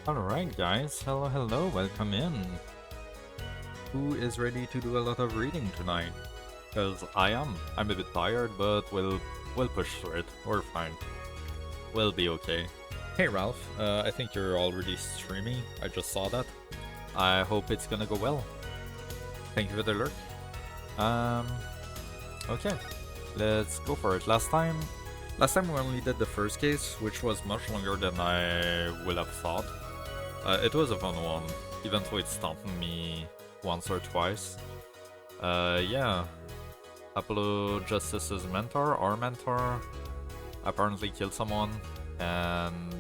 Alright guys, hello, welcome in. Who is ready to do a lot of reading tonight? Because I am. I'm a bit tired, but we'll push through it. We're fine. We'll be okay. Hey Ralph, I think you're already streaming. I just saw that. I hope it's gonna go well. Thank you for the lurk. Okay. Let's go for it. Last time we only did the first case, which was much longer than I would have thought. It was a fun one, even though it stomped me once or twice. Yeah. Apollo Justice's mentor, our mentor, apparently killed someone, and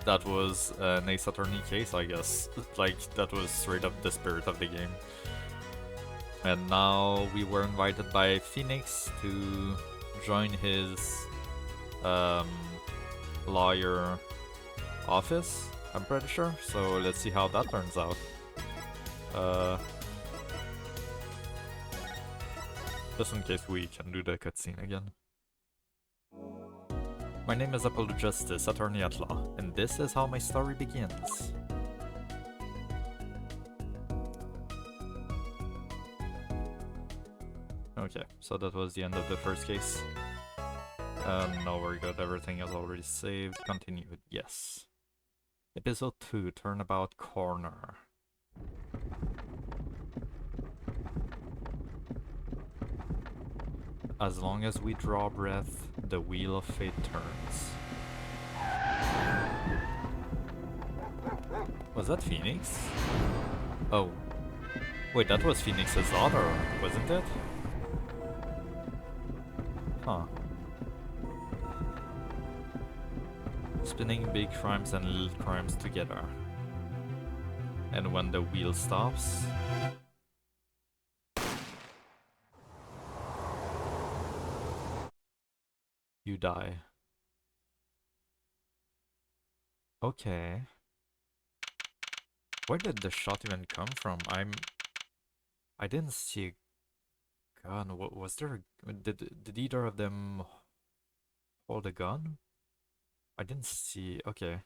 that was an Ace Attorney case, I guess. Like, that was straight up the spirit of the game. And now we were invited by Phoenix to join his lawyer office, I'm pretty sure. So let's see how that turns out. Just in case we can do the cutscene again. My name is Apollo Justice, attorney at law, and this is how my story begins. Okay, so that was the end of the first case. No, we're good. Everything is already saved. Continued. Yes. Episode 2, Turnabout Corner. As long as we draw breath, the wheel of fate turns. Was that Phoenix? Oh. Wait, that was Phoenix's daughter, wasn't it? Huh. Spinning big crimes and little crimes together. And when the wheel stops... you die. Okay. Where did the shot even come from? I didn't see a gun. What was there? Did either of them hold a gun? I didn't see. Okay.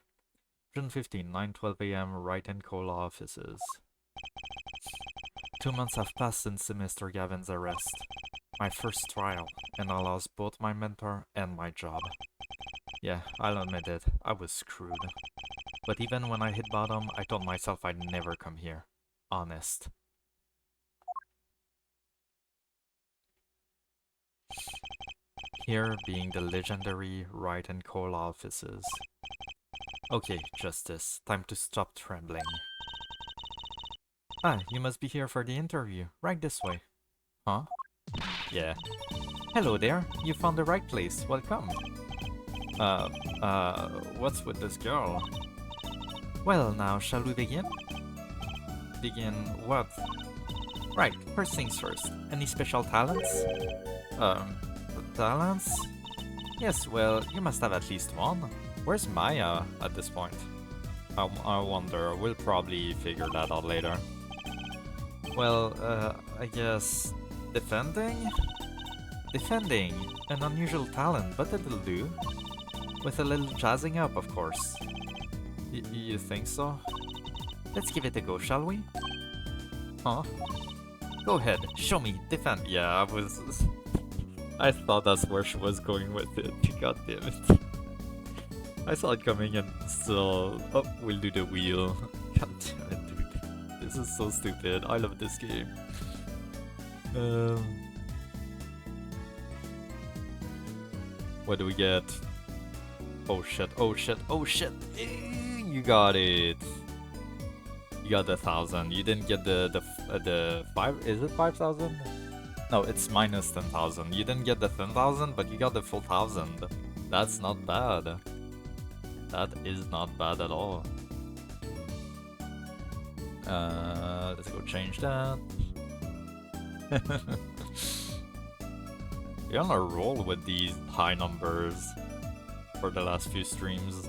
June 15, 9:12 a.m. Wright and Cole offices. 2 months have passed since Mr. Gavin's arrest. My first trial, and I lost both my mentor and my job. Yeah, I'll admit it, I was screwed. But even when I hit bottom, I told myself I'd never come here. Honest. Here being the legendary Wright and Cole offices. Okay, Justice, time to stop trembling. Ah, you must be here for the interview. Right this way. Huh? Yeah. Hello there, you found the right place. Welcome. What's with this girl? Well, now, shall we begin? Begin what? Right, first things first. Any special talents? Talents? Yes, well, you must have at least one. Where's Maya at this point? I wonder, we'll probably figure that out later. Well, I guess... defending? Defending, an unusual talent, but it'll do. With a little jazzing up, of course. You think so? Let's give it a go, shall we? Huh? Go ahead, show me, defend. Yeah, I thought that's where she was going with it. God damn it. I saw it coming and still... oh, we'll do the wheel. God damn it, dude. This is so stupid. I love this game. What do we get? Oh shit, oh shit, oh shit! You got it! You got the 1,000. You didn't get the 5... is it 5,000? No, it's minus 10,000. You didn't get the 10,000, but you got the full 1,000. That's not bad. That is not bad at all. Let's go change that. You're on a roll with these high numbers for the last few streams.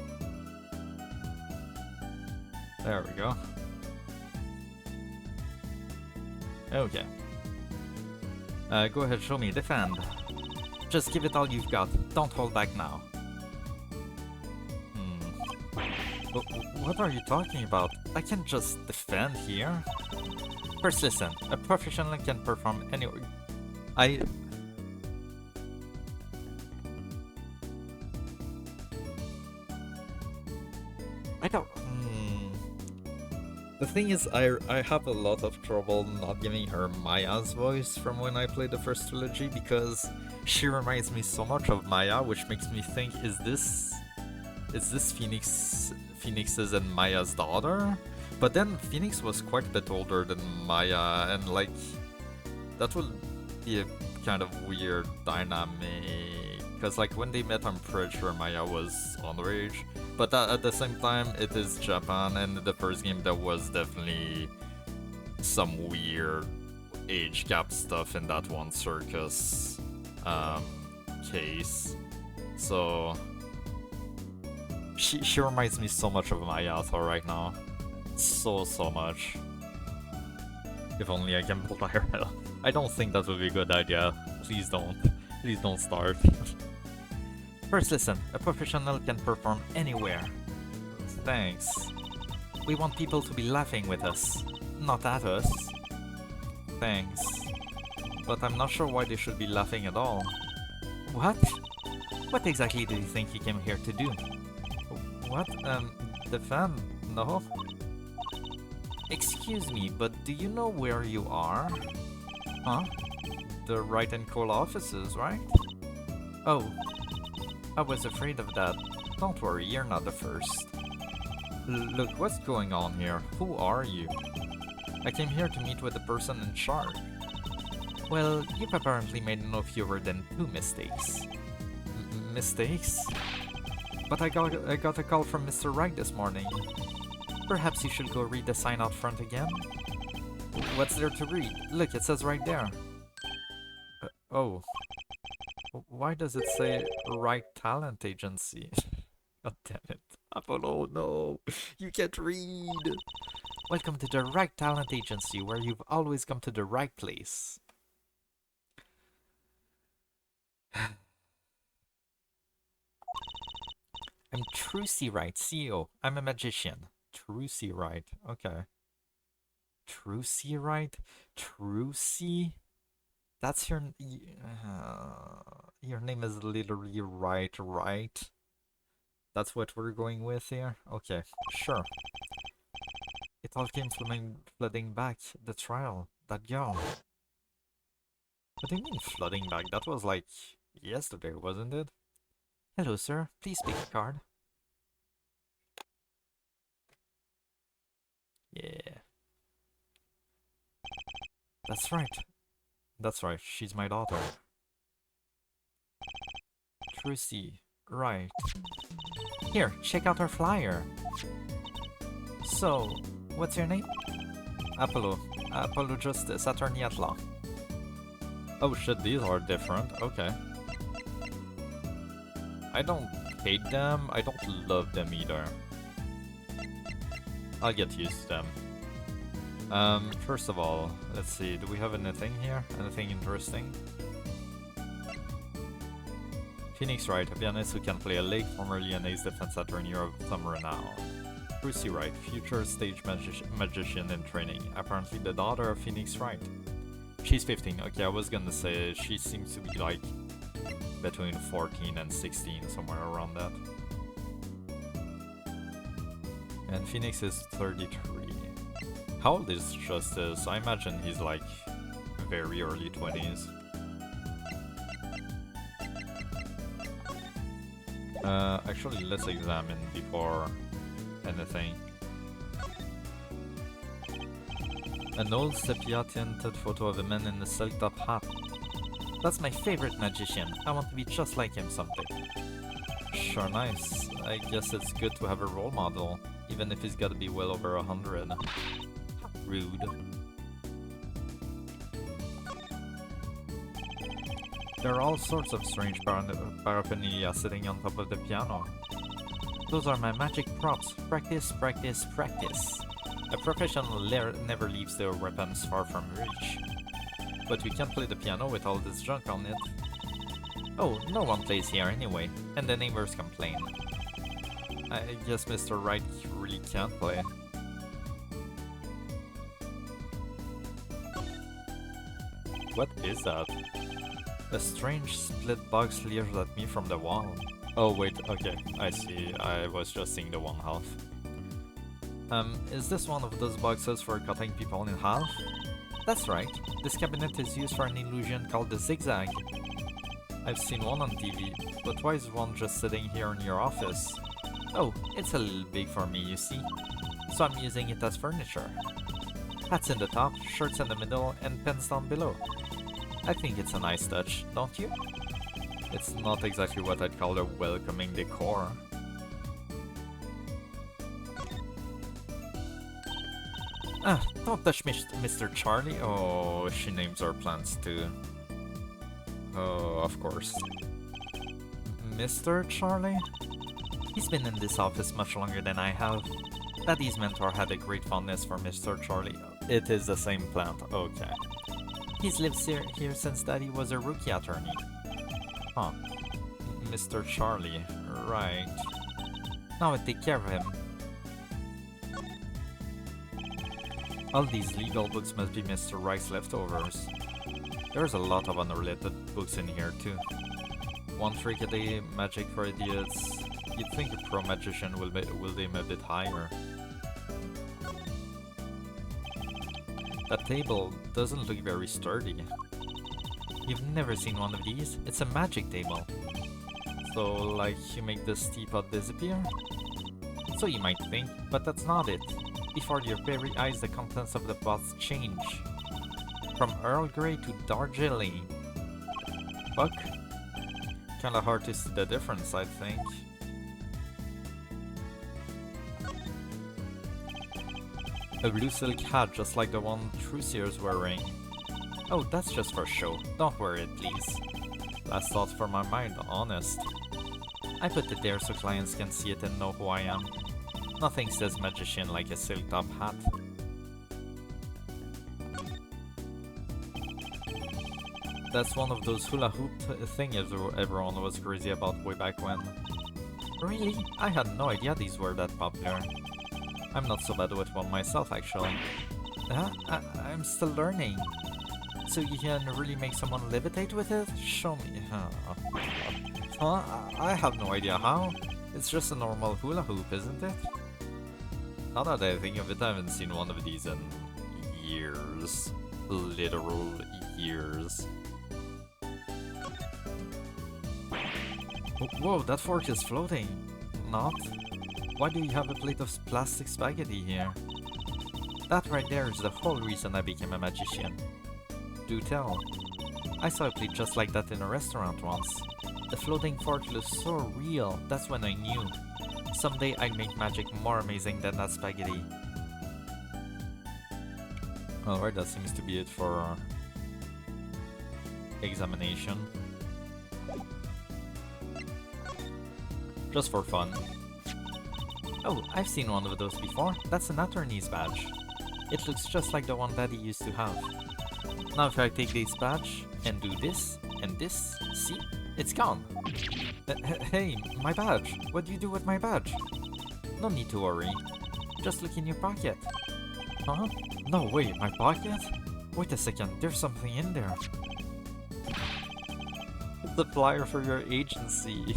There we go. Okay. Go ahead, show me. Defend. Just give it all you've got. Don't hold back now. What are you talking about? I can't just defend here. First listen, a professional can perform anywhere. I... I don't... The thing is, I have a lot of trouble not giving her Maya's voice from when I played the first trilogy because she reminds me so much of Maya, which makes me think, is this Phoenix's and Maya's daughter? But then Phoenix was quite a bit older than Maya, and like that would be a kind of weird dynamic. Because like when they met, I'm pretty sure Maya was underage. But at the same time, it is Japan, and the first game there was definitely some weird age gap stuff in that one circus case. So she reminds me so much of Mayato right now. So much. If only I can build IRL. I don't think that would be a good idea. Please don't. Please don't start. First listen, a professional can perform anywhere. Thanks. We want people to be laughing with us, not at us. Thanks. But I'm not sure why they should be laughing at all. What? What exactly do you think you came here to do? What? Defend? No? Excuse me, but do you know where you are? Huh? The Right and Call offices, right? Oh. I was afraid of that. Don't worry, you're not the first. Look, what's going on here? Who are you? I came here to meet with the person in charge. Well, you've apparently made no fewer than 2 mistakes. Mistakes? But I got a call from Mr. Wright this morning. Perhaps you should go read the sign out front again? What's there to read? Look, it says right there. Oh. Why does it say Right Talent Agency? God damn it. Apollo, no. You can't read. Welcome to the Right Talent Agency, where you've always come to the right place. I'm Trucy Wright, CEO. I'm a magician. Trucy Wright. Okay. Trucy Wright? Trucy? That's your name is literally right? That's what we're going with here? Okay, sure. It all came flooding back. The trial. That girl. What do you mean flooding back? That was like yesterday, wasn't it? Hello, sir. Please pick a card. Yeah. That's right. That's right, she's my daughter. Trucy, right. Here, check out our flyer. So, what's your name? Apollo. Apollo Justice, attorney at law. Oh shit, these are different. Okay. I don't hate them, I don't love them either. I'll get used to them. First of all, let's see, do we have anything here? Anything interesting? Phoenix Wright, a pianist who can play a lick, formerly an ace defense attorney of some renown. Trucy Wright, future stage magician in training, apparently the daughter of Phoenix Wright. She's 15, okay, I was gonna say she seems to be like between 14 and 16, somewhere around that. And Phoenix is 33. How old is Justice? I imagine he's like very early 20s. Actually, let's examine before anything. An old sepia-tinted photo of a man in a silk-top hat. That's my favorite magician. I want to be just like him someday. Sure, nice. I guess it's good to have a role model, even if he's gotta be well over 100. Rude. There are all sorts of strange paraphernalia sitting on top of the piano. Those are my magic props. Practice, practice, practice. A professional never leaves their weapons far from reach. But we can't play the piano with all this junk on it. Oh, no one plays here anyway, and the neighbors complain. I guess Mr. Right really can't play. What is that? A strange split box leers at me from the wall. Oh wait, okay, I see. I was just seeing the one half. Is this one of those boxes for cutting people in half? That's right. This cabinet is used for an illusion called the zigzag. I've seen one on TV, but why is one just sitting here in your office? Oh, it's a little big for me, you see. So I'm using it as furniture. Hats in the top, shirts in the middle, and pens down below. I think it's a nice touch, don't you? It's not exactly what I'd call a welcoming decor. Ah, don't touch Mr. Charlie. Oh, she names her plants too. Oh, of course. Mr. Charlie? He's been in this office much longer than I have. Daddy's mentor had a great fondness for Mr. Charlie. It is the same plant, okay. He's lived here since Daddy was a rookie attorney. Huh. Mr. Charlie, right. Now I take care of him. All these legal books must be Mr. Wright's leftovers. There's a lot of unrelated books in here too. One trick a day, magic for idiots. You'd think a pro magician will aim a bit higher. That table doesn't look very sturdy. You've never seen one of these? It's a magic table. So, like, you make this teapot disappear? So you might think, but that's not it. Before your very eyes, the contents of the pots change. From Earl Grey to Darjeeling. Fuck. Kinda hard to see the difference, I think. A blue silk hat just like the one Trucier's wearing. Oh, that's just for show. Don't wear it, please. Last thought for my mind, honest. I put it there so clients can see it and know who I am. Nothing says magician like a silk top hat. That's one of those hula hoop things everyone was crazy about way back when. Really? I had no idea these were that popular. I'm not so bad with one myself, actually. I'm still learning. So you can really make someone levitate with it? Show me. Huh? I have no idea how. It's just a normal hula hoop, isn't it? Now that I think of it, I haven't seen one of these in years. Literal years. Whoa, that fork is floating. Not? Why do you have a plate of plastic spaghetti here? That right there is the whole reason I became a magician. Do tell. I saw a plate just like that in a restaurant once. The floating fork looks so real, that's when I knew. Someday I'd make magic more amazing than that spaghetti. Alright, that seems to be it for examination. Just for fun. Oh, I've seen one of those before. That's an attorney's badge. It looks just like the one Daddy used to have. Now if I take this badge and do this and this, see? It's gone. Hey, my badge. What do you do with my badge? No need to worry. Just look in your pocket. Huh? No way, my pocket? Wait a second, there's something in there. It's the flyer for your agency.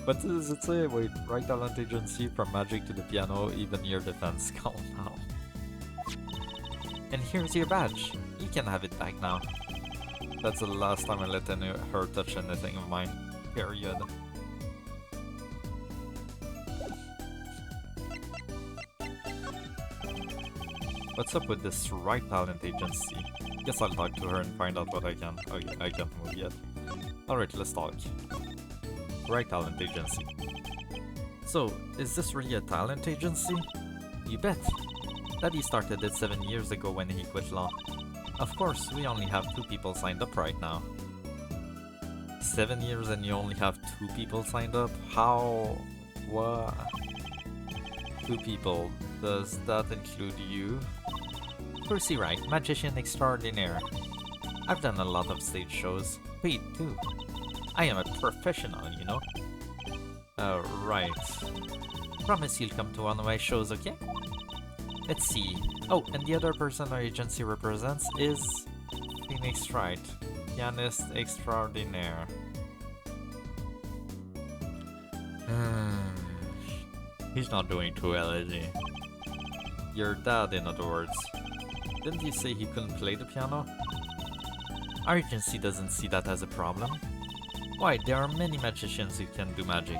What does it say? Wait, right talent agency from magic to the piano, even your defense. Calm now. And here's your badge. You can have it back now. That's the last time I let her touch anything of mine. Period. What's up with this right talent agency? Guess I'll talk to her and find out what I can. Okay, I can't move yet. Alright, let's talk. Right talent agency. So, is this really a talent agency? You bet. Daddy started it 7 years ago when he quit law. Of course, we only have 2 people signed up right now. 7 years and you only have 2 people signed up? How? What? 2 people. Does that include you? Percy Wright, magician extraordinaire. I've done a lot of stage shows. Paid too. I am a professional, you know? Right. Promise you'll come to one of my shows, okay? Let's see. Oh, and the other person our agency represents is Phoenix Wright, pianist extraordinaire. He's not doing too well, is he? Your dad, in other words. Didn't you say he couldn't play the piano? Our agency doesn't see that as a problem. Why, there are many magicians who can do magic.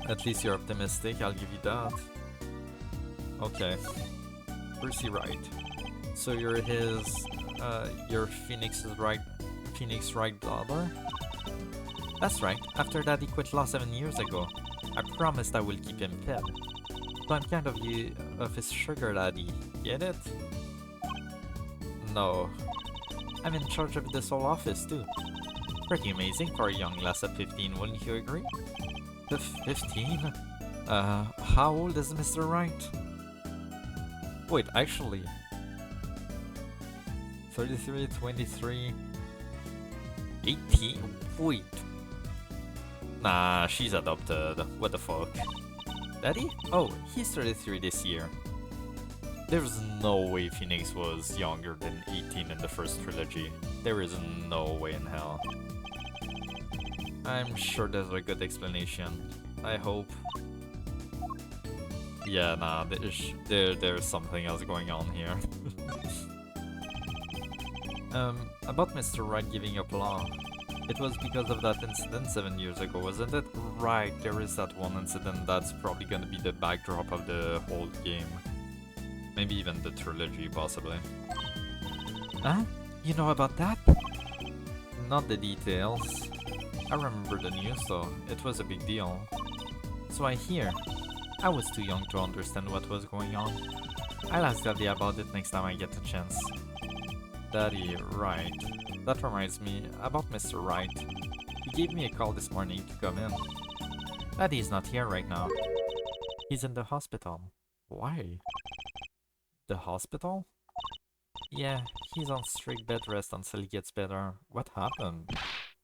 At least you're optimistic, I'll give you that. Okay. Percy Wright. So you're your Phoenix Wright daughter? That's right, after Daddy quit law 7 years ago. I promised I will keep him fed. So I'm kind of his sugar daddy, get it? No. I'm in charge of this whole office too. Pretty amazing for a young lass at 15, wouldn't you agree? 15? How old is Mr. Wright? Wait, actually... 33, 23... 18? Wait... Nah, she's adopted. What the fuck? Daddy? Oh, he's 33 this year. There's no way Phoenix was younger than 18 in the first trilogy. There is no way in hell. I'm sure there's a good explanation. I hope. Yeah, nah, there's something else going on here. About Mr. Wright giving up law. It was because of that incident 7 years ago, wasn't it? Right, there is that one incident that's probably gonna be the backdrop of the whole game. Maybe even the trilogy, possibly. Huh? You know about that? Not the details. I remember the news though, it was a big deal. So I hear. I was too young to understand what was going on. I'll ask Daddy about it next time I get the chance. Daddy, right. That reminds me, about Mr. Wright. He gave me a call this morning to come in. Daddy's not here right now. He's in the hospital. Why? The hospital? Yeah, he's on strict bed rest until he gets better. What happened?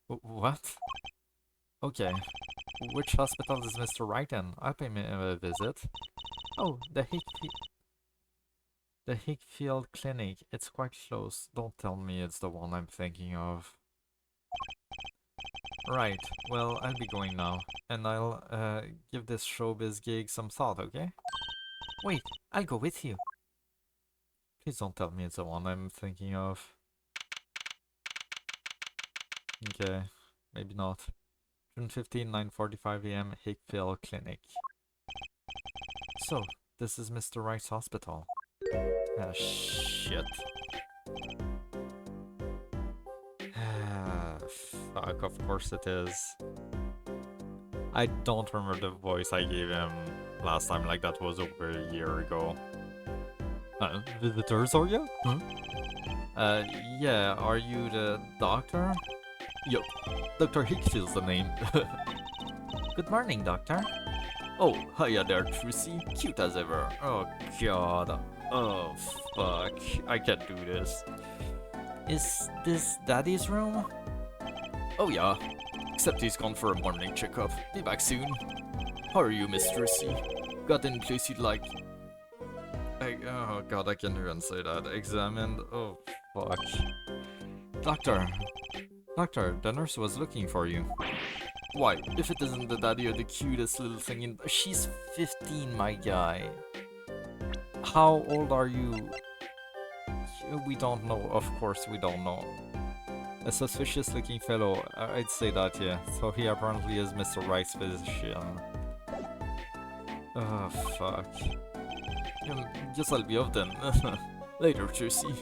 What? Okay. Which hospital is Mr. Wright in? I'll pay him a visit. Oh, the Hickfield Clinic. It's quite close. Don't tell me it's the one I'm thinking of. Right. Well, I'll be going now. And I'll give this showbiz gig some thought, okay? Wait, I'll go with you. Please don't tell me it's the one I'm thinking of. Okay, maybe not. June 15, 9:45 AM, Hickfield Clinic. So, this is Mr. Wright's hospital. Ah, shit. Fuck, of course it is. I don't remember the voice I gave him last time, like that was over a year ago. Visitors, are you? Huh? Yeah, are you the doctor? Yup, Dr. Hickfield's the name. Good morning, doctor. Oh, hiya there, Trucy. Cute as ever. Oh, God. Oh, fuck. I can't do this. Is this Daddy's room? Oh, yeah. Except he's gone for a morning checkup. Be back soon. How are you, Miss Trucy? Got any place you'd like? Oh, God, I can't even say that. Examined? Oh, fuck. Doctor, the nurse was looking for you. Why, if it isn't the daddy or the cutest little thing in... She's 15, my guy. How old are you? We don't know, of course we don't know. A suspicious looking fellow, I'd say that, yeah. So he apparently is Mr. Wright's physician. Oh, fuck. Guess I'll be off then. Later, Juicy.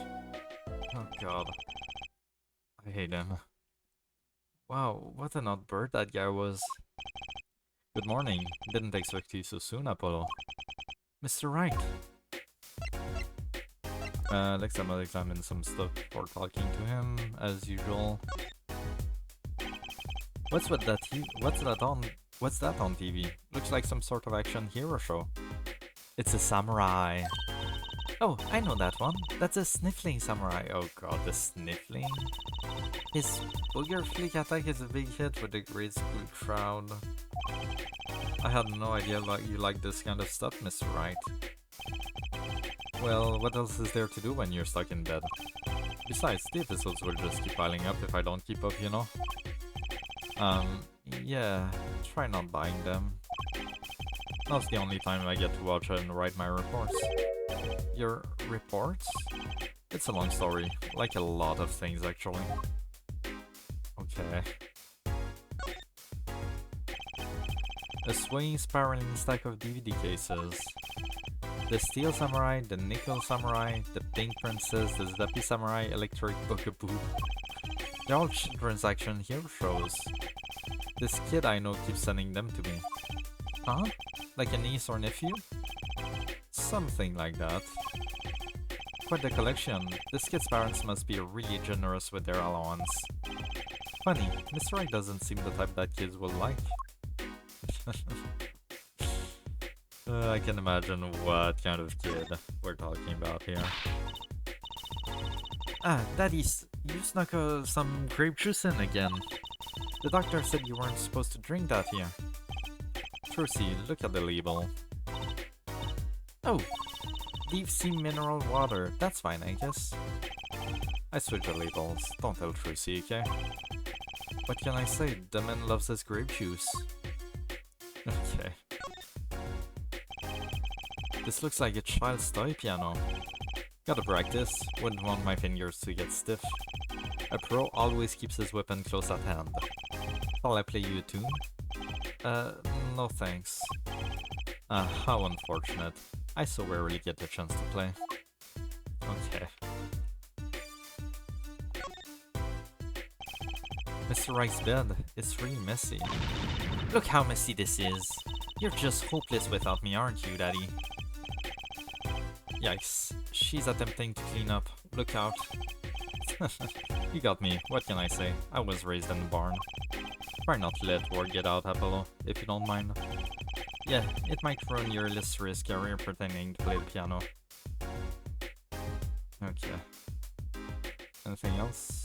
Oh, God. I hate him. Wow, what an odd bird that guy was. Good morning. Didn't expect you so soon, Apollo. Mr. Wright. Next time I'll examine some stuff before talking to him, as usual. What's that on TV? Looks like some sort of action hero show. It's a samurai. Oh, I know that one. That's a sniffling samurai. Oh god, the sniffling. His booger flick attack is a big hit with the grade school crowd. I had no idea you like this kind of stuff, Mr. Wright. Well, what else is there to do when you're stuck in bed? Besides, the episodes will just keep piling up if I don't keep up, you know? Yeah, try not buying them. That's the only time I get to watch and write my reports. Your reports? It's a long story, like a lot of things actually. Okay. A swaying spiraling stack of DVD cases. The Steel Samurai, the Nickel Samurai, the Pink Princess, the Zappy Samurai, Electric Bookaboo. They're all children's action hero shows. This kid I know keeps sending them to me. Huh? Like a niece or nephew? Something like that. Quite the collection. This kid's parents must be really generous with their allowance. Funny, Mr. Wright doesn't seem the type that kids will like. I can imagine what kind of kid we're talking about here. Ah, Daddy's, you snuck some grape juice in again. The doctor said you weren't supposed to drink that here. Trucy, look at the label. Oh, deep sea mineral water. That's fine, I guess. I switch the labels. Don't tell Trucy, okay? What can I say? The man loves his grape juice. Okay. This looks like a child's toy piano. Gotta practice. Wouldn't want my fingers to get stiff. A pro always keeps his weapon close at hand. Shall I play you a tune? No thanks. How unfortunate. I so rarely get the chance to play. Okay. Mr. Wright's bed. It's really messy. Look how messy this is. You're just hopeless without me, aren't you, Daddy? Yikes. She's attempting to clean up. Look out. You got me. What can I say? I was raised in the barn. Try not to let word get out, Apollo, if you don't mind. Yeah, it might ruin your illustrious career pretending to play the piano. Okay. Anything else?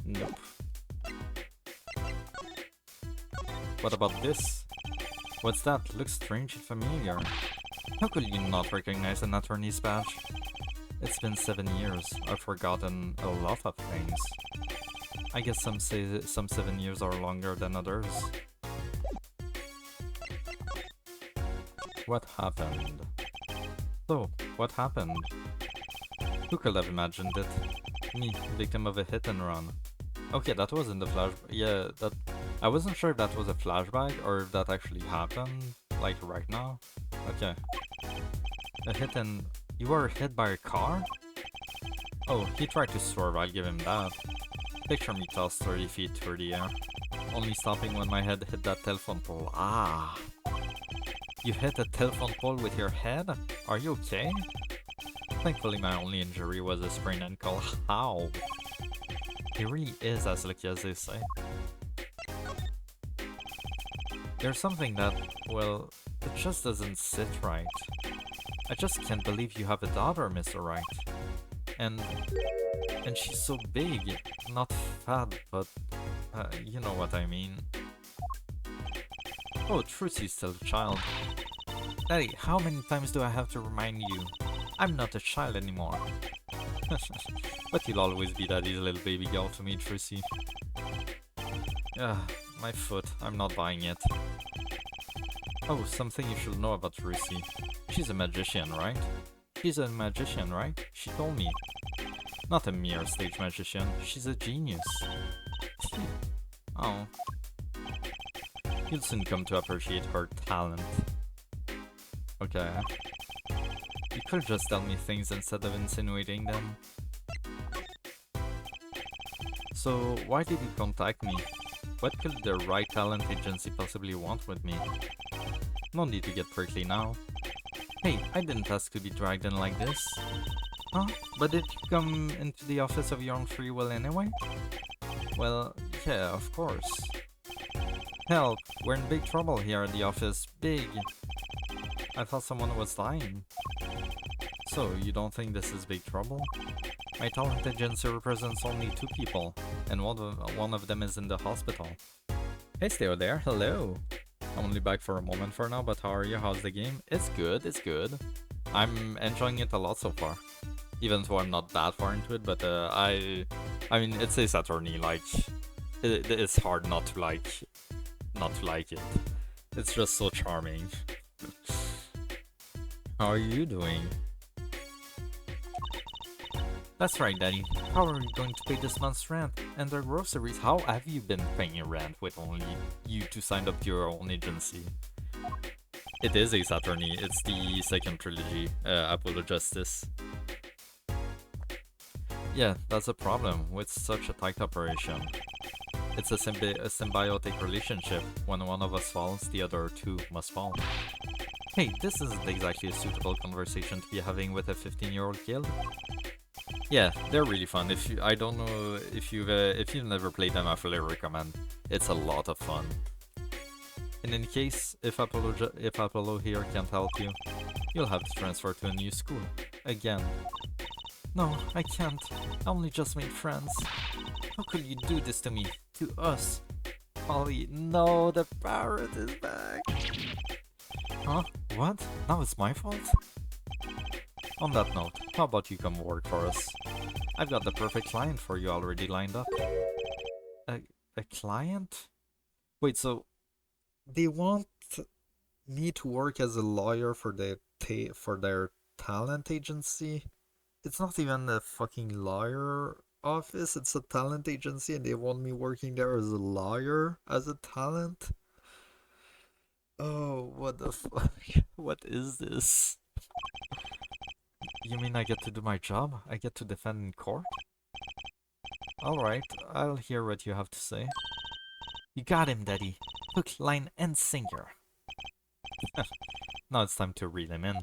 Nope. What about this? What's that? Looks strange and familiar. How could you not recognize an attorney's badge? It's been 7 years. I've forgotten a lot of things. I guess some say some 7 years are longer than others. What happened? So, what happened? Who could have imagined it? Me, victim of a hit and run. Okay, that wasn't the flash... Yeah, that... I wasn't sure if that was a flashback or if that actually happened, like right now. Okay. A hit and... You were hit by a car? Oh, he tried to swerve, I'll give him that. Picture me tossed 30 feet through the air. Only stopping when my head hit that telephone pole. Ah! You hit a telephone pole with your head? Are you okay? Thankfully my only injury was a sprained ankle. How? He really is as lucky as they say. There's something that, well, it just doesn't sit right. I just can't believe you have a daughter, Mr. Wright. And she's so big. Not fat, but you know what I mean. Oh, Trucy's still a child. Daddy, how many times do I have to remind you? I'm not a child anymore. But you'll always be Daddy's little baby girl to me, Trucy. My foot. I'm not buying it. Oh, something you should know about Trucy. She's a magician, right? She's a magician, right? She told me. Not a mere stage magician. She's a genius. Oh. You'll soon come to appreciate her talent. Okay. You could just tell me things instead of insinuating them. So, why did you contact me? What could the Right Talent Agency possibly want with me? No need to get prickly now. Hey, I didn't ask to be dragged in like this. Huh? But did you come into the office of your own free will anyway? Well, yeah, of course. Help! We're in big trouble here at the office. Big! I thought someone was dying. So, you don't think this is big trouble? My talent agency represents only 2 people, and one of them is in the hospital. Hey, still there? Hello! I'm only back for a moment for now, but how are you? How's the game? It's good, it's good. I'm enjoying it a lot so far. Even though I'm not that far into it, but I mean, it's Ace Attorney, like, it's hard not to like it. It's just so charming. How are you doing? That's right, Daddy. How are you going to pay this month's rent? And the groceries? How have you been paying rent with only you two signed up to your own agency? It is Ace Attorney. It's the second trilogy, Apollo Justice. Yeah, that's a problem with such a tight operation. It's a symbiotic relationship. When one of us falls, the other two must fall. Hey, this isn't exactly a suitable conversation to be having with a 15-year-old kid. Yeah, they're really fun. I don't know if you've never played them, I fully recommend. It's a lot of fun. In any case, if Apollo here can't help you, you'll have to transfer to a new school again. No, I can't. I only just made friends. How could you do this to me? To us? Ollie, no, the parrot is back. Huh? What? Now it's my fault? On that note, how about you come work for us? I've got the perfect client for you already lined up. A client? Wait, so they want me to work as a lawyer for their talent agency? It's not even a fucking lawyer office, it's a talent agency and they want me working there as a lawyer, as a talent? Oh, what the fuck? What is this? You mean I get to do my job? I get to defend in court? Alright, I'll hear what you have to say. You got him, Daddy. Hook, line, and sinker. Now it's time to reel him in.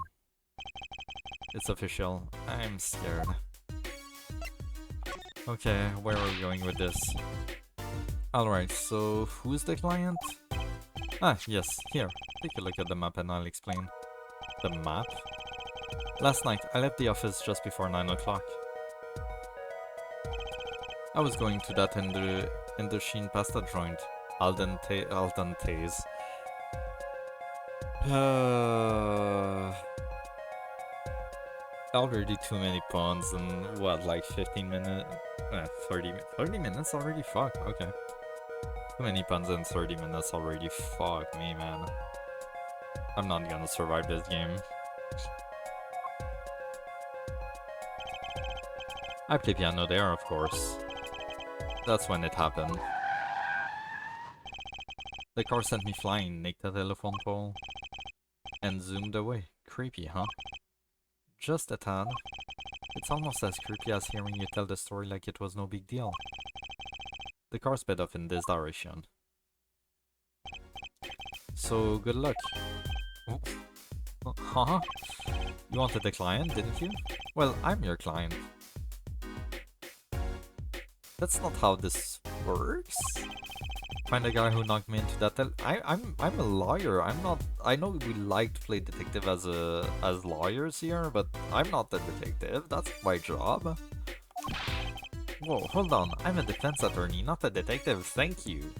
It's official. I'm scared. Okay, where are we going with this? Alright, so who's the client? Ah, yes, here. Take a look at the map and I'll explain. The map? Last night, I left the office just before 9 o'clock. I was going to that Indochine pasta joint. Al dente's. Already too many puns and what, like 15 minutes? 30 minutes already? Fuck, okay. Too many puns in 30 minutes already. Fuck me, man. I'm not gonna survive this game. I play piano there, of course. That's when it happened. The car sent me flying, nicked the telephone pole, and zoomed away. Creepy, huh? Just a tad. It's almost as creepy as hearing you tell the story like it was no big deal. The car sped off in this direction. So, good luck. Oh. Huh? You wanted a client, didn't you? Well, I'm your client. That's not how this works. Find a guy who knocked me into that. I'm a lawyer. I'm not. I know we like to play detective as lawyers here, but I'm not the detective. That's my job. Whoa, hold on. I'm a defense attorney, not a detective. Thank you.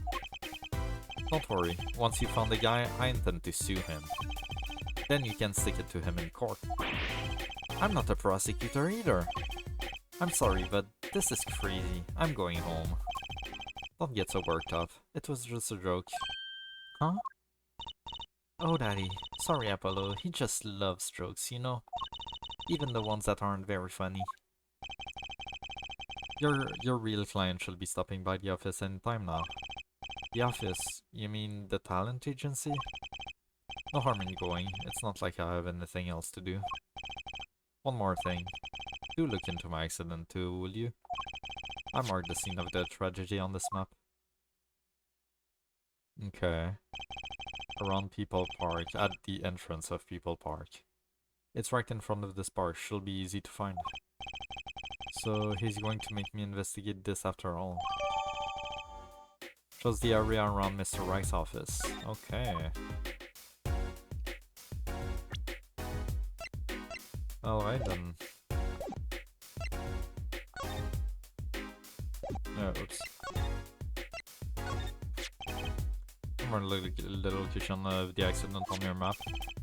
Don't worry. Once you found the guy, I intend to sue him. Then you can stick it to him in court. I'm not a prosecutor either. I'm sorry, but this is crazy. I'm going home. Don't get so worked up. It was just a joke. Huh? Oh, Daddy. Sorry, Apollo. He just loves jokes, you know? Even the ones that aren't very funny. Your real client should be stopping by the office any time now. The office? You mean the talent agency? No harm in going. It's not like I have anything else to do. One more thing. Do look into my accident too, will you? I marked the scene of the tragedy on this map. Okay. Around People Park, at the entrance of People Park. It's right in front of this bar, she'll be easy to find. So he's going to make me investigate this after all. Just the area around Mr. Wright's office. Okay. Alright then. Oops. More location of the accident on your map.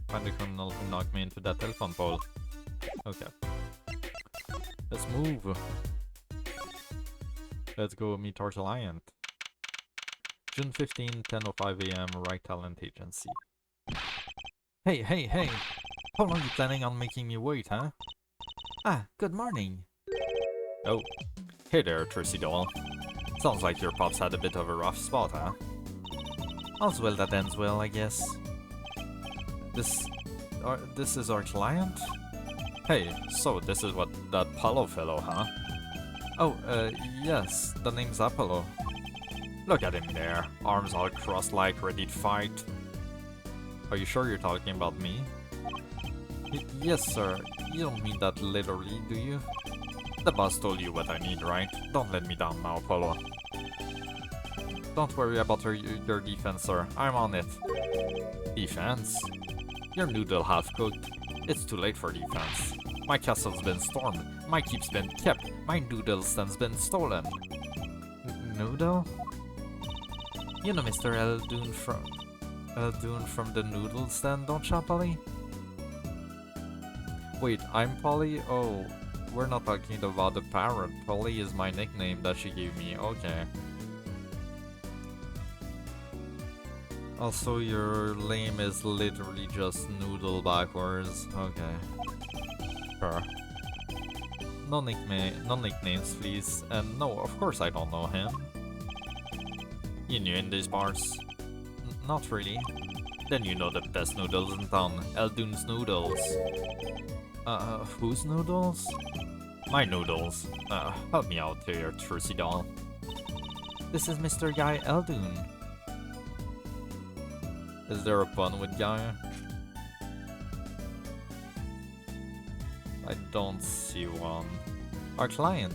Find the criminal who knocked me into that telephone pole. Okay. Let's move. Let's go meet our client. June 15, 10:05 AM, Right Talent Agency. Hey, hey, hey! How long are you planning on making me wait, huh? Ah, good morning. Oh. Hey there, Trissy doll. Sounds like your pops had a bit of a rough spot, huh? All's well that ends well, I guess. This is our client? Hey, so this is what that Apollo fellow, huh? Oh, yes, the name's Apollo. Look at him there, arms all crossed like ready to fight. Are you sure you're talking about me? Yes, sir. You don't mean that literally, do you? The boss told you what I need, right? Don't let me down now, Apollo. Don't worry about your defense, sir. I'm on it. Defense? Your noodle half-cooked. It's too late for defense. My castle's been stormed. My keep's been kept. My noodle stand's been stolen. Noodle? You know Mr. Eldoon from the noodle stand, don't you, Polly? Wait, I'm Polly? Oh, we're not talking about the parrot. Polly is my nickname that she gave me. Okay. Also, your name is literally just noodle backwards. Okay. Sure. No nicknames, please. And no, of course I don't know him. You new in these parts? Not really. Then you know the best noodles in town. Eldoon's Noodles. Whose noodles? My noodles. Help me out here, Trissy doll. This is Mr. Guy Eldoon. Is there a pun with Guy? I don't see one. Our client.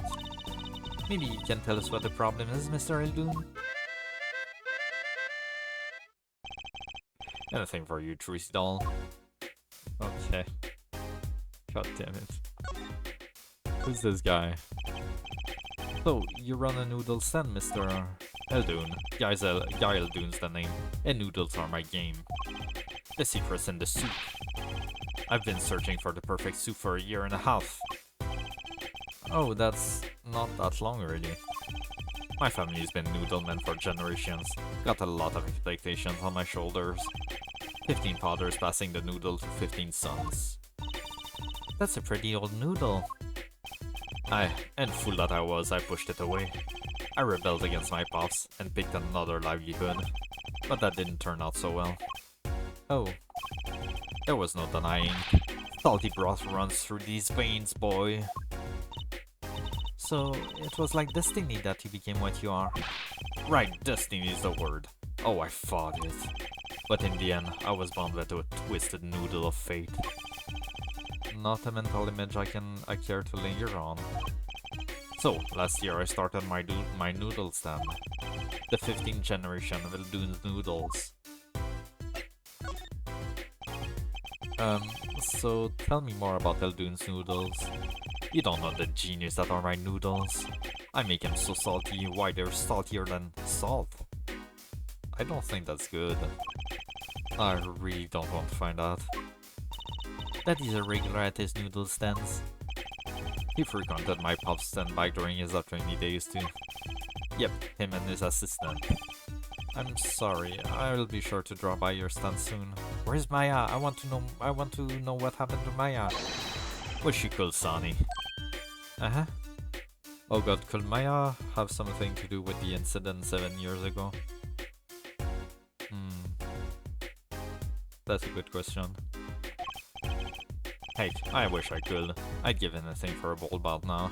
Maybe you can tell us what the problem is, Mr. Eldoon? Anything for you, Trissy doll. Okay. God damn it. Who's this guy? So, you run a noodle stand, Mr. Eldoon. Guy Eldoon's the name, and noodles are my game. The secret's in the soup. I've been searching for the perfect soup for 1.5 years. Oh, that's not that long already. My family's been noodle men for generations. Got a lot of expectations on my shoulders. 15 fathers passing the noodle to 15 sons. That's a pretty old noodle. And fool that I was, I pushed it away. I rebelled against my pops and picked another livelihood. But that didn't turn out so well. Oh. There was no denying. Salty broth runs through these veins, boy. So, it was like destiny that you became what you are. Right, destiny is the word. Oh, I fought it. But in the end, I was bound to a twisted noodle of fate. Not a mental image I care to linger on. So, last year I started my noodle stand. The 15th generation of Eldoon's Noodles. So tell me more about Eldoon's Noodles. You don't know the genius that are my noodles. I make them so salty, why they're saltier than salt. I don't think that's good. I really don't want to find out. Daddy's a regular at his noodle stands. He frequented my pop's stand back during his training days too. Yep, him and his assistant. I'm sorry, I'll be sure to drop by your stand soon. Where's Maya? I want to know what happened to Maya. Was she cool, Sonny? Uh-huh. Oh god, could Maya have something to do with the incident 7 years ago? That's a good question. Hey, I wish I could. I'd give anything for a ball bout now.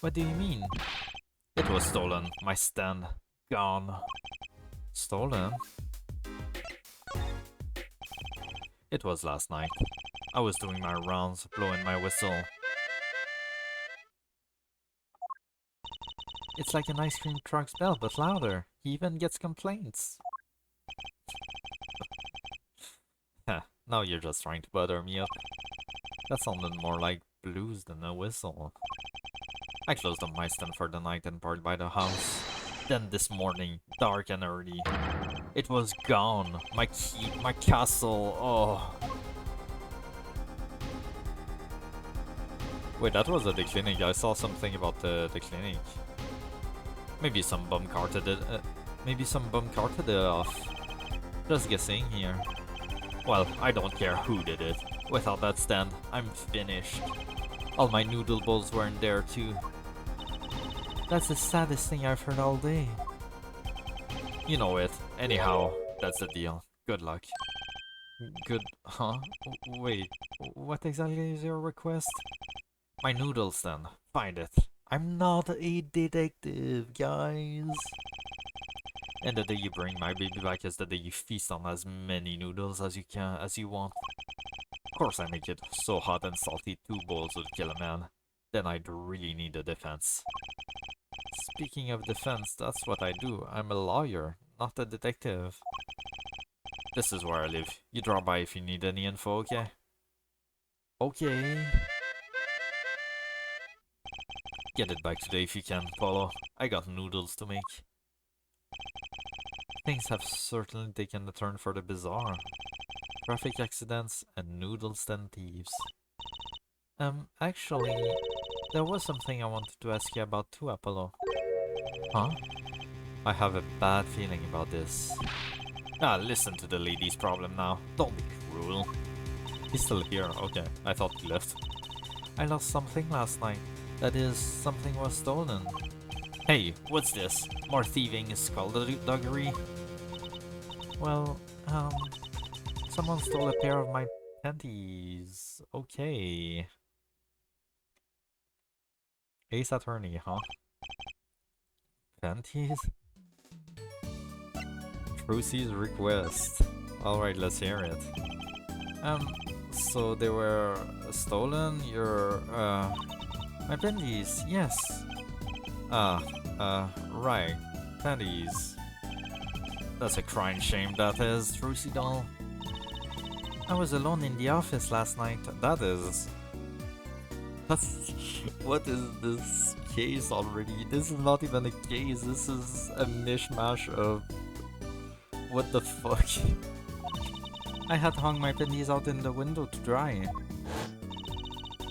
What do you mean? It was stolen. My stand. Gone. Stolen? It was last night. I was doing my rounds, blowing my whistle. It's like an ice cream truck's bell, but louder. He even gets complaints. Huh, now you're just trying to butter me up. That sounded more like blues than a whistle. I closed up my stand for the night and parked by the house. Then this morning, dark and early, it was gone. My key, my castle, oh. Wait, that was at the clinic. I saw something about the clinic. Maybe some bum carted it. Maybe some bum carted it off. Just guessing here. Well, I don't care who did it. Without that stand, I'm finished. All my noodle bowls weren't there too. That's the saddest thing I've heard all day. You know it. Anyhow, that's the deal. Good luck. Good... huh? Wait, what exactly is your request? My noodle stand. Find it. I'm not a detective, guys. And the day you bring my baby back is the day you feast on as many noodles as you want. Of course I make it so hot and salty 2 bowls would kill a man. Then I'd really need a defense. Speaking of defense, that's what I do. I'm a lawyer, not a detective. This is where I live. You drop by if you need any info, okay? Okay. Get it back today if you can, Polo. I got noodles to make. Things have certainly taken a turn for the bizarre. Traffic accidents and noodle stand thieves. Actually, there was something I wanted to ask you about too, Apollo. Huh? I have a bad feeling about this. Ah, listen to the lady's problem now. Don't be cruel. He's still here, okay. I thought he left. I lost something last night. That is, something was stolen. Hey, what's this? More thieving is skullduggery? Well, someone stole a pair of my panties. Okay. Ace Attorney, huh? Panties? Trucy's request. Alright, let's hear it. So they were stolen? My panties, yes. Right. Panties. That's a crying shame, that is, Trucy doll. I was alone in the office last night, that is. What is this case already? This is not even a case, this is a mishmash of... what the fuck? I had hung my panties out in the window to dry.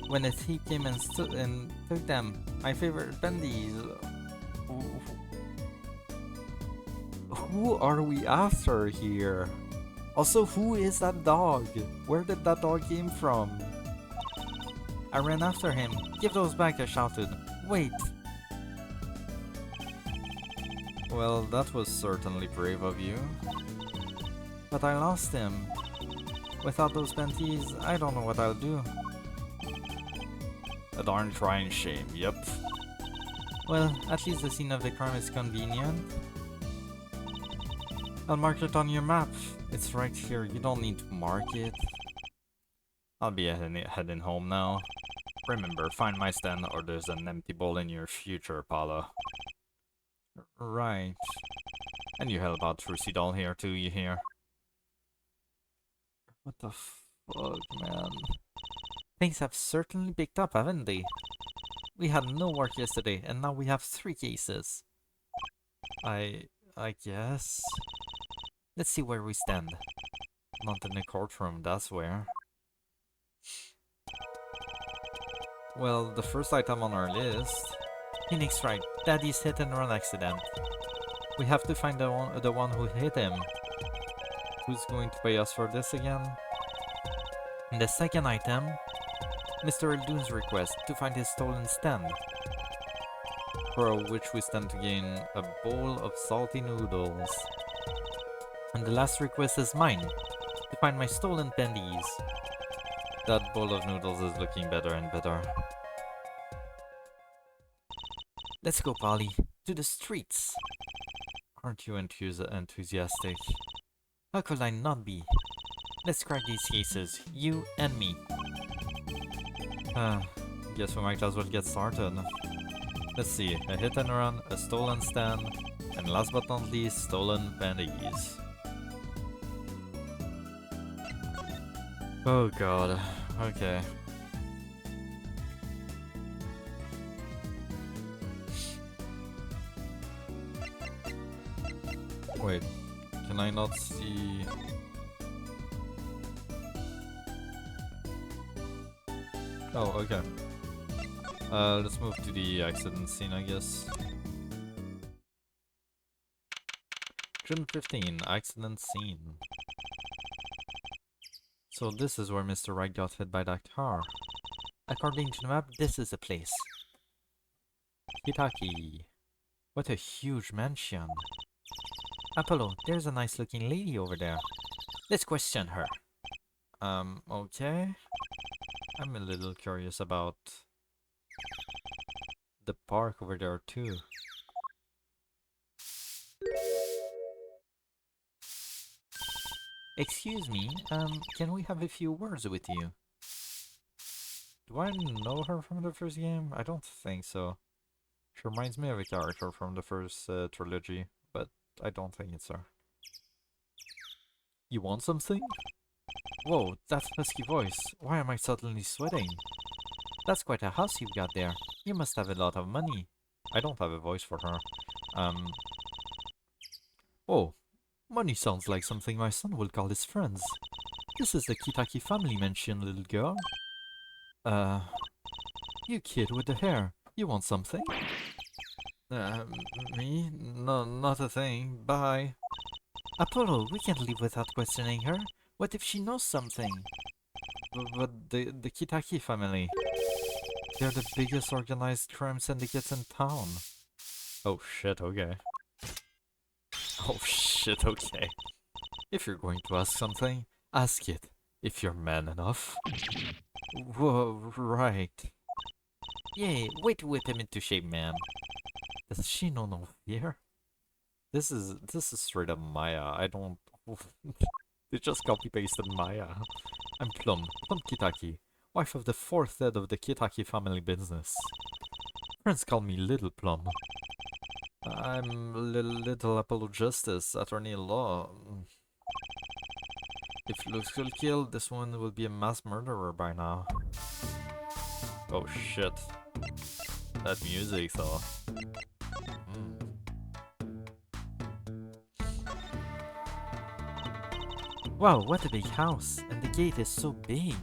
When a thief came and took them, my favorite panties. Who are we after here? Also, who is that dog? Where did that dog came from? I ran after him. Give those back, I shouted. Wait. Well, that was certainly brave of you. But I lost him. Without those panties, I don't know what I'll do. A darn crying shame, yep. Well, at least the scene of the crime is convenient. I'll mark it on your map. It's right here, you don't need to mark it. I'll be heading home now. Remember, find my stand or there's an empty bowl in your future, Paolo. Right. And you help out Trucy doll here too, you hear? What the fuck, man? Things have certainly picked up, haven't they? We had no work yesterday, and now we have 3 cases. I guess... Let's see where we stand. Not in the courtroom, that's where. Well, the first item on our list... Phoenix Wright, Daddy's hit and run accident. We have to find the one who hit him. Who's going to pay us for this again? And the second item... Mr. Eldoon's request to find his stolen stand. For which we stand to gain a bowl of salty noodles. And the last request is mine, to find my stolen panties. That bowl of noodles is looking better and better. Let's go, Polly, to the streets. Aren't you enthusiastic? How could I not be? Let's crack these cases, you and me. Guess we might as well get started. Let's see, a hit and run, a stolen stand, and last but not least, stolen panties. Oh god, okay. Wait, can I not see? Oh, okay. Let's move to the accident scene, I guess. June 15, accident scene. So this is where Mr. Wright got hit by that car. According to the map, this is the place. Hitaki. What a huge mansion. Apollo, there's a nice looking lady over there. Let's question her. Okay. I'm a little curious about the park over there too. Excuse me, can we have a few words with you? Do I know her from the first game? I don't think so. She reminds me of a character from the first trilogy, but I don't think it's her. You want something? Whoa, that husky voice. Why am I suddenly sweating? That's quite a house you've got there. You must have a lot of money. I don't have a voice for her. Oh, money sounds like something my son will call his friends. This is the Kitaki family mansion, little girl. You kid with the hair. You want something? Me? No, not a thing. Bye. Apollo, we can't leave without questioning her. What if she knows something? But the Kitaki family. They're the biggest organized crime syndicates in town. Oh shit, okay. Oh shit, okay. If you're going to ask something, ask it. If you're man enough. Whoa, right. Yay, way to whip him into shape, man. Does she know no fear? This is straight up Maya. I don't... They just copy-pasted Maya. I'm Plum Kitaki, wife of the fourth head of the Kitaki family business. Friends call me Little Plum. I'm Little Apollo Justice, attorney at law. If looks could kill, this one will be a mass murderer by now. Oh shit. That music though. Wow, what a big house! And the gate is so big!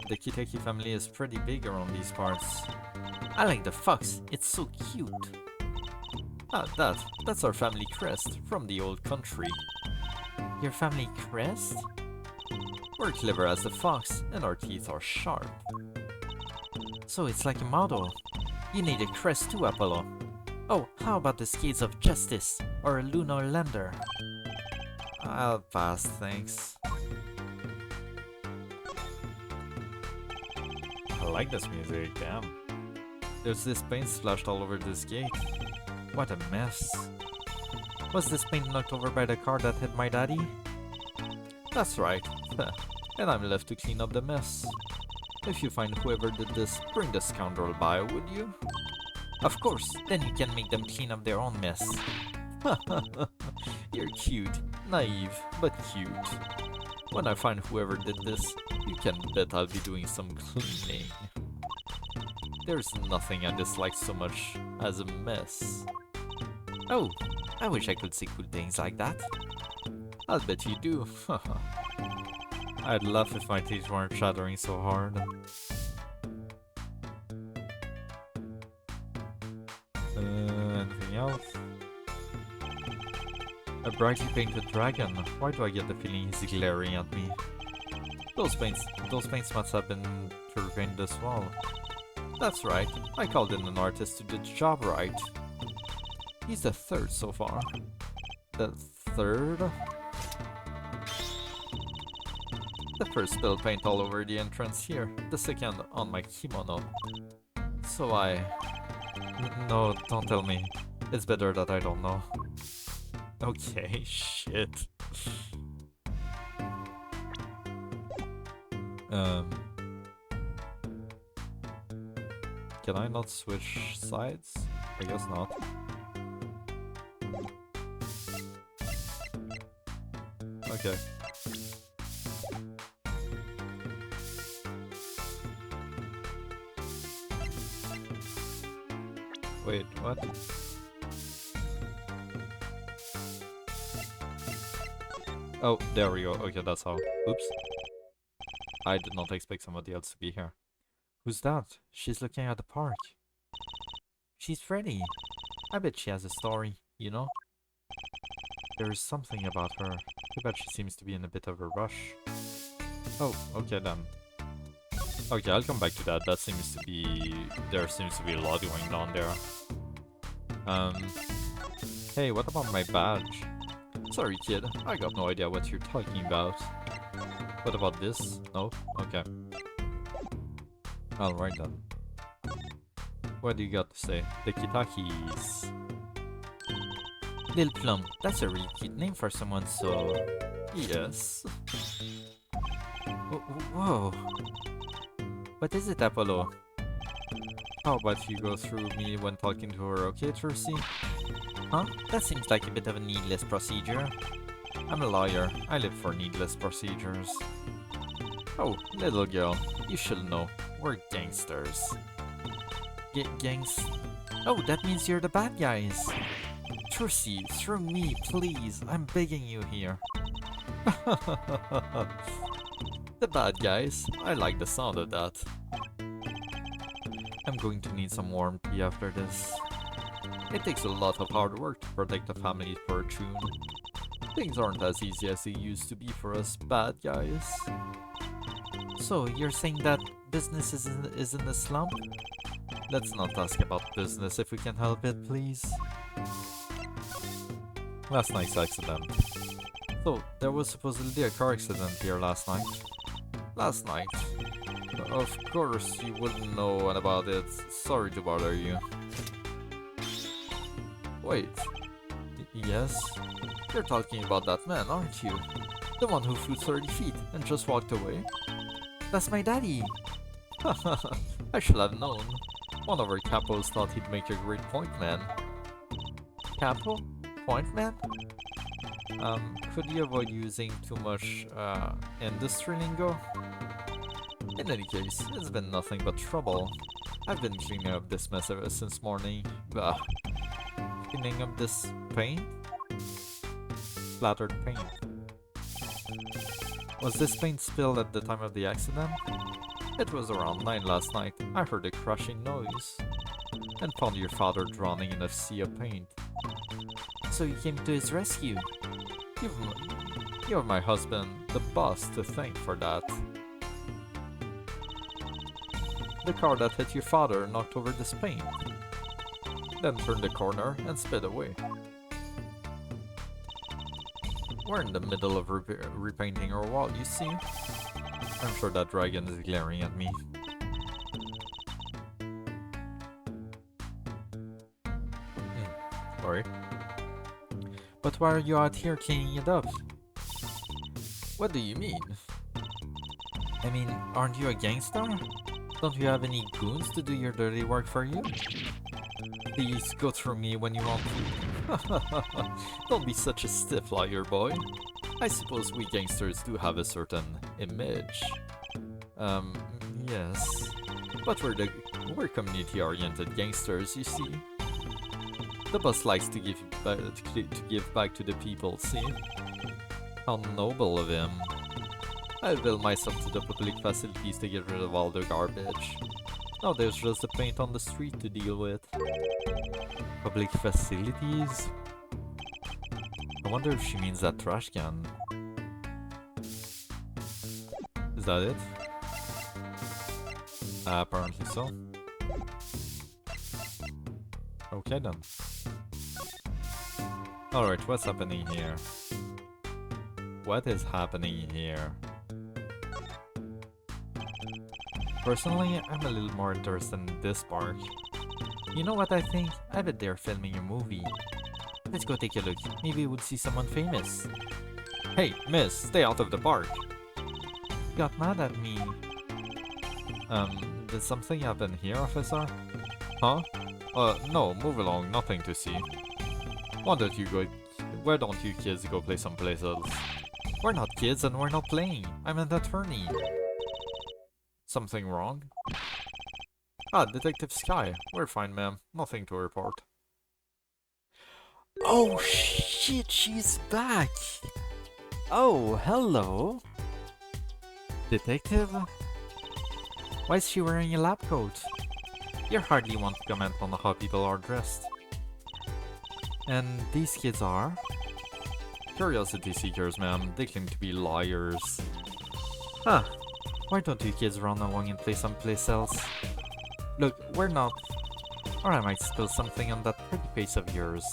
The Kitaki family is pretty big around these parts. I like the fox, it's so cute! Ah, that's our family crest, from the old country. Your family crest? We're clever as the fox, and our teeth are sharp. So it's like a motto. You need a crest too, Apollo. Oh, how about the Skates of Justice, or a lunar lander? I'll pass, thanks. I like this music, damn. There's this paint splashed all over this gate. What a mess. Was this paint knocked over by the car that hit my daddy? That's right. And I'm left to clean up the mess. If you find whoever did this, bring the scoundrel by, would you? Of course, then you can make them clean up their own mess. You're cute. Naive, but cute. When I find whoever did this, you can bet I'll be doing some cleaning. There's nothing I dislike so much as a mess. Oh, I wish I could say cool things like that. I'll bet you do. I'd laugh if my teeth weren't chattering so hard. Anything else? A brightly painted dragon. Why do I get the feeling he's glaring at me? Those paints must have been painted as well. That's right. I called in an artist to do the job right. He's the third so far. The third? The first spilled paint all over the entrance here. The second on my kimono. So no, don't tell me. It's better that I don't know. Okay, shit. Can I not switch sides? I guess not. Okay. Wait, what? Oh, there we go. Okay, that's how. Oops. I did not expect somebody else to be here. Who's that? She's looking at the park. She's Freddy. I bet she has a story, you know? There is something about her. Too bad she seems to be in a bit of a rush. Oh, okay then. Okay, I'll come back to that. That seems to be... There seems to be a lot going on there. Hey, what about my badge? Sorry, kid. I got no idea what you're talking about. What about this? No? Okay. Alright then. What do you got to say? The Kitakis. Lil Plum. That's a really cute name for someone so... Yes. Whoa. What is it, Apollo? How about you go through me when talking to her, okay, Trusy? Huh? That seems like a bit of a needless procedure. I'm a lawyer. I live for needless procedures. Oh, little girl. You should know. We're gangsters. Gangs... Oh, that means you're the bad guys. Trusy, through me, please. I'm begging you here. The bad guys. I like the sound of that. I'm going to need some warm tea after this. It takes a lot of hard work to protect a family's fortune. Things aren't as easy as they used to be for us bad guys. So, you're saying that business is in a slump? Let's not ask about business if we can help it, please. Last night's accident. So, there was supposedly a car accident here last night. Last night? Of course you wouldn't know about it. Sorry to bother you. Wait. Yes? You're talking about that man, aren't you? The one who flew 30 feet and just walked away? That's my daddy! I should have known. One of our capos thought he'd make a great point man. Capo? Point man? Could you avoid using too much, industry lingo? In any case, it's been nothing but trouble. I've been cleaning up this mess ever since morning. Cleaning up this paint? Splattered paint. Was this paint spilled at the time of the accident? It was around 9 last night. I heard a crashing noise and found your father drowning in a sea of paint. So you came to his rescue? You're my husband, the boss, to thank for that. The car that hit your father knocked over this paint, then turned the corner and sped away. We're in the middle of repainting our wall, you see? I'm sure that dragon is glaring at me. Sorry. But why are you out here cleaning it up? What do you mean? I mean, aren't you a gangster? Don't you have any goons to do your dirty work for you? Please go through me when you want to. Don't be such a stiff lawyer, boy. I suppose we gangsters do have a certain image. Yes. But we're community-oriented gangsters, you see. The boss likes to give back to the people, see? How noble of him. I bill myself to the public facilities to get rid of all the garbage. Now there's just the paint on the street to deal with. Public facilities? I wonder if she means that trash can. Is that it? Apparently so. Okay then. Alright, what's happening here? What is happening here? Personally, I'm a little more interested in this park. You know what I think? I bet they're filming a movie. Let's go take a look. Maybe we'll see someone famous. Hey, miss, stay out of the park. You got mad at me. Did something happen here, officer? Huh? No, move along, nothing to see. Why don't you kids go play someplace else? We're not kids and we're not playing. I'm an attorney. Something wrong? Ah, Detective Sky. We're fine, ma'am. Nothing to report. Oh shit, she's back! Oh, hello. Detective? Why is she wearing a lab coat? You hardly want to comment on how people are dressed. And these kids are? Curiosity seekers, ma'am. They claim to be liars. Huh. Why don't you kids run along and play someplace else? Look, we're not... Or I might spill something on that pretty face of yours.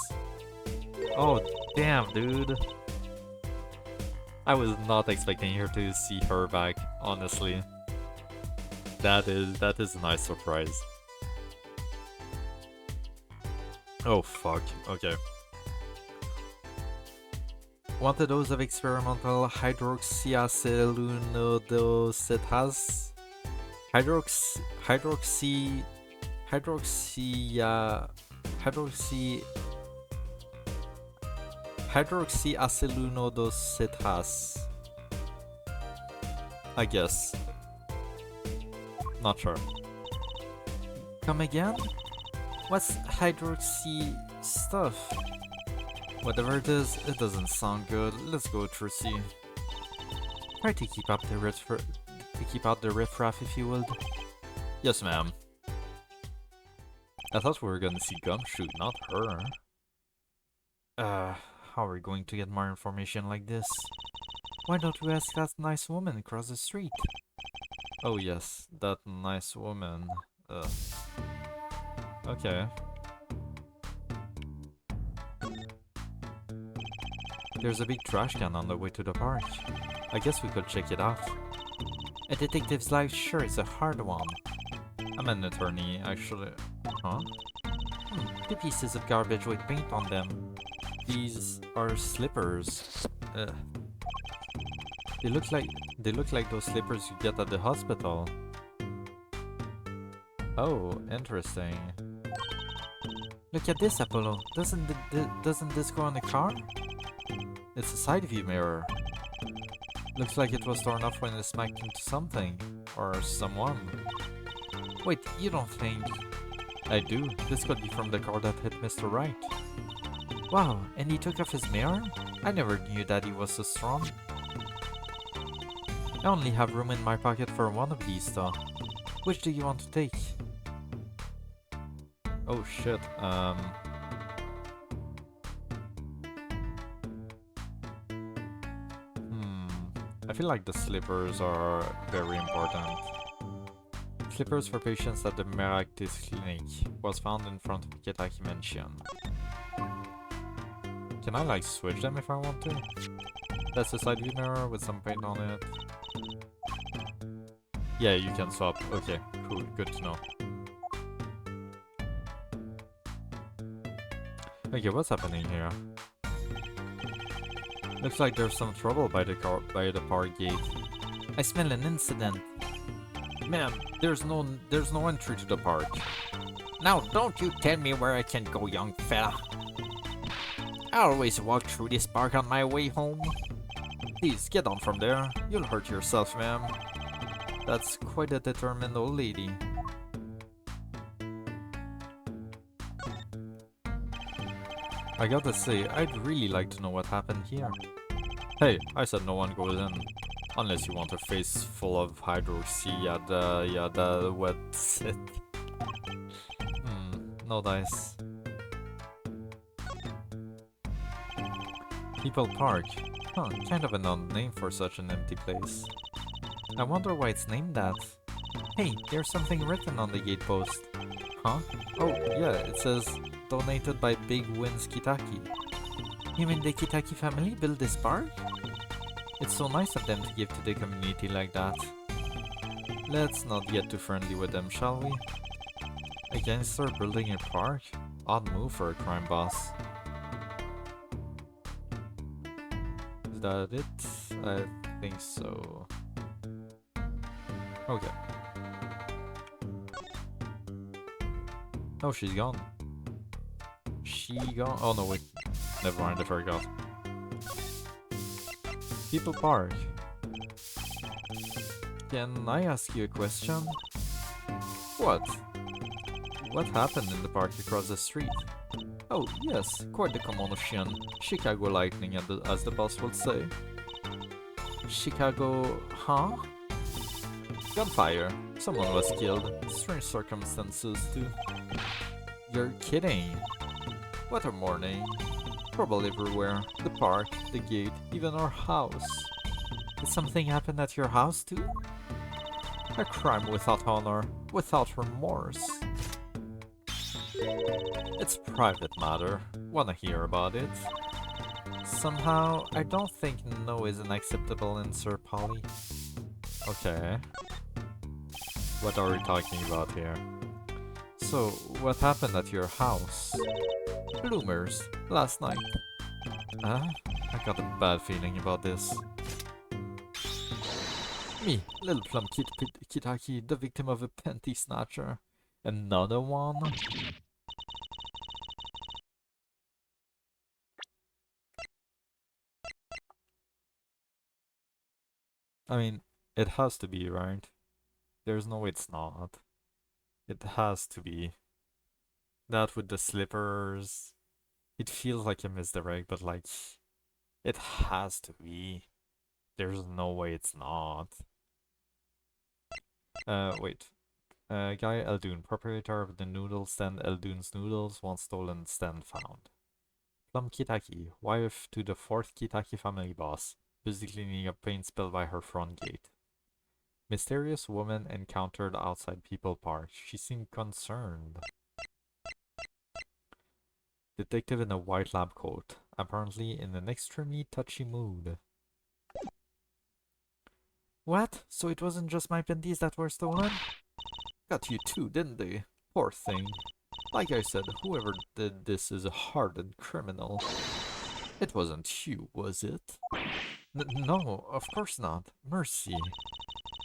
Oh, damn, dude. I was not expecting her to see her back, honestly. That is a nice surprise. Oh, fuck. Okay. Want a dose of experimental hydroxyacetylunodosethas? Hydroxyacetylunodosethas. I guess. Not sure. Come again? What's hydroxy stuff? Whatever it is, it doesn't sound good. Let's go, Tracy. Try to keep up the riffraff, if you would. Yes, ma'am. I thought we were gonna see Gumshoe, not her. How are we going to get more information like this? Why don't we ask that nice woman across the street? Oh yes, that nice woman. Okay. There's a big trash can on the way to the park. I guess we could check it out. A detective's life sure is a hard one. I'm an attorney, actually. Huh? Two pieces of garbage with paint on them. These are slippers. They look like those slippers you get at the hospital. Oh, interesting. Look at this, Apollo. Doesn't this go on the car? It's a side view mirror. Looks like it was torn off when it smacked into something. Or someone. Wait, you don't think... I do. This could be from the car that hit Mr. Wright. Wow, and he took off his mirror? I never knew that he was so strong. I only have room in my pocket for one of these though. Which do you want to take? Oh shit, I feel like the slippers are very important. Slippers for patients at the Meractis clinic was found in front of Kitaki Mansion. Can I like switch them if I want to? That's a side view mirror with some paint on it. Yeah, you can swap. Okay, cool, good to know. Okay, what's happening here? Looks like there's some trouble by the park gate. I smell an incident. Ma'am, there's no entry to the park. Now don't you tell me where I can go, young fella. I always walk through this park on my way home. Please, get on from there. You'll hurt yourself, ma'am. That's quite a determined old lady. I gotta say, I'd really like to know what happened here. Hey, I said no one goes in. Unless you want a face full of hydroxy, yada, wet shit. No dice. People Park. Huh, kind of an odd name for such an empty place. I wonder why it's named that. Hey, there's something written on the gate post. Huh? Oh, yeah, it says, donated by Big Wins Kitaki. You mean the Kitaki family built this park? It's so nice of them to give to the community like that. Let's not get too friendly with them, shall we? A gangster building a park? Odd move for a crime boss. Is that it? I think so. Okay. Oh, she's gone. She gone? Oh no, wait. Never mind, I forgot. People Park. Can I ask you a question? What? What happened in the park across the street? Oh, yes, quite the commotion. Chicago lightning, as the boss would say. Chicago, huh? Gunfire. Someone was killed. Strange circumstances too. You're kidding. What a morning. Trouble everywhere. The park, the gate, even our house. Did something happen at your house too? A crime without honor, without remorse. It's private matter. Wanna hear about it? Somehow, I don't think no is an acceptable answer, Polly. Okay. What are we talking about here? So, what happened at your house? Bloomers, last night. Huh? I got a bad feeling about this. Me, Little Plum Kitaki, the victim of a panty snatcher. Another one? I mean, it has to be, right? There's no way it's not. It has to be. That with the slippers. It feels like a misdirect, but like, it has to be. There's no way it's not. Wait. Guy Eldoon, proprietor of the noodle stand Eldoon's Noodles, one stolen stand found. Plum Kitaki, wife to the fourth Kitaki family boss, busy cleaning up paint spilled by her front gate. Mysterious woman encountered outside People Park. She seemed concerned. Detective in a white lab coat, apparently in an extremely touchy mood. What? So it wasn't just my panties that were stolen? Got you too, didn't they? Poor thing. Like I said, whoever did this is a hardened criminal. It wasn't you, was it? No, of course not. Mercy.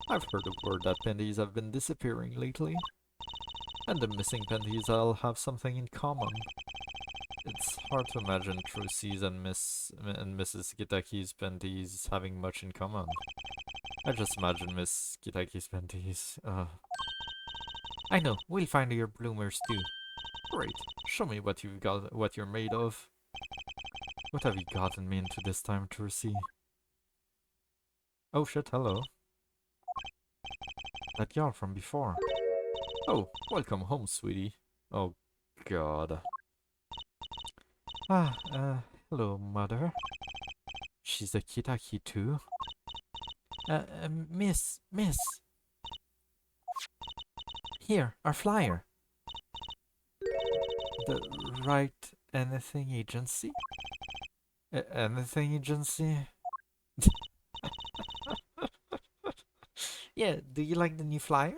I've heard a word that panties have been disappearing lately. And the missing panties all have something in common. It's hard to imagine Trucy's and Mrs. Kitaki's panties having much in common. I just imagine Miss Kitaki's panties. I know, we'll find your bloomers too. Great. Show me what you've got, what you're made of. What have you gotten me into this time, Trucy? Oh shit, hello. That girl from before. Oh, welcome home, sweetie. Oh, God. Hello, mother. She's a Kitaki too? Miss. Here, our flyer. The Right Anything Agency? Anything Agency? Yeah, do you like the new flyer?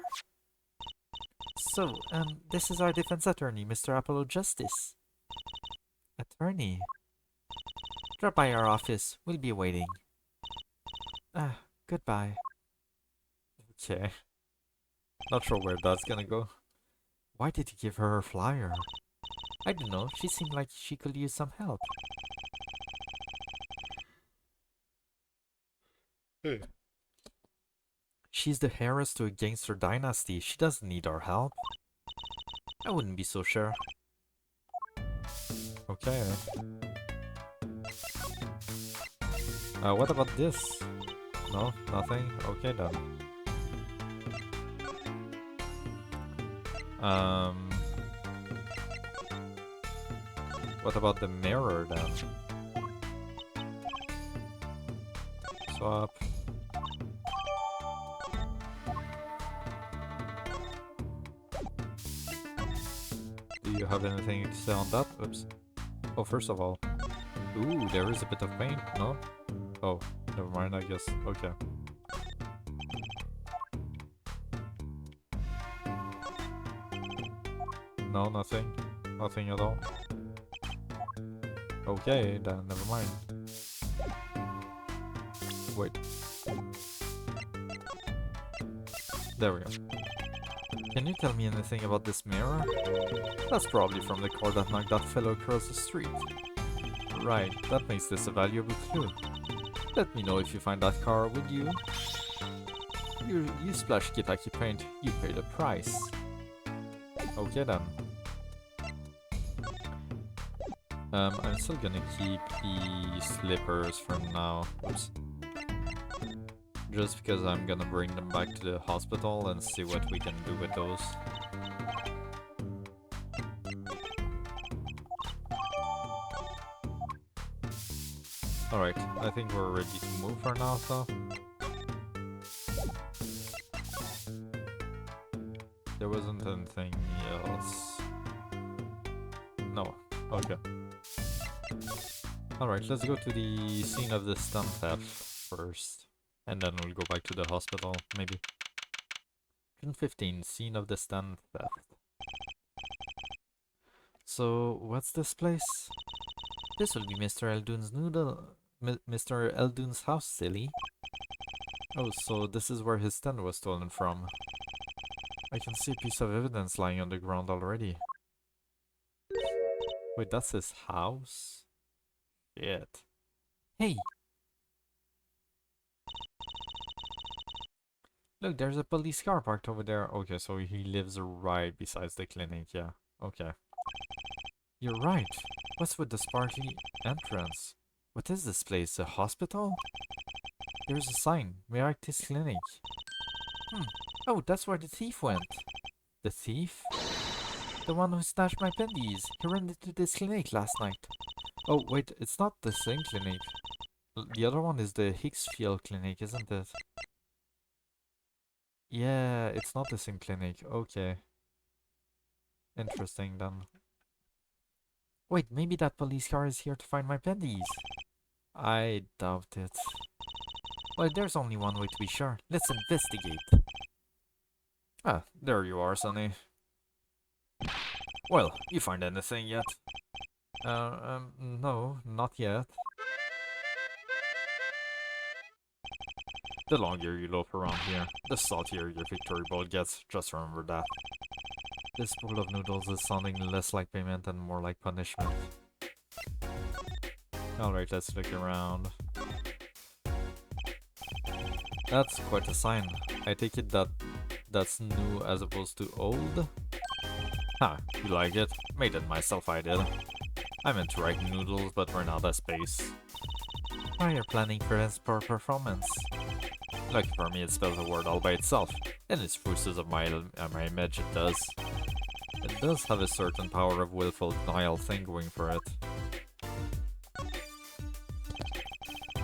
So, this is our defense attorney, Mr. Apollo Justice. Attorney? Drop by our office. We'll be waiting. Goodbye. Okay. Not sure where that's gonna go. Why did he give her her flyer? I don't know. She seemed like she could use some help. Hey. She's the heiress to a gangster dynasty. She doesn't need our help. I wouldn't be so sure. Okay. What about this? No? Nothing? Okay then. What about the mirror then? Swap. Do you have anything to say on that? Oops. Oh, first of all. Ooh, there is a bit of paint, no? Oh, never mind, I guess. Okay. No, nothing. Nothing at all. Okay, then never mind. Wait. There we go. Can you tell me anything about this mirror? That's probably from the car that knocked that fellow across the street. Right, that makes this a valuable clue. Let me know if you find that car, would you? You splashed Kitaki paint, you pay the price. Okay then. I'm still gonna keep the slippers for now. Oops. Just because I'm gonna bring them back to the hospital and see what we can do with those. Alright, I think we're ready to move for now, so. There wasn't anything else. No, okay. Alright, let's go to the scene of the stamp theft first. And then we'll go back to the hospital, maybe. 15, scene of the stamp theft. So, what's this place? This will be Mr. Eldoon's Mr. Eldoon's house, silly. Oh, so this is where his stand was stolen from. I can see a piece of evidence lying on the ground already. Wait, that's his house? Shit. Hey! Look, there's a police car parked over there. Okay, so he lives right beside the clinic, yeah. Okay. You're right. What's with the sparkly entrance? What is this place? A hospital? There's a sign. Meraktis Clinic. Oh, that's where the thief went. The thief? The one who snatched my pendies. He ran into this clinic last night. Oh, wait, it's not the same clinic. The other one is the Hicksfield Clinic, isn't it? Yeah, it's not the same clinic. Okay. Interesting, then. Wait, maybe that police car is here to find my pendies. I doubt it. Well, there's only one way to be sure. Let's investigate. Ah, there you are, Sonny. Well, you find anything yet? No, not yet. The longer you loaf around here, the saltier your victory bowl gets, just remember that. This bowl of noodles is sounding less like payment and more like punishment. Alright, let's look around. That's quite a sign. I take it that's new as opposed to old? Ha, you like it? Made it myself, I did. I meant to write noodles, but ran out of space. Why you're planning for his poor performance? Lucky for me, it spells a word all by itself, and it's fruices of my image it does. It does have a certain power of willful denial thing going for it.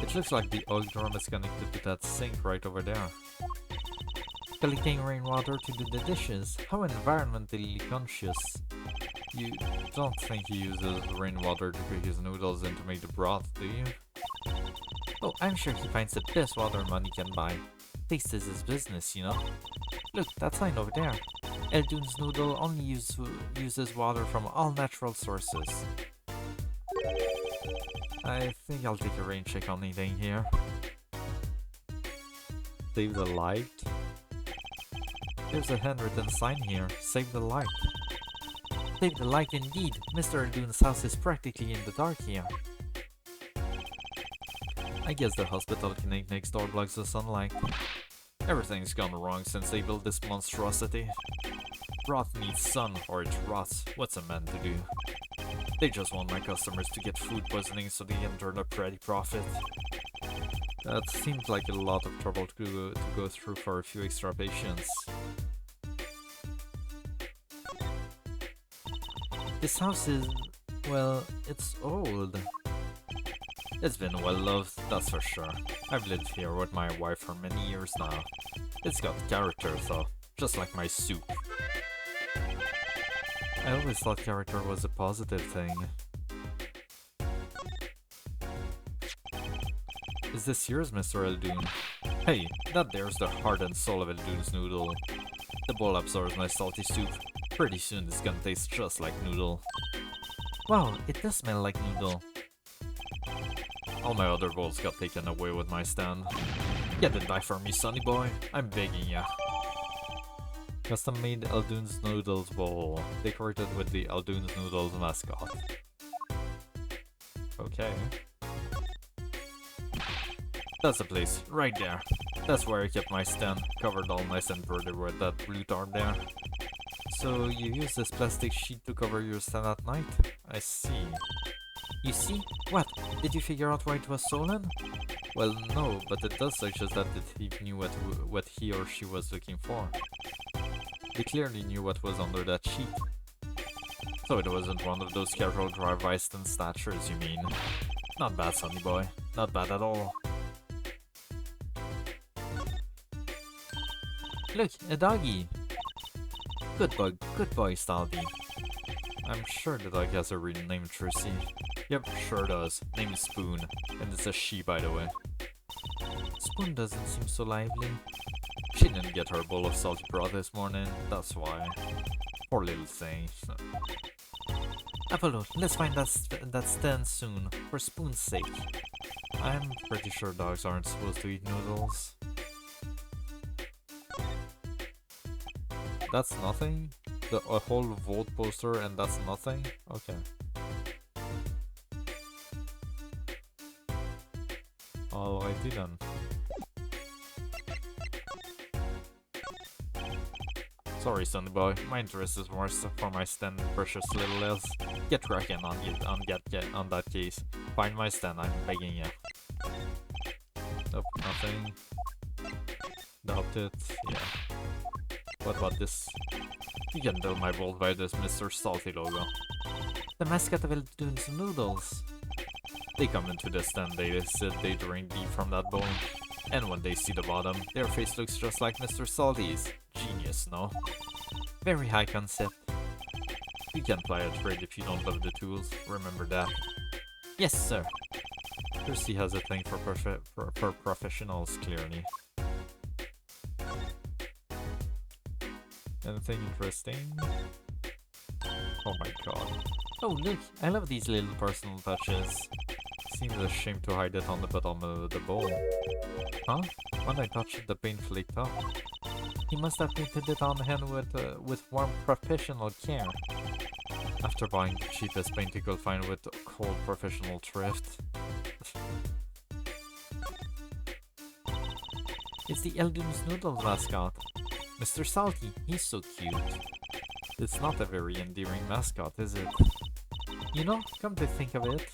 It looks like the oil drum is connected to that sink right over there. Collecting rainwater to do the dishes. How environmentally conscious. You don't think he uses rainwater to cook his noodles and to make the broth, do you? Oh, I'm sure he finds the best water money can buy. Taste is his business, you know? Look, that sign over there. Eldoon's Noodle only uses water from all natural sources. I think I'll take a rain check on anything here. Save the light. There's a handwritten sign here. Save the light. Save the light indeed. Mr. Eldoon's house is practically in the dark here. I guess the hospital clinic next door blocks the sunlight. Everything's gone wrong since they built this monstrosity. Broth needs sun or it rots. What's a man to do? They just want my customers to get food poisoning so they can turn a pretty profit. That seems like a lot of trouble to go through for a few extra patients. This house is, well, it's old. It's been well loved, that's for sure. I've lived here with my wife for many years now. It's got character though, just like my soup. I always thought character was a positive thing. Is this yours, Mr. Eldoon? Hey, that there's the heart and soul of Eldoon's noodle. The bowl absorbs my salty soup. Pretty soon it's gonna taste just like noodle. Wow, it does smell like noodle. All my other bowls got taken away with my stand. Get the knife for me, sonny boy. I'm begging ya. Custom-made Eldoon's Noodles bowl, decorated with the Eldoon's Noodles mascot. Okay. That's the place, right there. That's where I kept my stand, covered all nice and embroidered with that blue tarp there. So you use this plastic sheet to cover your stand at night? I see. You see? What? Did you figure out why it was stolen? Well, no, but it does suggest that the thief knew what he or she was looking for. They clearly knew what was under that sheet. So it wasn't one of those casual drive-bys and snatchers, you mean? Not bad, sonny boy. Not bad at all. Look, a doggy! Good boy, Stalby. I'm sure the dog has a real name, Trissy. Yep, sure does. Name is Spoon, and it's a she, by the way. Spoon doesn't seem so lively. She didn't get her bowl of salty broth this morning, that's why. Poor little thing. Apollo, let's find that stand soon, for Spoon's sake. I'm pretty sure dogs aren't supposed to eat noodles. That's nothing? A whole vote poster and that's nothing? Okay. Alrighty then. Sorry, Sonny boy. My interest is more for my stand, precious little elves. Get cracking on that case. Find my stand, I'm begging you. Nope, nothing. Doubt it. Yeah. What about this? You can tell my bolt by this Mr. Salty logo. The mascot of Eldoon's Noodles. They come into the stand, they sit, they drink deep from that bowl. And when they see the bottom, their face looks just like Mr. Salty's. Genius, no? Very high concept. You can't play a trade if you don't love the tools, remember that. Yes, sir. Percy has a thing for professionals, clearly. Anything interesting? Oh my god. Oh look, I love these little personal touches. Seems a shame to hide it on the bottom of the bowl. Huh? When I touched it, the paint flaked off. He must have painted it on hand with warm professional care. After buying the cheapest paint you could find with cold professional thrift. It's the Eldoon's Noodles mascot. Mr. Salty, he's so cute. It's not a very endearing mascot, is it? You know, come to think of it,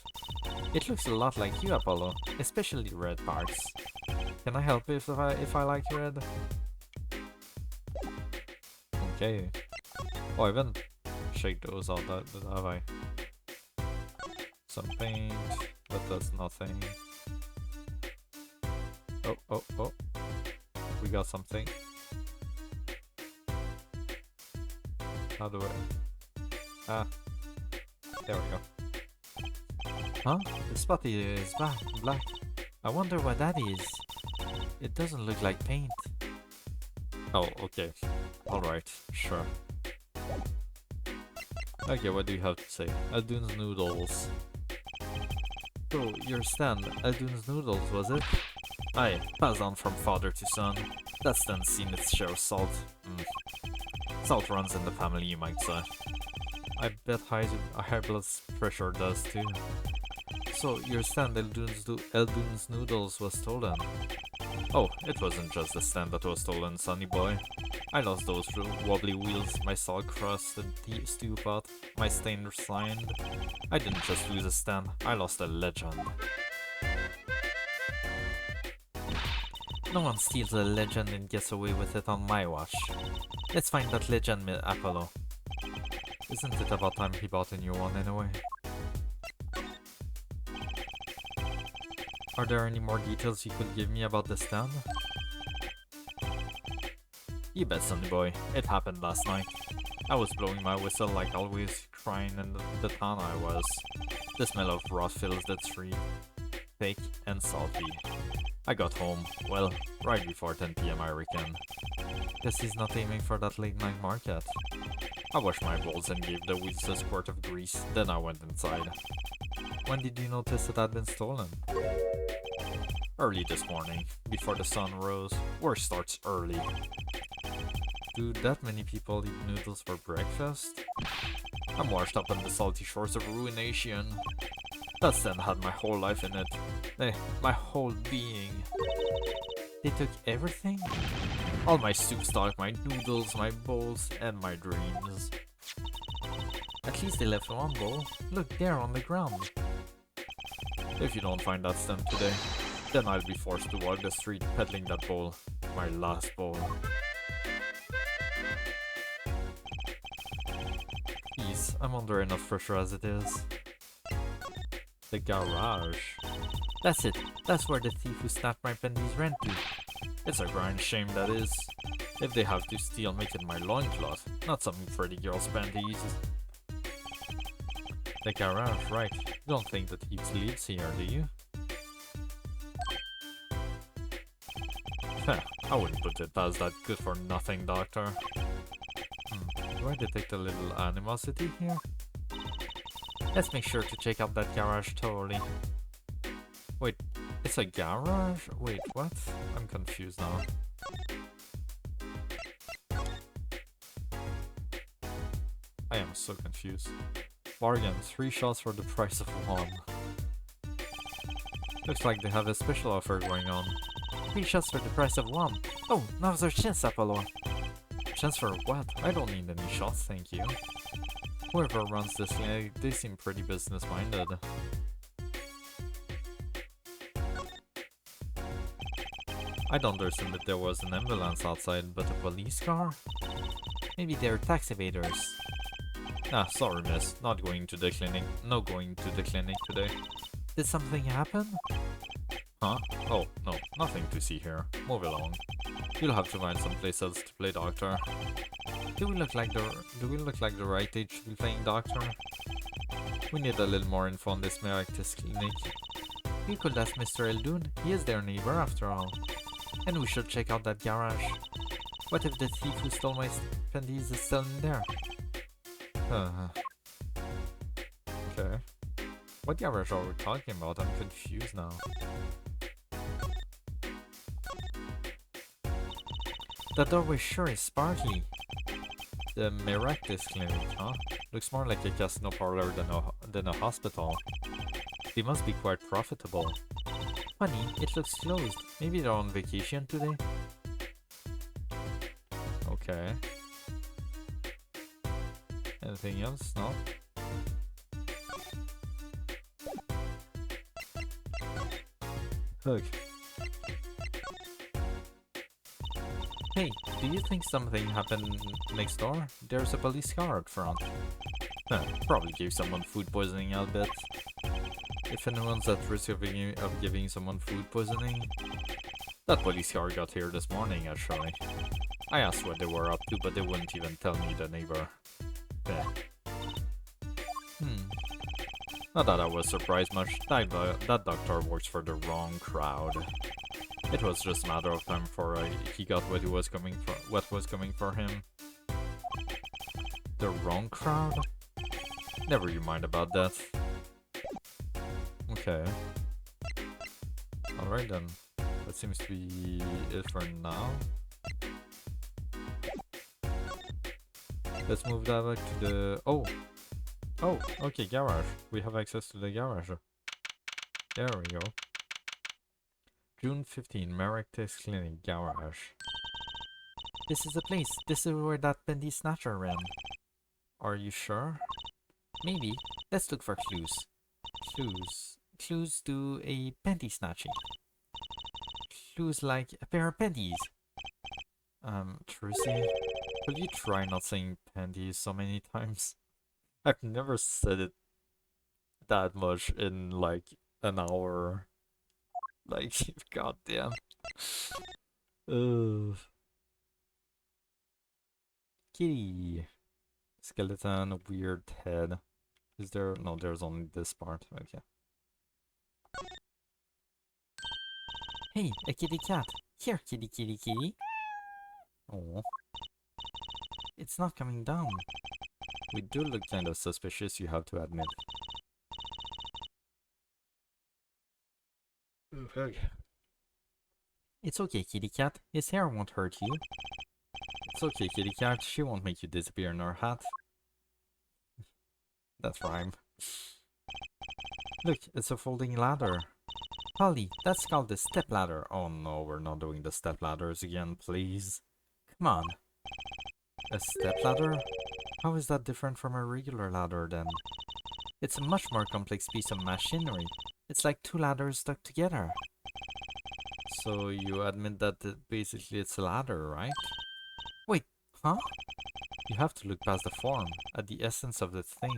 it looks a lot like you, Apollo, especially red parts. Can I help if I like red? Okay. Oh, I haven't shaked those out, have I? Some paint, but that's nothing. Oh. We got something. How do I... Ah. There we go. Huh? The spot is black. I wonder what that is. It doesn't look like paint. Oh, okay. Alright, sure. Okay, what do you have to say? Eldoon's Noodles. So, your stand, Eldoon's Noodles, was it? Aye, passed on from father to son. That stand's seen its share of salt. Salt runs in the family, you might say. I bet high blood pressure does too. So, your stand, Eldoon's Noodles, was stolen. Oh, it wasn't just the stand that was stolen, sonny boy. I lost those wobbly wheels, my salt-crusted stew pot, my stained sign. I didn't just lose a stand, I lost a legend. No one steals a legend and gets away with it on my watch. Let's find that legend, Apollo. Isn't it about time he bought a new one anyway? Are there any more details you could give me about the stand? You bet, sonny boy. It happened last night. I was blowing my whistle like always, crying in the town I was. The smell of rot fills the street. Thick and salty. I got home, well, right before 10 PM I reckon. Guess he's not aiming for that late night market. I washed my bowls and gave the wheels a squirt of grease, then I went inside. When did you notice it had been stolen? Early this morning, before the sun rose. Work starts early. Do that many people eat noodles for breakfast? I'm washed up on the salty shores of ruination. That stand had my whole life in it. My whole being. They took everything? All my soup stock, my noodles, my bowls, and my dreams. At least they left one bowl. Look there on the ground. If you don't find that stand today, Then I'll be forced to walk the street peddling that bowl. My last bowl. Please, I'm under enough pressure as it is. The garage. That's it. That's where the thief who snapped my pennies ran to. It's a grand shame, that is. If they have to steal, make it my loincloth, not some pretty girl's panties. The garage, right. You don't think the thief lives here, do you? I wouldn't put it as that good-for-nothing doctor. Do I detect a little animosity here? Let's make sure to check out that garage thoroughly. Wait, it's a garage? Wait, what? I'm confused now. I am so confused. Bargain, 3 shots for the price of 1. Looks like they have a special offer going on. 3 shots for the price of 1. Oh, now's our chance, Apollo. Chance for what? I don't need any shots, thank you. Whoever runs this clinic, they seem pretty business-minded. I'd understand that there was an ambulance outside, but a police car? Maybe they're tax evaders. Ah, sorry miss, not going to the clinic. No going to the clinic today. Did something happen? Huh? Oh, no, nothing to see here. Move along. You'll have to find someplace else to play doctor. Do we look like the right age to be playing doctor? We need a little more info on this miraculous clinic. You could ask Mr. Eldoon, he is their neighbor after all. And we should check out that garage. What if the thief who stole my pennies is still in there? Okay. What garage are we talking about? I'm confused now. The doorway sure is sparkly. The miraculous clinic, huh? Looks more like a casino parlor than a hospital. They must be quite profitable. Funny, it looks closed. Maybe they're on vacation today? Okay. Anything else? No? Look. Hey, do you think something happened next door? There's a police car out front. Probably gave someone food poisoning, I'll bet. If anyone's at risk of giving someone food poisoning... That police car got here this morning, actually. I asked what they were up to, but they wouldn't even tell me, the neighbor. Not that I was surprised much. That doctor works for the wrong crowd. It was just a matter of time before he got what was coming for him. The wrong crowd? Never you mind about that. Okay. Alright then. That seems to be it for now. Let's move that back to the... Oh! Oh, okay, garage. We have access to the garage. There we go. June 15, Maractus Clinic Garage. This is the place. This is where that pendy snatcher ran. Are you sure? Maybe. Let's look for clues. Clues to a pendy snatching. Clues like a pair of pendies. Trucy, will you try not saying pendies so many times? I've never said it that much in like an hour. Like, goddamn. Ugh. Kitty. Skeleton, weird head. Is there? No, there's only this part. Okay. Hey, a kitty cat. Here, kitty, kitty, kitty. Oh. It's not coming down. We do look kind of suspicious, you have to admit. Okay. It's okay, kitty cat. His hair won't hurt you. It's okay, kitty cat. She won't make you disappear in her hat. That's rhyme. Look, it's a folding ladder. Polly, that's called the step ladder. Oh no, we're not doing the step ladders again, please. Come on. A step ladder? How is that different from a regular ladder then? It's a much more complex piece of machinery. It's like two ladders stuck together. So you admit that basically it's a ladder, right? Wait, huh? You have to look past the form, at the essence of the thing.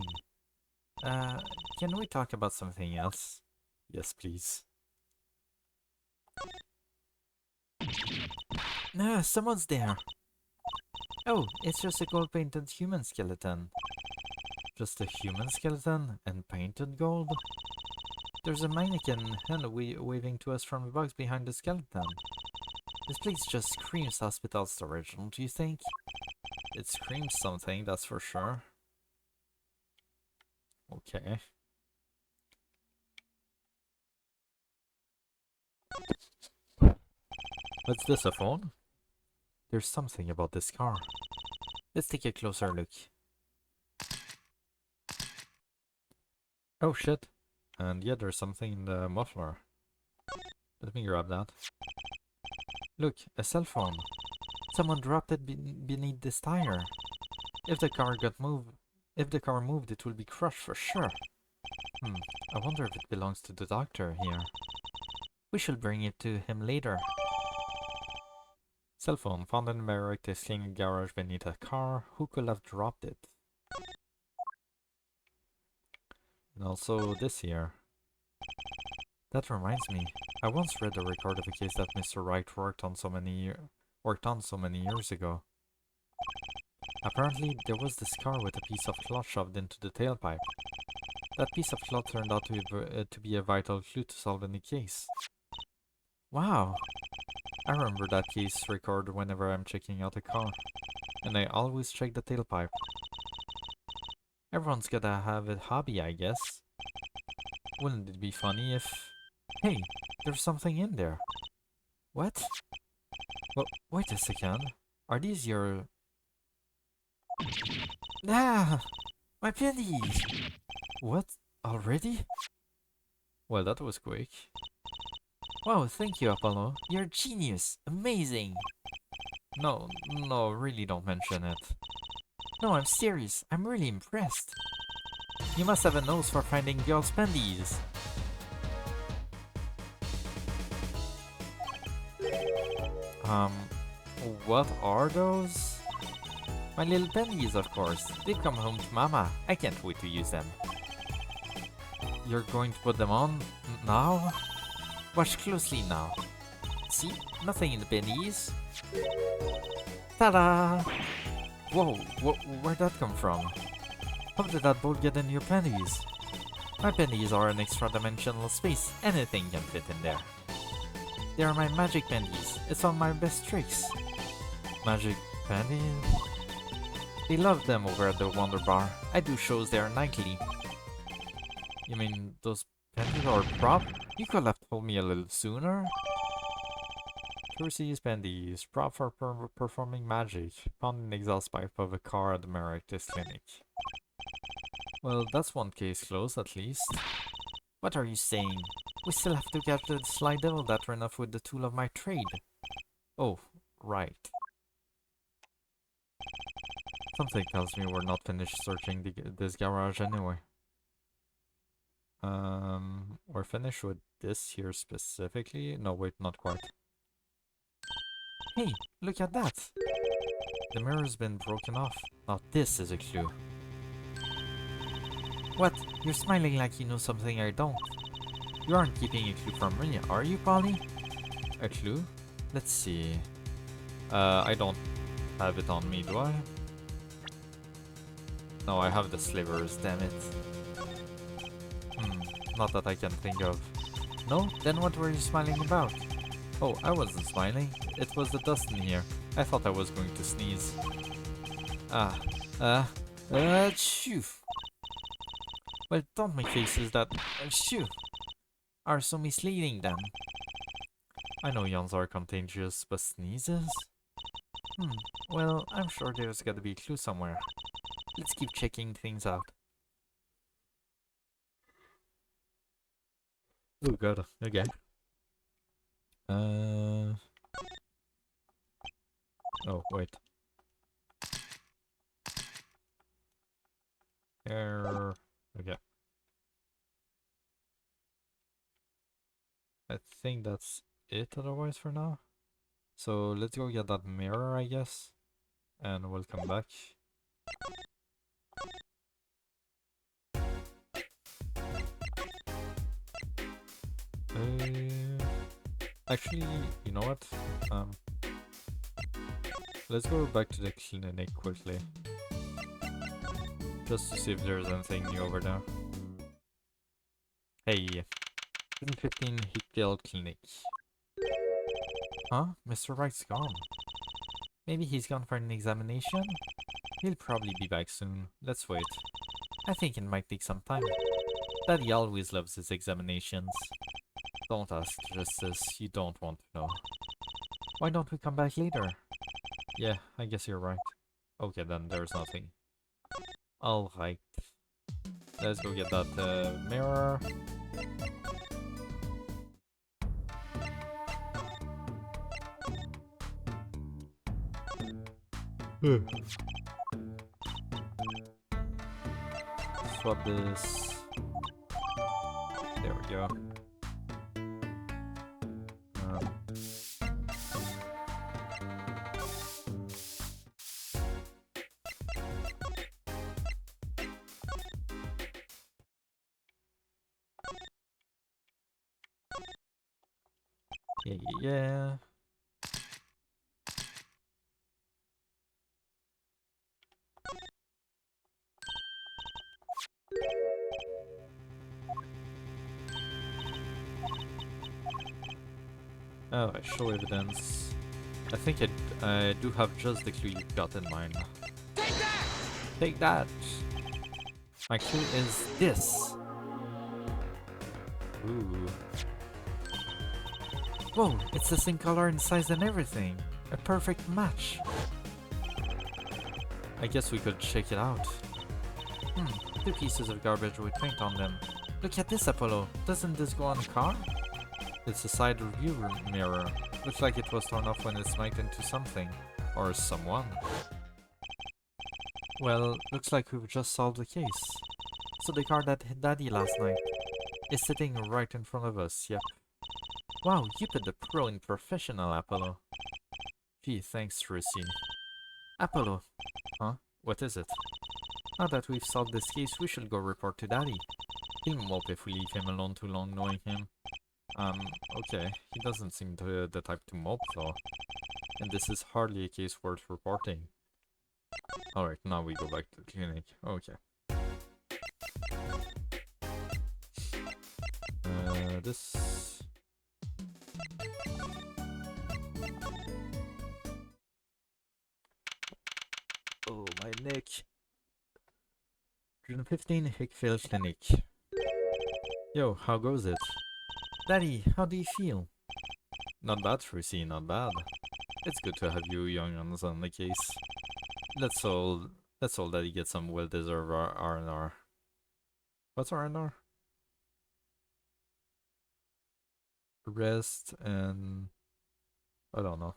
Uh, can we talk about something else? Yes, please. No, someone's there. Oh, it's just a gold-painted human skeleton. Just a human skeleton and painted gold? There's a mannequin hand waving to us from the box behind the skeleton. This place just screams hospital storage, don't you think? It screams something, that's for sure. Okay. What's this, a phone? There's something about this car. Let's take a closer look. Oh shit. And yeah, there's something in the muffler. Let me grab that. Look, a cell phone. Someone dropped it beneath this tire. If the car moved, it will be crushed for sure. I wonder if it belongs to the doctor here. We should bring it to him later. Cell phone found in the Merrick garage beneath a car. Who could have dropped it? And also this here. That reminds me. I once read a record of a case that Mr. Wright worked on so many years ago. Apparently, there was this car with a piece of cloth shoved into the tailpipe. That piece of cloth turned out to be a vital clue to solving the case. Wow! I remember that case record whenever I'm checking out a car. And I always check the tailpipe. Everyone's gotta have a hobby, I guess. Wouldn't it be funny if... Hey, there's something in there. What? Well, wait a second. Are these your... Ah! My pennies! What? Already? Well, that was quick. Wow, thank you, Apollo. You're a genius. Amazing. No, really don't mention it. No, I'm serious. I'm really impressed. You must have a nose for finding girls' pendies. Um, what are those? My little pendies, of course. They've come home to Mama. I can't wait to use them. You're going to put them on now? Watch closely now. See? Nothing in the pennies. Ta-da! Whoa, where'd that come from? How did that bolt get in your pennies? My pennies are an extra-dimensional space. Anything can fit in there. They are my magic pennies. It's all my best tricks. Magic pennies? They love them over at the Wonder Bar. I do shows there nightly. You mean those pennies are a prop? You could have told me a little sooner. Percy's pendies, prop for performing magic, found in the exhaust pipe of a car at the Merrick's clinic. Well, that's one case closed at least. What are you saying? We still have to get the sly devil that ran off with the tool of my trade. Oh, right. Something tells me we're not finished searching this garage anyway. We're finished with this here specifically? No, wait, not quite. Hey, look at that! The mirror's been broken off. Now this is a clue. What? You're smiling like you know something I don't. You aren't keeping a clue from me, are you, Polly? A clue? Let's see. I don't have it on me, do I? No, I have the slivers, damn it. Not that I can think of. No? Then what were you smiling about? Oh, I wasn't smiling. It was the dust in here. I thought I was going to sneeze. Achoo! Well, don't make faces that... Achoo! Are so misleading then. I know yawns are contagious, but sneezes? Well, I'm sure there's gotta be a clue somewhere. Let's keep checking things out. Oh god, okay. Oh, wait. Error. Okay. I think that's it otherwise for now. So let's go get that mirror, I guess. And we'll come back. Actually, you know what? Let's go back to the clinic quickly. Just to see if there's anything new over there. Hey, 15 Hickdale Clinic. Huh? Mr. Wright's gone. Maybe he's gone for an examination? He'll probably be back soon. Let's wait. I think it might take some time. Daddy always loves his examinations. Don't ask, Justice. You don't want to know. Why don't we come back later? Yeah, I guess you're right. Okay, then there's nothing. Alright. Let's go get that mirror. Swap this. There we go. Yeah. Oh, I show evidence. I think I do have just the clue you've got in mind. Take that! Take that! My clue is this. Ooh. Whoa, it's the same color and size and everything. A perfect match. I guess we could check it out. Two pieces of garbage with paint on them. Look at this, Apollo. Doesn't this go on a car? It's a side review mirror. Looks like it was torn off when it smacked into something. Or someone. Well, looks like we've just solved the case. So the car that hit Daddy last night is sitting right in front of us, yep. Wow, you put the pro in professional, Apollo. Gee, thanks, Tracy. Apollo. Huh? What is it? Now that we've solved this case, we should go report to Daddy. He'll mope if we leave him alone too long knowing him. Okay. He doesn't seem the type to mope, though. And this is hardly a case worth reporting. Alright, now we go back to the clinic. Okay. This... Oh, my neck. June 15, Hickville Clinic. Yo, how goes it? Daddy, how do you feel? Not bad, Tracy, not bad. It's good to have you young on the case. Let's all Daddy get some well-deserved R&R. What's R&R? Rest and... I don't know.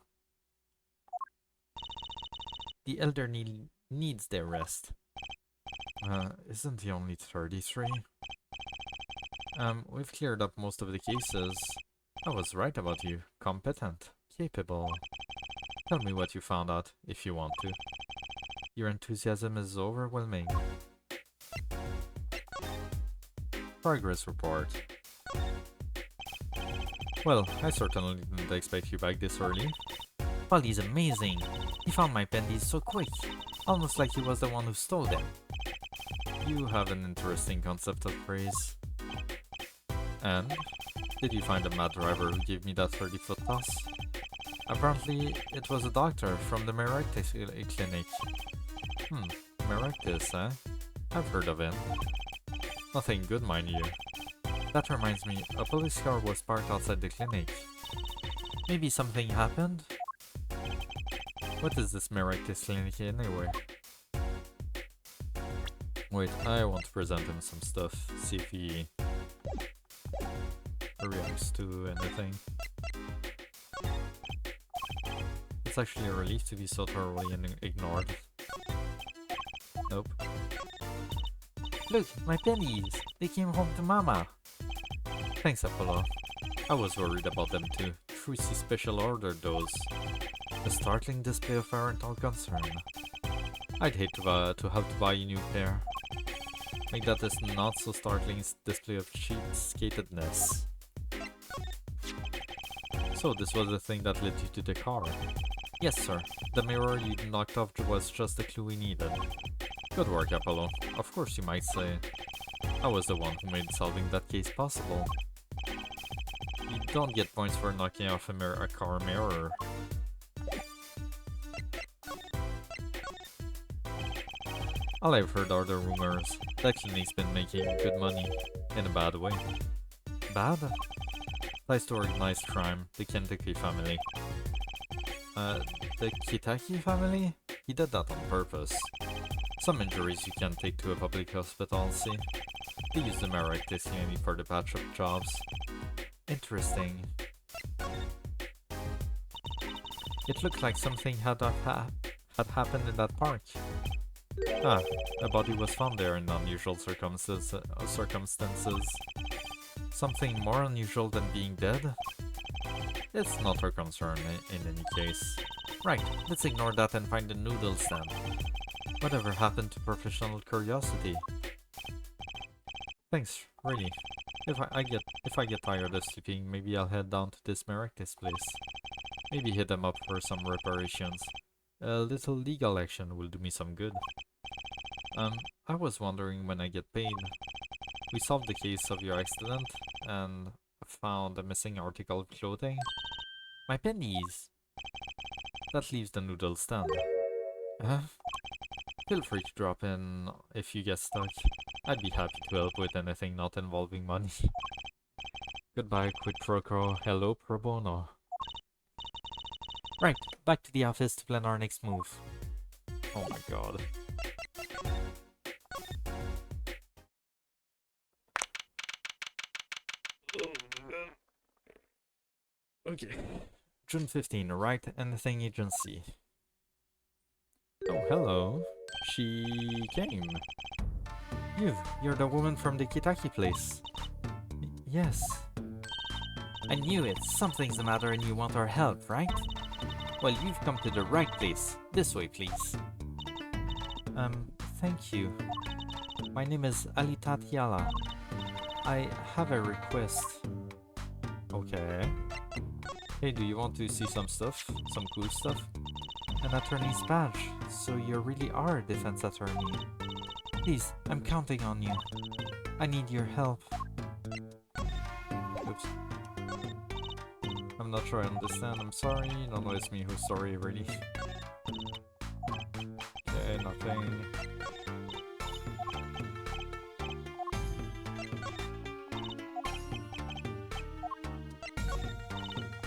The elderly needs their rest. Isn't he only 33? We've cleared up most of the cases. I was right about you. Competent. Capable. Tell me what you found out, if you want to. Your enthusiasm is overwhelming. Progress report. Well, I certainly didn't expect you back this early. Well, he's amazing. He found my pendies so quick. Almost like he was the one who stole them. You have an interesting concept of praise. And? Did you find the mad driver who gave me that 30-foot toss? Apparently, it was a doctor from the Merectus clinic. Merectus, eh? I've heard of him. Nothing good, mind you. That reminds me, a police car was parked outside the clinic. Maybe something happened? What is this Merectus clinic anyway? Wait, I want to present him some stuff, see if he reacts to anything. It's actually a relief to be so thoroughly ignored. Nope. Look, my pennies! They came home to Mama! Thanks, Apollo. I was worried about them too. Fruity special order those. A startling display of parental concern. I'd hate to have to buy a new pair. Make that this not so startling display of cheapskatedness. So this was the thing that led you to the car? Yes, sir. The mirror you knocked off was just the clue we needed. Good work, Apollo. Of course you might say. I was the one who made solving that case possible. You don't get points for knocking off a car mirror. All I've heard are the rumors. That clinic's been making good money. In a bad way. Bad? Ties to organized crime, the Kentucky family. The Kitaki family? He did that on purpose. Some injuries you can't take to a public hospital, see? They use the miraculously for the patch-up jobs. Interesting. It looked like something had happened in that park. Ah, a body was found there in unusual circumstances. Something more unusual than being dead? It's not our concern in any case. Right, let's ignore that and find the noodle stand. Whatever happened to professional curiosity? Thanks, really. If I get tired of sleeping, maybe I'll head down to this miraculous place. Maybe hit them up for some reparations. A little legal action will do me some good. I was wondering when I get paid. We solved the case of your accident and found a missing article of clothing. My pennies! That leaves the noodle stand. Feel free to drop in if you get stuck. I'd be happy to help with anything not involving money. Goodbye, quid pro quo, hello pro bono. Right, back to the office to plan our next move. Oh my god. Okay. June 15, right? Anything agency. Oh, hello. She came. You're the woman from the Kitaki place. Yes. I knew it. Something's the matter and you want our help, right? Well, you've come to the right place. This way, please. Thank you. My name is Ali Tatiala. I have a request. Okay. Hey, do you want to see some stuff? Some cool stuff? An attorney's badge. So you really are a defense attorney. Please, I'm counting on you. I need your help. Oops. I'm not sure I understand. I'm sorry. No, it's me who's sorry, really. Okay, nothing.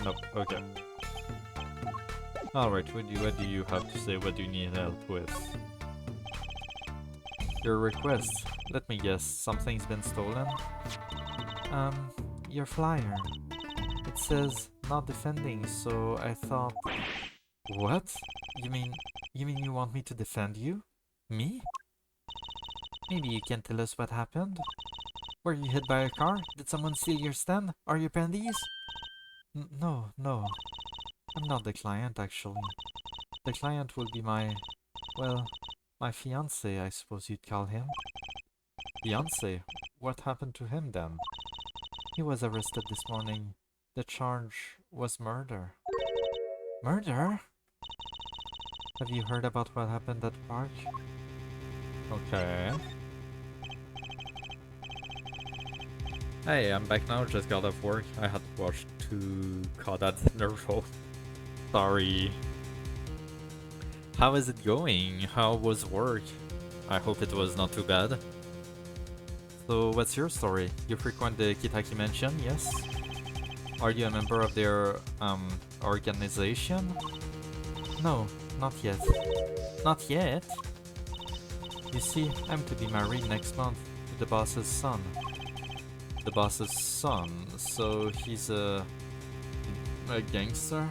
Nope, okay. Alright, what do you have to say? What do you need help with? Your request. Let me guess, something's been stolen? Your flyer. It says not defending, so I thought... What? You mean you want me to defend you? Me? Maybe you can tell us what happened? Were you hit by a car? Did someone steal your stand? Are you pendies? No. I'm not the client, actually. The client will be my fiancé, I suppose you'd call him. Fiancé? What happened to him then? He was arrested this morning. The charge was murder. Murder? Have you heard about what happened at the park? Okay. Hey, I'm back now, just got off work. I had to watch 2 Caudads in a row. Sorry. How is it going? How was work? I hope it was not too bad. So, what's your story? You frequent the Kitaki Mansion, yes? Are you a member of their, organization? No, not yet. Not yet? You see, I'm to be married next month to the boss's son. The boss's son, so he's a gangster?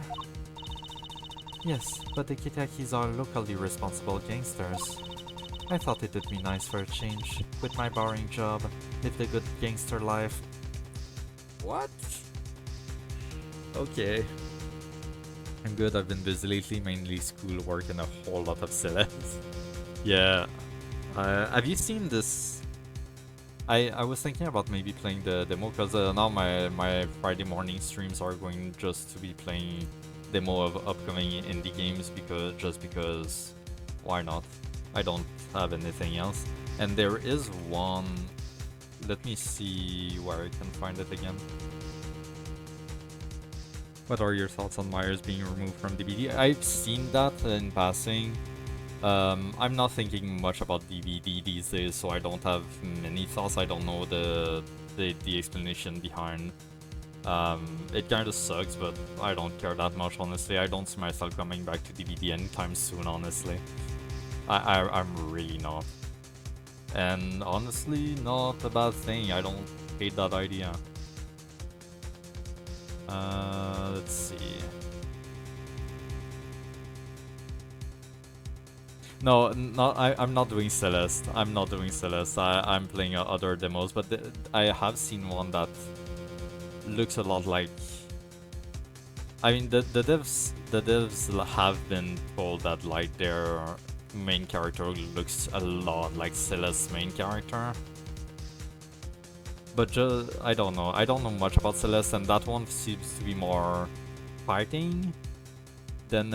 Yes, but the Kitakis are locally responsible gangsters. I thought it would be nice for a change. Quit my boring job, live the good gangster life. What? Okay. I'm good. I've been busy lately, mainly schoolwork and a whole lot of Celeste. Yeah. Have you seen this? I was thinking about maybe playing the demo because now my Friday morning streams are going just to be playing demo of upcoming indie games because why not? I don't have anything else. And there is one. Let me see where I can find it again. What are your thoughts on Myers being removed from DVD? I've seen that in passing. I'm not thinking much about DVD these days, so I don't have many thoughts. I don't know the explanation behind. It kind of sucks, but I don't care that much, honestly. I don't see myself coming back to DVD anytime soon, honestly. I'm really not. And honestly, not a bad thing. I don't hate that idea. Let's see. No, I'm not doing Celeste. I'm not doing Celeste. I'm playing other demos, but I have seen one that looks a lot like. I mean, the devs have been told that like their main character looks a lot like Celeste's main character. But I don't know. I don't know much about Celeste, and that one seems to be more fighting than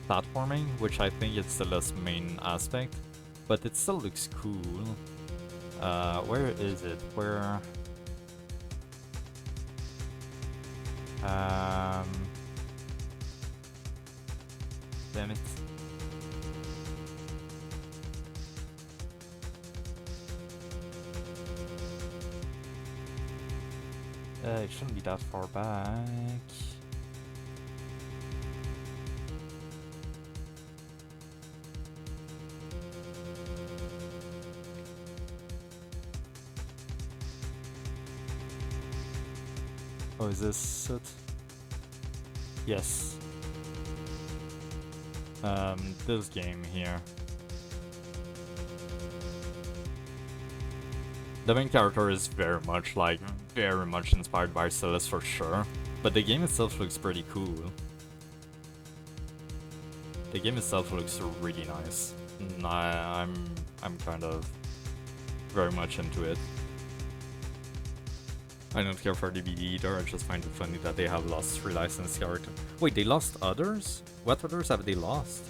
platforming, which I think is Celeste's main aspect. But it still looks cool. Where is it? Where? Damn it. It shouldn't be that far back. Oh, is this it? Yes. This game here. The main character is very much inspired by Celeste for sure, but the game itself looks pretty cool. The game itself looks really nice. I'm kind of very much into it. I don't care for DBD either, I just find it funny that they have lost 3 licensed characters. Wait, they lost others? What others have they lost?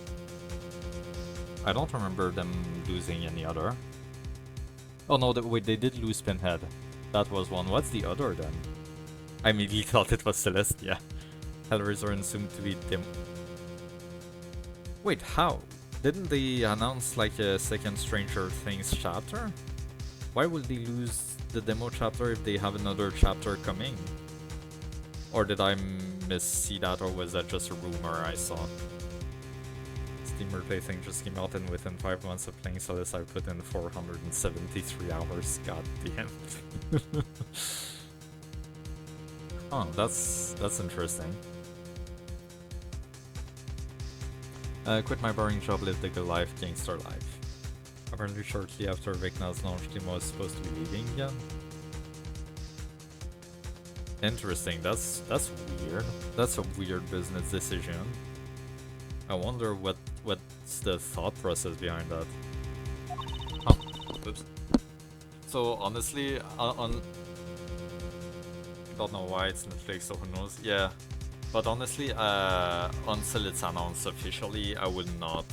I don't remember them losing any other. Oh no, wait, they did lose Pinhead. That was one. What's the other then? I immediately thought it was Celeste, yeah. Hellraiser and soon to be Dim. Wait, how? Didn't they announce like a second Stranger Things chapter? Why would they lose the demo chapter if they have another chapter coming? Or did I miss-see that, or was that just a rumor I saw? Steam Replay thing just came out, and within 5 months of playing Celeste, I put in 473 hours. God damn. Oh, that's interesting. Quit my boring job, live the good life, gangster life. Apparently shortly after Vecna's launch, Timo was supposed to be leaving again. Interesting, that's weird. That's a weird business decision. I wonder what's the thought process behind that. Oh, oops. So honestly, don't know why it's Netflix, so who knows? Yeah, but honestly, until it's announced officially, I would not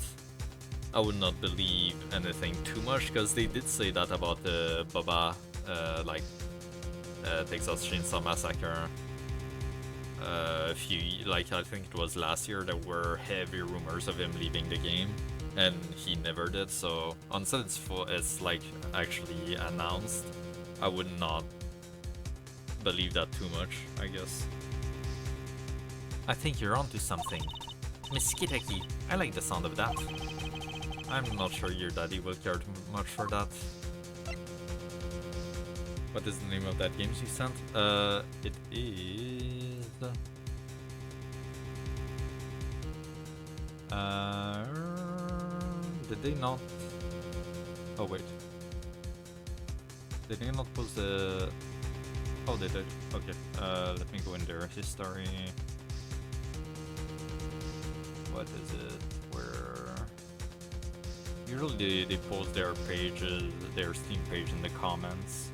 believe anything too much, because they did say that about the Baba, Texas Chainsaw Massacre. I think it was last year, there were heavy rumors of him leaving the game, and he never did. So until it's like actually announced, I would not believe that too much, I guess. I think you're onto something. Miss Kiteki, I like the sound of that. I'm not sure your daddy will care too much for that. What is the name of that game you sent? It is... Did they not... Oh wait. Did they not post the... Oh, they did. Okay. Let me go in their history. What is it? Where usually they post their pages, their Steam page in the comments.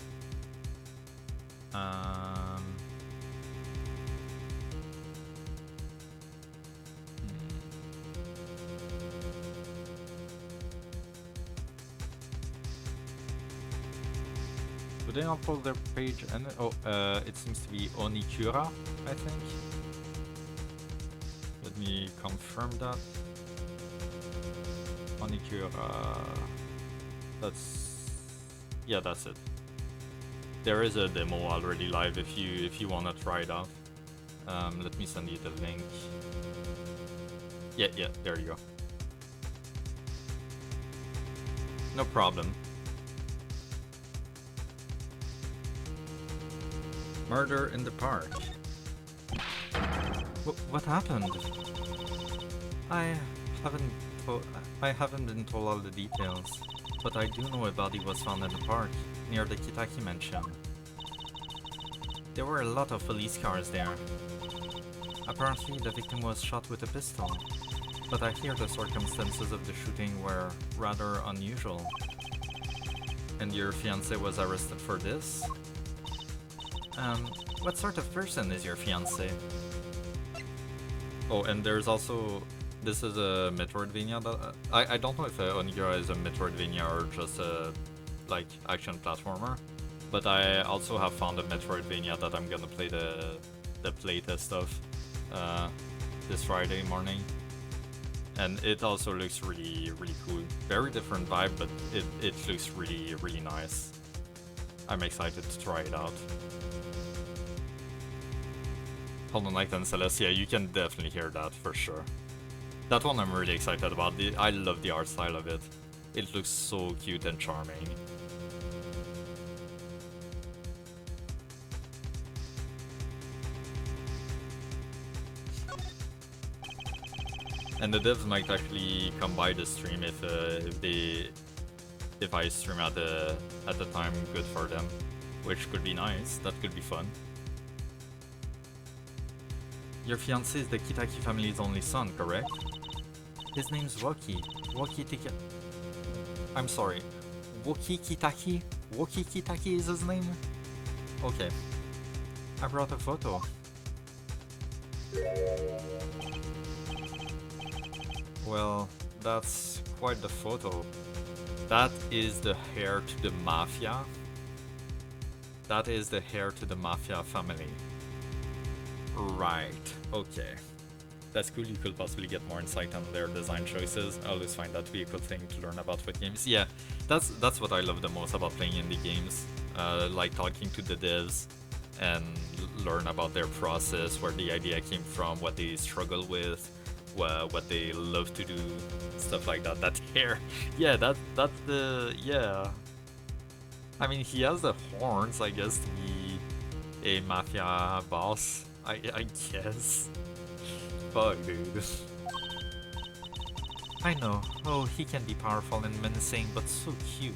Do they not post their page? And it seems to be Onikura, I think. Let me confirm that. Onikura. Yeah, that's it. There is a demo already live if you wanna try it out. Let me send you the link. Yeah, there you go. No problem. Murder in the park. What happened? I haven't been told all the details, but I do know a body was found in the park, near the Kitaki mansion. There were a lot of police cars there. Apparently, the victim was shot with a pistol, but I hear the circumstances of the shooting were rather unusual. And your fiancé was arrested for this? What sort of person is your fiancé? Oh, and there's also... This is a Metroidvania that... I don't know if Onigura is a Metroidvania or just a, like, action platformer. But I also have found a Metroidvania that I'm gonna play the playtest of this Friday morning. And it also looks really cool. Very different vibe, but it looks really nice. I'm excited to try it out. Hold on, Night and Celestia, you can definitely hear that for sure. That one I'm really excited about. I love the art style of it. It looks so cute and charming. And the devs might actually come by the stream if I stream at the time good for them, which could be nice. That could be fun. Your fiancé is the Kitaki family's only son, correct? His name's Woki. I'm sorry. Woki Kitaki? Woki Kitaki is his name? Okay. I brought a photo. Well, that's quite the photo. That is the heir to the mafia. That is the heir to the mafia family. Right, okay. That's cool, you could possibly get more insight on their design choices. I always find that to be a cool thing to learn about with games. Yeah, that's what I love the most about playing indie games. Like talking to the devs and learn about their process, where the idea came from, what they struggle with, what they love to do, stuff like that. That hair, yeah, that's the, yeah. I mean, he has the horns, I guess, to be a mafia boss. I guess. Fuck, dude. I know. Oh, he can be powerful and menacing, but so cute.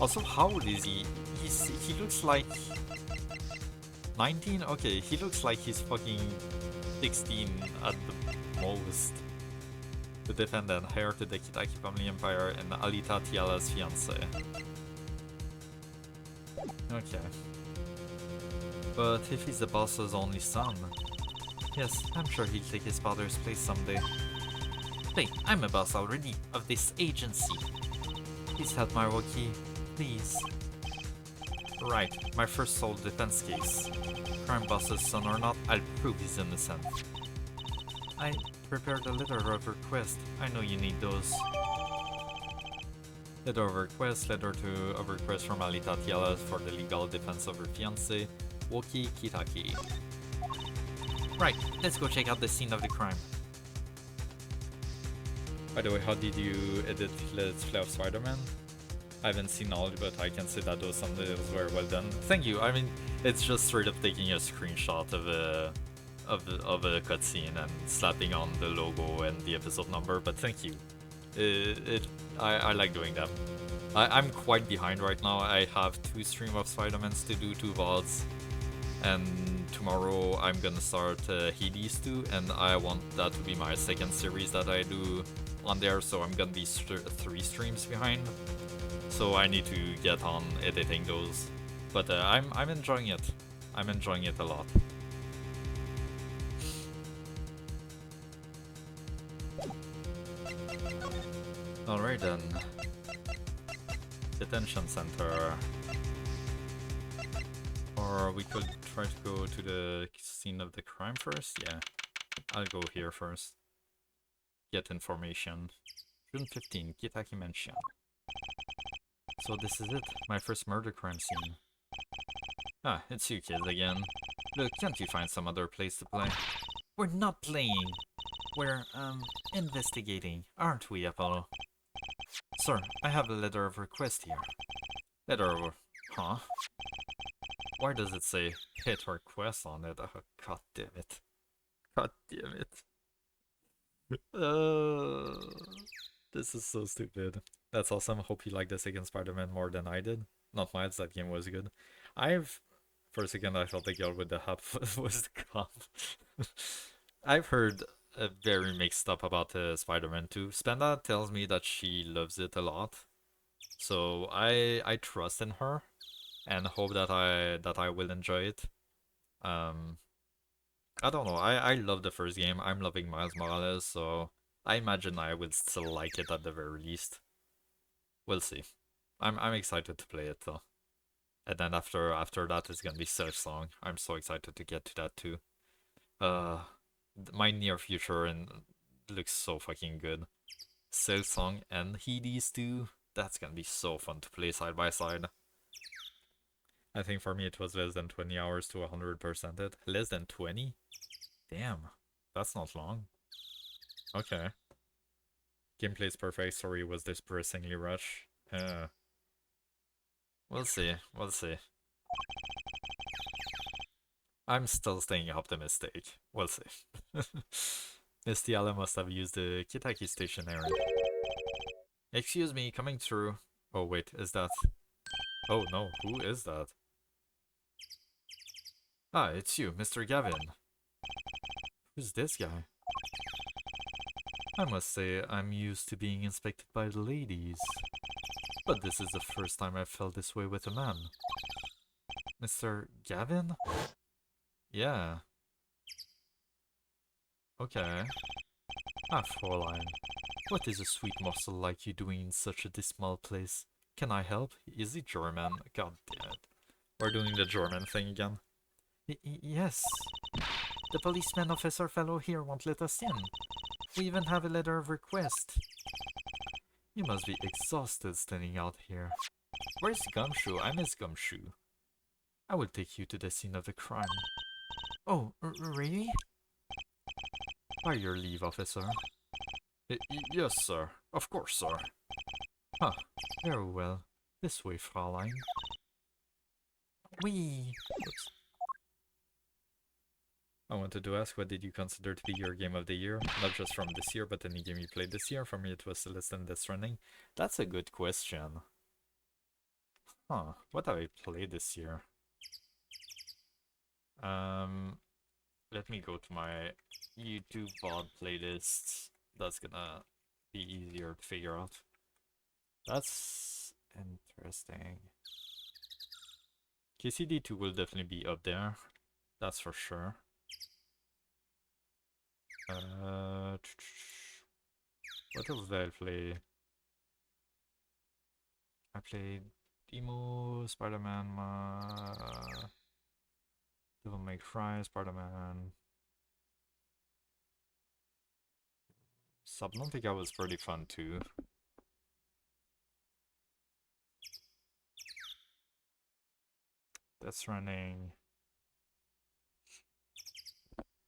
Also, how old is he? He looks like 19? Okay, he looks like he's fucking 16 at the most. The defendant, heir to the Kitaki family empire, and Alita Tiala's fiancé. Okay. But if he's the boss's only son, yes, I'm sure he'll take his father's place someday. Hey, I'm a boss already, of this agency. Please help my Woki, please. Right, my first sole defense case. Crime boss's son or not, I'll prove he's innocent. I prepared a letter of request. I know you need those. Letter of request from Alita Tiala for the legal defense of her fiancé, Woki Kitaki. Right, let's go check out the scene of the crime. By the way, how did you edit Let's Play of Spider-Man? I haven't seen all, but I can say that those thumbnails were well done. Thank you. I mean, it's just straight up taking a screenshot of a cutscene and slapping on the logo and the episode number. But thank you. I like doing that. I'm quite behind right now. I have 2 streams of Spider-Mans to do, 2 VODs. And tomorrow I'm gonna start Hades 2, and I want that to be my second series that I do on there, so I'm gonna be 3 streams behind. So I need to get on editing those. But I'm enjoying it. I'm enjoying it a lot. Alright then. Detention center. Or we could try to go to the scene of the crime first? Yeah. I'll go here first. Get information. June 15, Kitaki Mansion. So this is it, my first murder crime scene. Ah, it's you kids again. Look, can't you find some other place to play? We're not playing. We're, investigating, aren't we, Apollo? Sir, I have a letter of request here. Letter of... huh? Why does it say hit request on it? Oh, god damn it. God damn it. This is so stupid. That's awesome. Hope you like the second Spider-Man more than I did. Not Miles, that game was good. For a second, I thought the girl with the hub was the cop. I've heard very mixed up about Spider-Man 2. Spenda tells me that she loves it a lot. So I trust in her and hope that I will enjoy it. I don't know. I love the first game. I'm loving Miles Morales, so I imagine I will still like it at the very least. We'll see. I'm excited to play it though. And then after that it's gonna be Silksong. I'm so excited to get to that too. Uh, my near future and looks so fucking good. Silksong and Hades too. That's gonna be so fun to play side by side. I think for me it was less than 20 hours to 100% it. Less than 20? Damn, that's not long. Okay. Gameplay's perfect, story was depressingly rushed. We'll see, we'll see. I'm still staying optimistic. We'll see. Mistiala must have used the Kitaki stationery. Excuse me, coming through. Oh wait, is that... Oh no, who is that? Ah, it's you, Mr. Gavin. Who's this guy? I must say, I'm used to being inspected by the ladies. But this is the first time I've felt this way with a man. Mr. Gavin? Yeah. Okay. Ah, Fräulein. What is a sweet morsel like you doing in such a dismal place? Can I help? Is he German? God damn it. We're doing the German thing again. Yes. The policeman officer fellow here won't let us in. We even have a letter of request. You must be exhausted standing out here. Where's Gumshoe? I miss Gumshoe. I will take you to the scene of the crime. Oh, really? By your leave, officer. Yes, sir. Of course, sir. Huh. Very well. This way, Fraulein. Wee. Oops. I wanted to ask, what did you consider to be your game of the year? Not just from this year, but any game you played this year. For me, it was Celeste and Death Stranding. That's a good question. Huh. What have I played this year? Let me go to my YouTube VOD playlists. That's gonna be easier to figure out. That's interesting. KCD2 will definitely be up there. That's for sure. What else did I play? I played Demo, Spider-Man, Devil May Cry, Spider-Man. Subnautica was pretty fun too. That's running.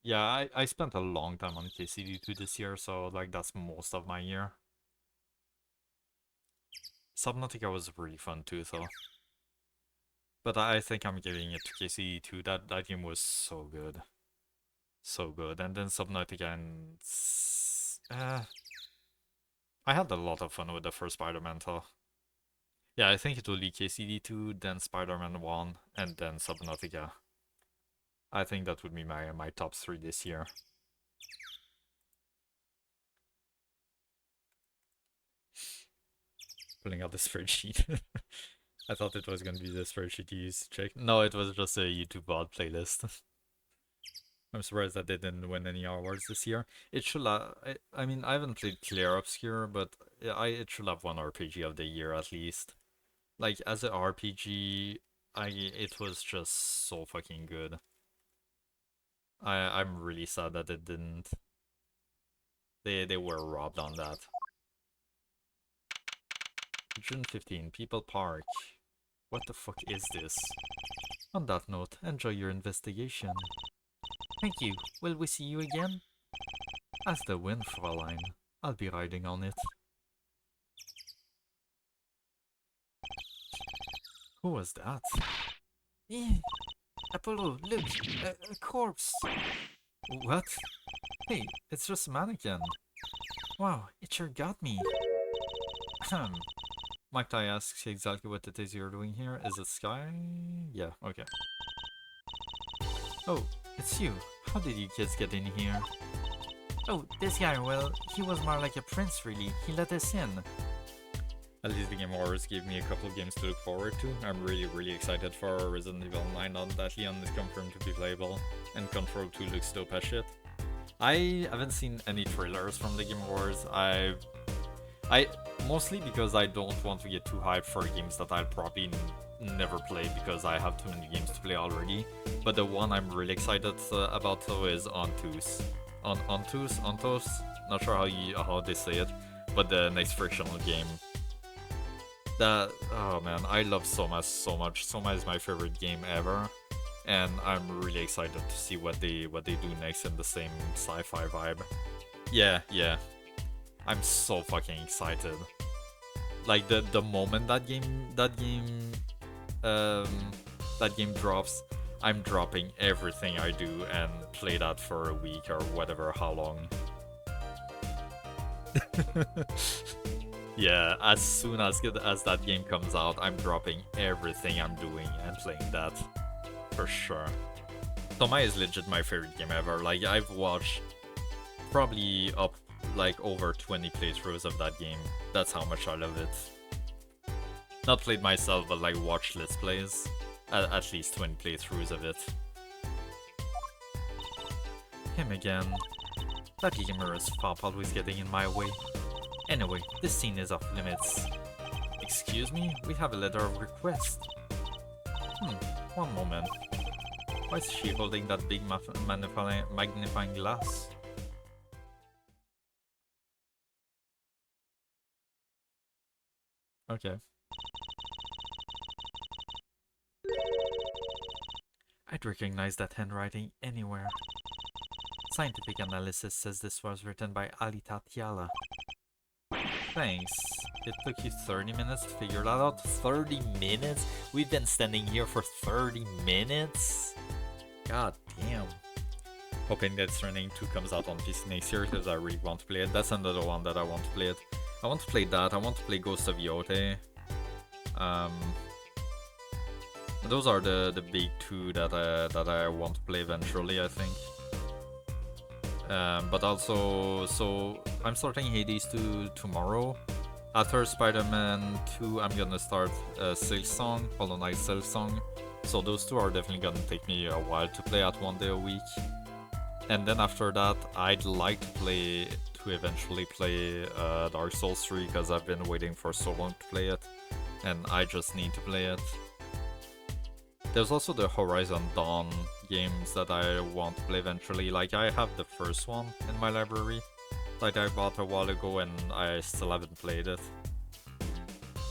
Yeah, I spent a long time on KCD2 this year, so like that's most of my year. Subnautica was really fun too, though. But I think I'm giving it to KCD2. That game was so good. So good. And then Subnautica and... I had a lot of fun with the first Spider-Man, though. Yeah, I think it will be KCD2, then Spider-Man 1, and then Subnautica. I think that would be my top 3 this year. Pulling out the spreadsheet. I thought it was gonna be the spreadsheet you used to check. No, it was just a YouTube VOD playlist. I'm surprised that they didn't win any awards this year. It should I mean, I haven't played Clear Obscure, but it should have one RPG of the year at least. Like, as an RPG, it was just so fucking good. I'm really sad that it didn't. They were robbed on that. June 15, People Park. What the fuck is this? On that note, enjoy your investigation. Thank you. Will we see you again? As the wind, Fräulein. I'll be riding on it. Who was that? Eh, Apollo, look! A corpse! What? Hey, it's just a mannequin. Wow, it sure got me. Might I ask exactly what it is you're doing here? Is it Sky? Yeah, okay. Oh, it's you. How did you kids get in here? Oh, this guy, well, he was more like a prince really. He let us in. At least the Game Awards gave me a couple of games to look forward to. I'm really excited for Resident Evil 9 now that Leon is confirmed to be playable, and Control 2 looks dope as shit. I haven't seen any trailers from the Game Awards. I mostly because I don't want to get too hyped for games that I'll probably never play because I have too many games to play already. But the one I'm really excited about though is Ontus. Ontos? Not sure how they say it, but the next frictional game. Oh man, I love Soma so much. Soma is my favorite game ever, and I'm really excited to see what they do next in the same sci-fi vibe. Yeah. I'm so fucking excited. Like the moment that game drops, I'm dropping everything I do and play that for a week or whatever, how long. Yeah, as soon as that game comes out, I'm dropping everything I'm doing and playing that for sure. Toma is legit my favorite game ever. Like, I've watched probably up like over 20 playthroughs of that game. That's how much I love it. Not played myself, but like watched Let's Plays. At least 20 playthroughs of it. Him again. That gamer's fop always getting in my way. Anyway, this scene is off limits. Excuse me? We have a letter of request. One moment. Why is she holding that big magnifying glass? Okay. I'd recognize that handwriting anywhere. Scientific analysis says this was written by Ali Tatiala. Thanks. It took you 30 minutes to figure that out? 30 minutes? We've been standing here for 30 minutes? God damn. Hoping that Stranding 2 comes out on PC next year because I really want to play it. That's another one that I want to play it. I want to play that. I want to play Ghost of Yote. Those are the big two that I want to play eventually, I think. But also, so I'm starting Hades 2 tomorrow. After Spider-Man 2, I'm gonna start Silksong, Hollow Knight Silksong. So those two are definitely gonna take me a while to play at 1 day a week. And then after that, I'd like to eventually play Dark Souls 3 because I've been waiting for so long to play it, and I just need to play it. There's also the Horizon Dawn games that I want to play eventually. Like, I have the first one in my library that I bought a while ago and I still haven't played it.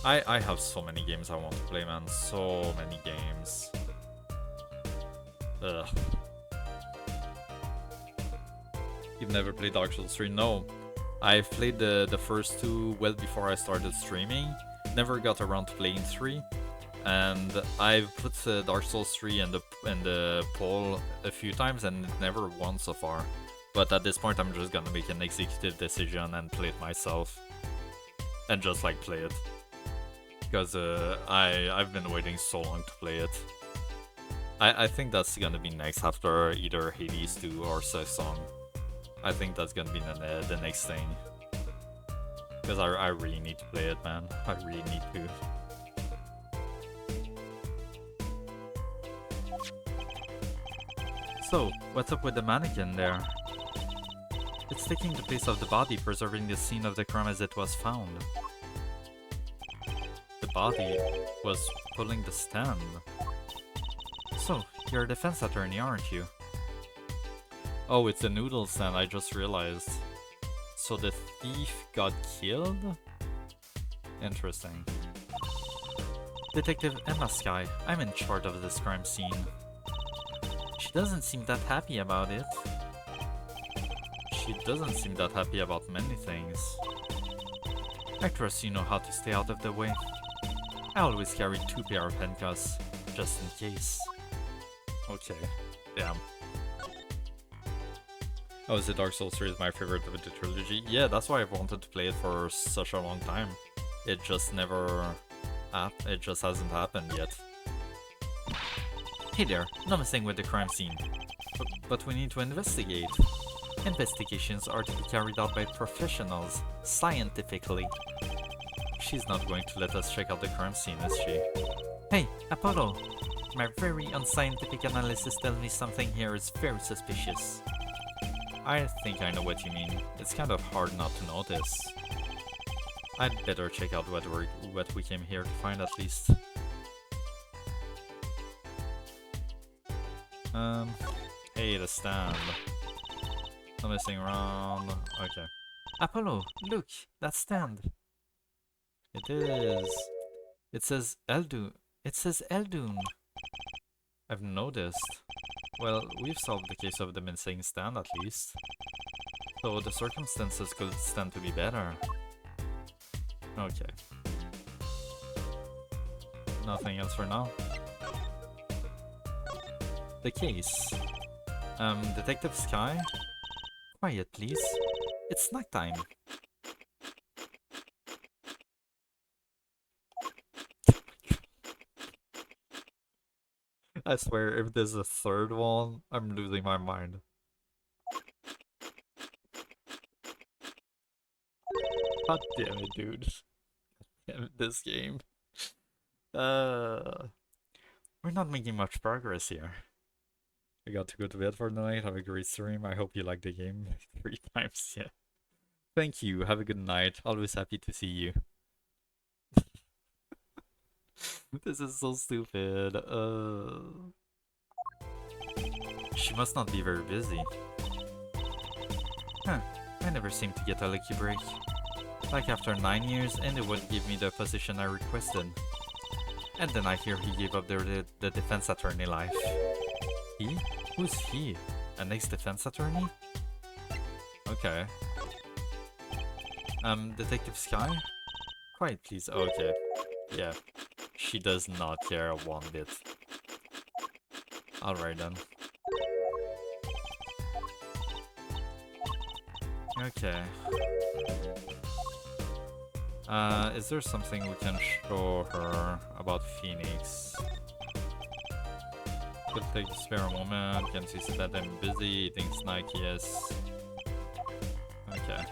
I have so many games I want to play, man. So many games. Ugh. You've never played Dark Souls 3? No. I've played the first two well before I started streaming. Never got around to playing 3. And I've put Dark Souls 3 in the poll a few times and it never won so far. But at this point I'm just gonna make an executive decision and play it myself. And just like play it. because I've been waiting so long to play it. I think that's gonna be next after either Hades 2 or Song. I think that's gonna be the next thing. Because I really need to play it, man. I really need to. So, what's up with the mannequin there? It's taking the place of the body, preserving the scene of the crime as it was found. The body was pulling the stand. So, you're a defense attorney, aren't you? Oh, it's a noodle stand, I just realized. So the thief got killed? Interesting. Detective Emma Sky, I'm in charge of this crime scene. She doesn't seem that happy about it. She doesn't seem that happy about many things. I trust you know how to stay out of the way. I always carry 2 pair of handcuffs, just in case. Okay, damn. Oh, is the Dark Souls series my favorite of the trilogy? Yeah, that's why I've wanted to play it for such a long time. It just never... it just hasn't happened yet. Hey there, no messing with the crime scene. But we need to investigate. Investigations are to be carried out by professionals, scientifically. She's not going to let us check out the crime scene, is she? Hey, Apollo! My very unscientific analysis tells me something here is very suspicious. I think I know what you mean. It's kind of hard not to notice. I'd better check out what we came here to find at least. Hey, the stand. No messing around. Okay. Apollo, look, that stand. It is. It says Eldun. It says Eldun. I've noticed. Well, we've solved the case of the missing stand at least. So the circumstances could stand to be better. Okay. Nothing else for now. The case. Detective Sky? Quiet, please. It's snack time. I swear, if there's a third one, I'm losing my mind. God damn it, dude. Damn it, this game. We're not making much progress here. I got to go to bed for the night, have a great stream. I hope you liked the game 3 times, yeah. Thank you, have a good night. Always happy to see you. This is so stupid. She must not be very busy. Huh, I never seem to get a lucky break. Like after 9 years, and they wouldn't give me the position I requested. And then I hear he gave up the defense attorney life. He? Who's he? An ex-defense attorney? Okay. Detective Sky? Quiet, please. Okay. Yeah. She does not care one bit. Alright then. Okay. Is there something we can show her about Phoenix? Could take a spare moment, can see that I'm busy, eating snack, yes. Okay.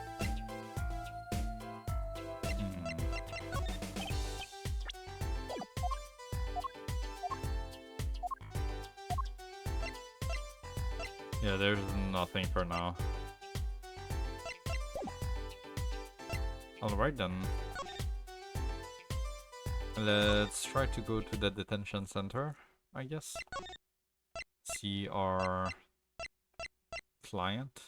Yeah, there's nothing for now. Alright then. Let's try to go to the detention center, I guess. See our client.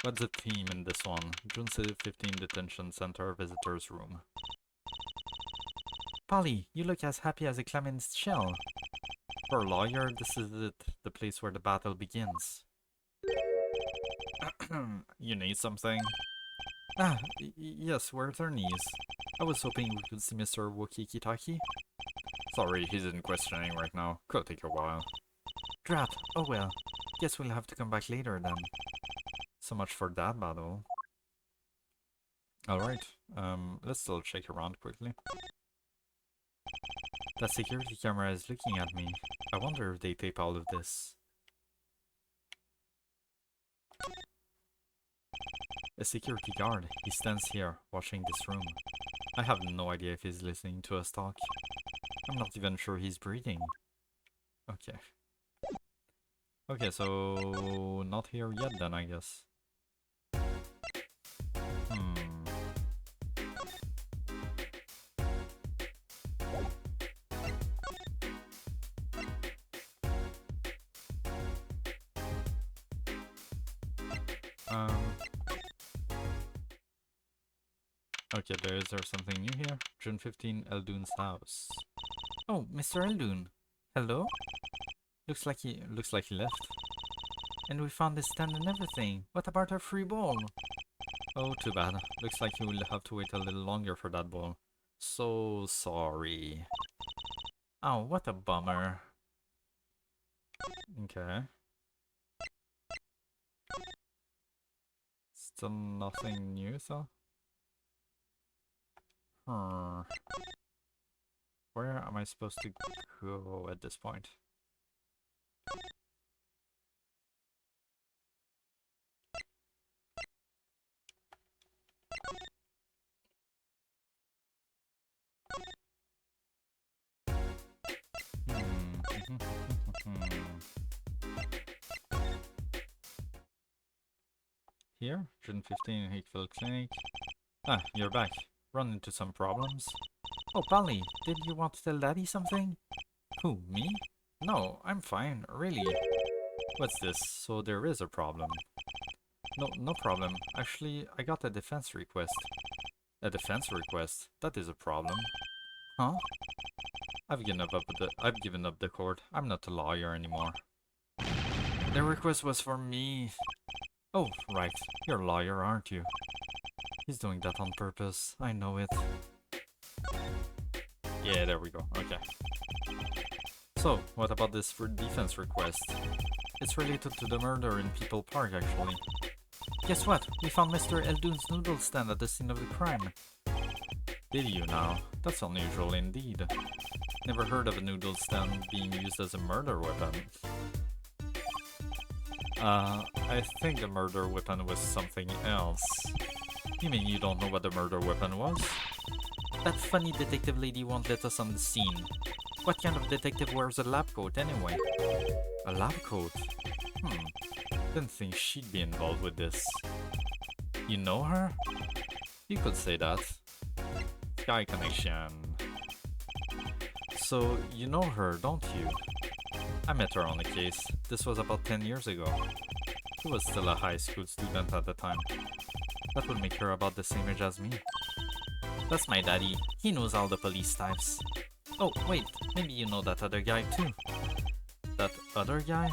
What's the theme in this one? June 15 Detention Center Visitors Room. Polly, you look as happy as a clam in its shell. For a lawyer, this is it, the place where the battle begins. You need something? Ah, yes, we're attorneys. I was hoping we could see Mr. Wokiki-Taki. Sorry, he's in questioning right now. Could take a while. Drat, oh well. Guess we'll have to come back later then. So much for that battle. Alright, let's still check around quickly. That security camera is looking at me. I wonder if they tape all of this. A security guard. He stands here, watching this room. I have no idea if he's listening to us talk. I'm not even sure he's breathing. Okay. Okay, so not here yet then, I guess. Okay, is there something new here? June 15, Eldoon's house. Oh, Mr. Eldoon. Hello? Looks like he left. And we found this stand and everything. What about our free ball? Oh, too bad. Looks like you will have to wait a little longer for that ball. So sorry. Oh, what a bummer. Okay. Still nothing new, though? Where am I supposed to go at this point? Here? June 15, Hakeville Clinic. Ah, you're back. Run into some problems? Oh, Polly, did you want to tell Daddy something? Who, me? No, I'm fine, really. What's this? So there is a problem. No problem. Actually, I got a defense request. A defense request? That is a problem. Huh? I've given up the court. I'm not a lawyer anymore. The request was for me. Oh, right. You're a lawyer, aren't you? He's doing that on purpose. I know it. Yeah, there we go. Okay. So, what about this for defense request? It's related to the murder in People Park, actually. Guess what? We found Mr. Eldoon's noodle stand at the scene of the crime. Did you now? That's unusual indeed. Never heard of a noodle stand being used as a murder weapon. I think the murder weapon was something else. You mean you don't know what the murder weapon was? That funny detective lady won't let us on the scene. What kind of detective wears a lab coat anyway? A lab coat? Didn't think she'd be involved with this. You know her? You could say that. Sky connection. So, you know her, don't you? I met her on the case. This was about 10 years ago. She was still a high school student at the time. That would make her about the same age as me. That's my daddy. He knows all the police types. Oh, wait. Maybe you know that other guy too. That other guy?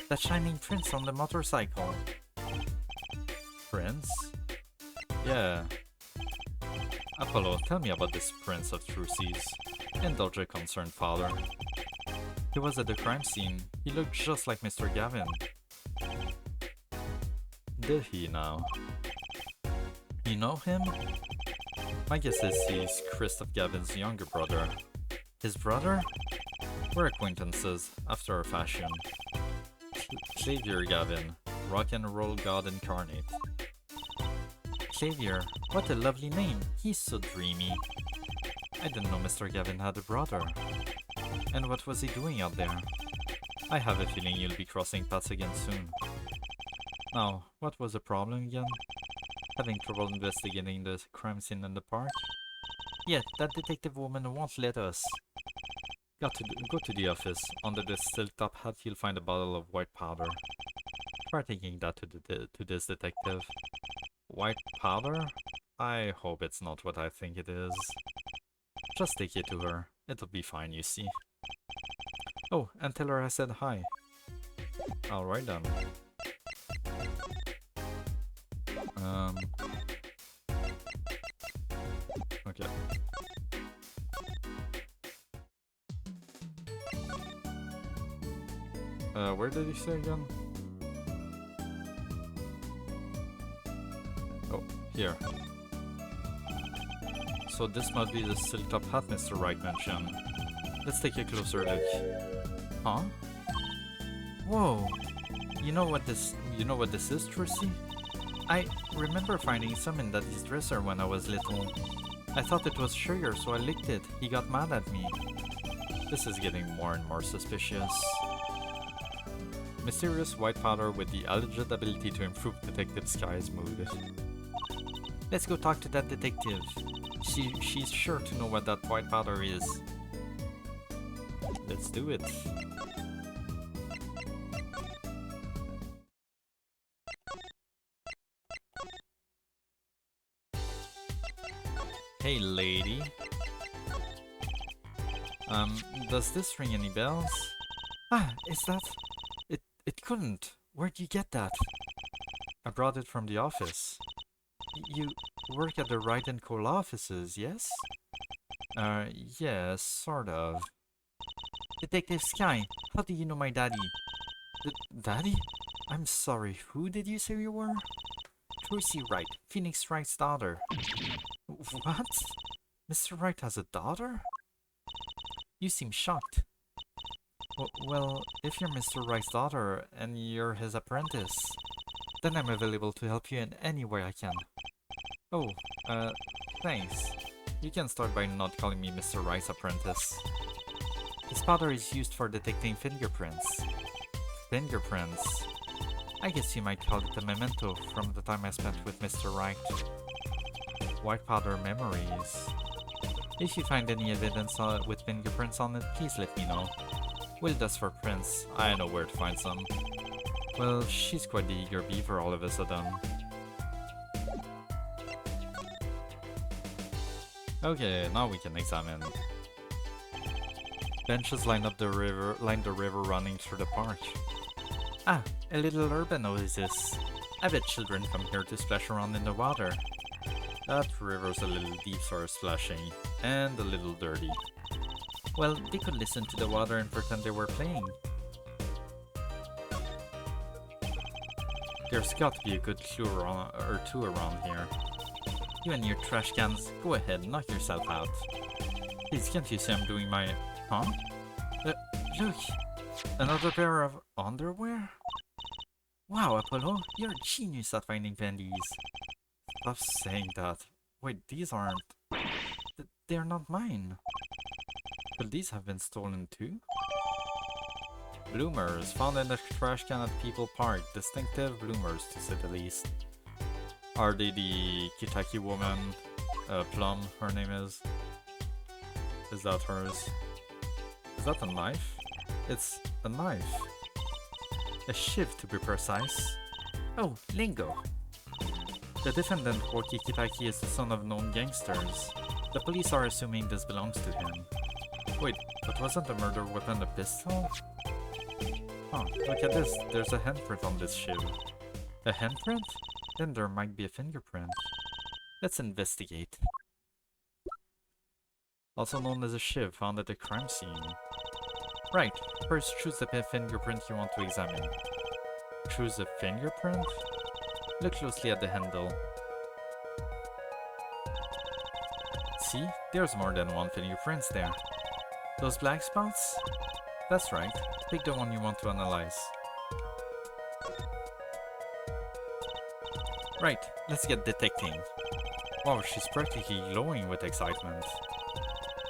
That shining prince on the motorcycle. Prince? Yeah. Apollo, tell me about this prince of true seas. Indulge a concerned father. He was at the crime scene. He looked just like Mr. Gavin. Did he now? You know him? My guess is he's Christoph Gavin's younger brother. His brother? We're acquaintances, after a fashion. Xavier Gavin, rock and roll god incarnate. Xavier, what a lovely name. He's so dreamy. I didn't know Mr. Gavin had a brother. And what was he doing out there? I have a feeling you'll be crossing paths again soon. Now, what was the problem again? Having trouble investigating the crime scene in the park? Yeah, that detective woman won't let us. Go to the office. Under the silk top hat you'll find a bottle of white powder. Try taking that to this detective. White powder? I hope it's not what I think it is. Just take it to her. It'll be fine, you see. Oh, and tell her I said hi. Alright then. Okay. Where did he say again? Here. So this must be the silk top hat Mr. Wright mentioned. Let's take a closer look. Huh? Whoa! You know what this is, Trucy? I remember finding some in Daddy's dresser when I was little. I thought it was sugar, so I licked it. He got mad at me. This is getting more and more suspicious. Mysterious white powder with the alleged ability to improve Detective Sky's mood. Let's go talk to that detective. She's sure to know what that white powder is. Let's do it. Hey lady. Does this ring any bells? Ah, is that? It couldn't. Where'd you get that? I brought it from the office. You work at the Wright & Cole offices, yes? Yes, sort of. Detective Sky, how do you know my daddy? Daddy? I'm sorry, who did you say you were? Trucy Wright, Phoenix Wright's daughter. What? Mr. Wright has a daughter? You seem shocked. Well, if you're Mr. Wright's daughter and you're his apprentice, then I'm available to help you in any way I can. Oh, thanks. You can start by not calling me Mr. Wright's apprentice. This powder is used for detecting fingerprints. Fingerprints? I guess you might call it a memento from the time I spent with Mr. Wright. White powder memories. If you find any evidence with fingerprints on it, please let me know. Will does for prints. I know where to find some. Well, she's quite the eager beaver all of a sudden. Okay, now we can examine. Benches line the river running through the park. Ah, a little urban oasis. I bet children come here to splash around in the water. That river's a little deep for splashing, and a little dirty. Well, they could listen to the water and pretend they were playing. There's got to be a good clue or two around here. You and your trash cans, go ahead, knock yourself out. Please, can't you see I'm doing my... Huh? Look! Another pair of underwear? Wow, Apollo, you're a genius at finding candies. Stop saying that. Wait, these aren't... They're not mine. Could these have been stolen too? Bloomers, found in the trash can at People Park. Distinctive bloomers, to say the least. Are they the Kitaki woman? Plum, her name is. Is that hers? Is that a knife? It's a knife. A shiv, to be precise. Oh, lingo. The defendant, Woki Kitaki, is the son of known gangsters. The police are assuming this belongs to him. Wait, but wasn't the murder weapon a pistol? Huh, look at this. There's a handprint on this shiv. A handprint? Then there might be a fingerprint. Let's investigate. Also known as a shiv found at the crime scene. Right, first choose the fingerprint you want to examine. Choose a fingerprint? Look closely at the handle. See, there's more than one fingerprint there. Those black spots? That's right, pick the one you want to analyze. Right, let's get detecting. Wow, she's practically glowing with excitement.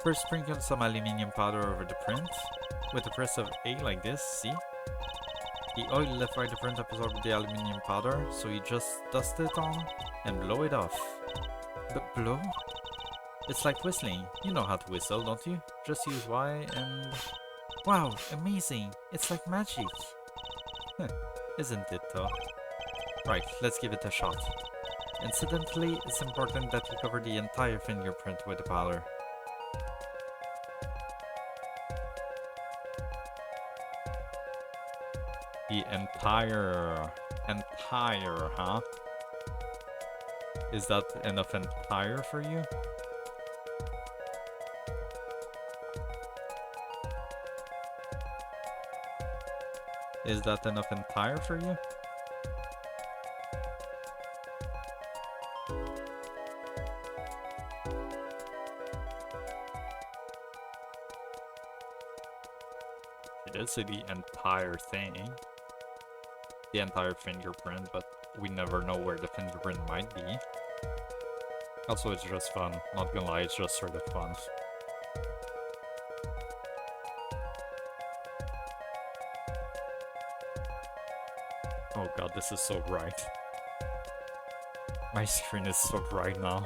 First sprinkle some aluminium powder over the print. With the press of A like this, see? The oil left by the print absorbs the aluminium powder, so you just dust it on and blow it off. But blow? It's like whistling. You know how to whistle, don't you? Just use Y and... Wow, amazing! It's like magic! Isn't it though? Right, let's give it a shot. Incidentally, it's important that you cover the entire fingerprint with the powder. The entire, huh? Is that enough entire for you? Is that enough entire for you? see the entire thing, the entire fingerprint, but we never know where the fingerprint might be. Also, it's just fun. Not gonna lie, it's just sort of fun. Oh god, this is so bright. My screen is so bright now.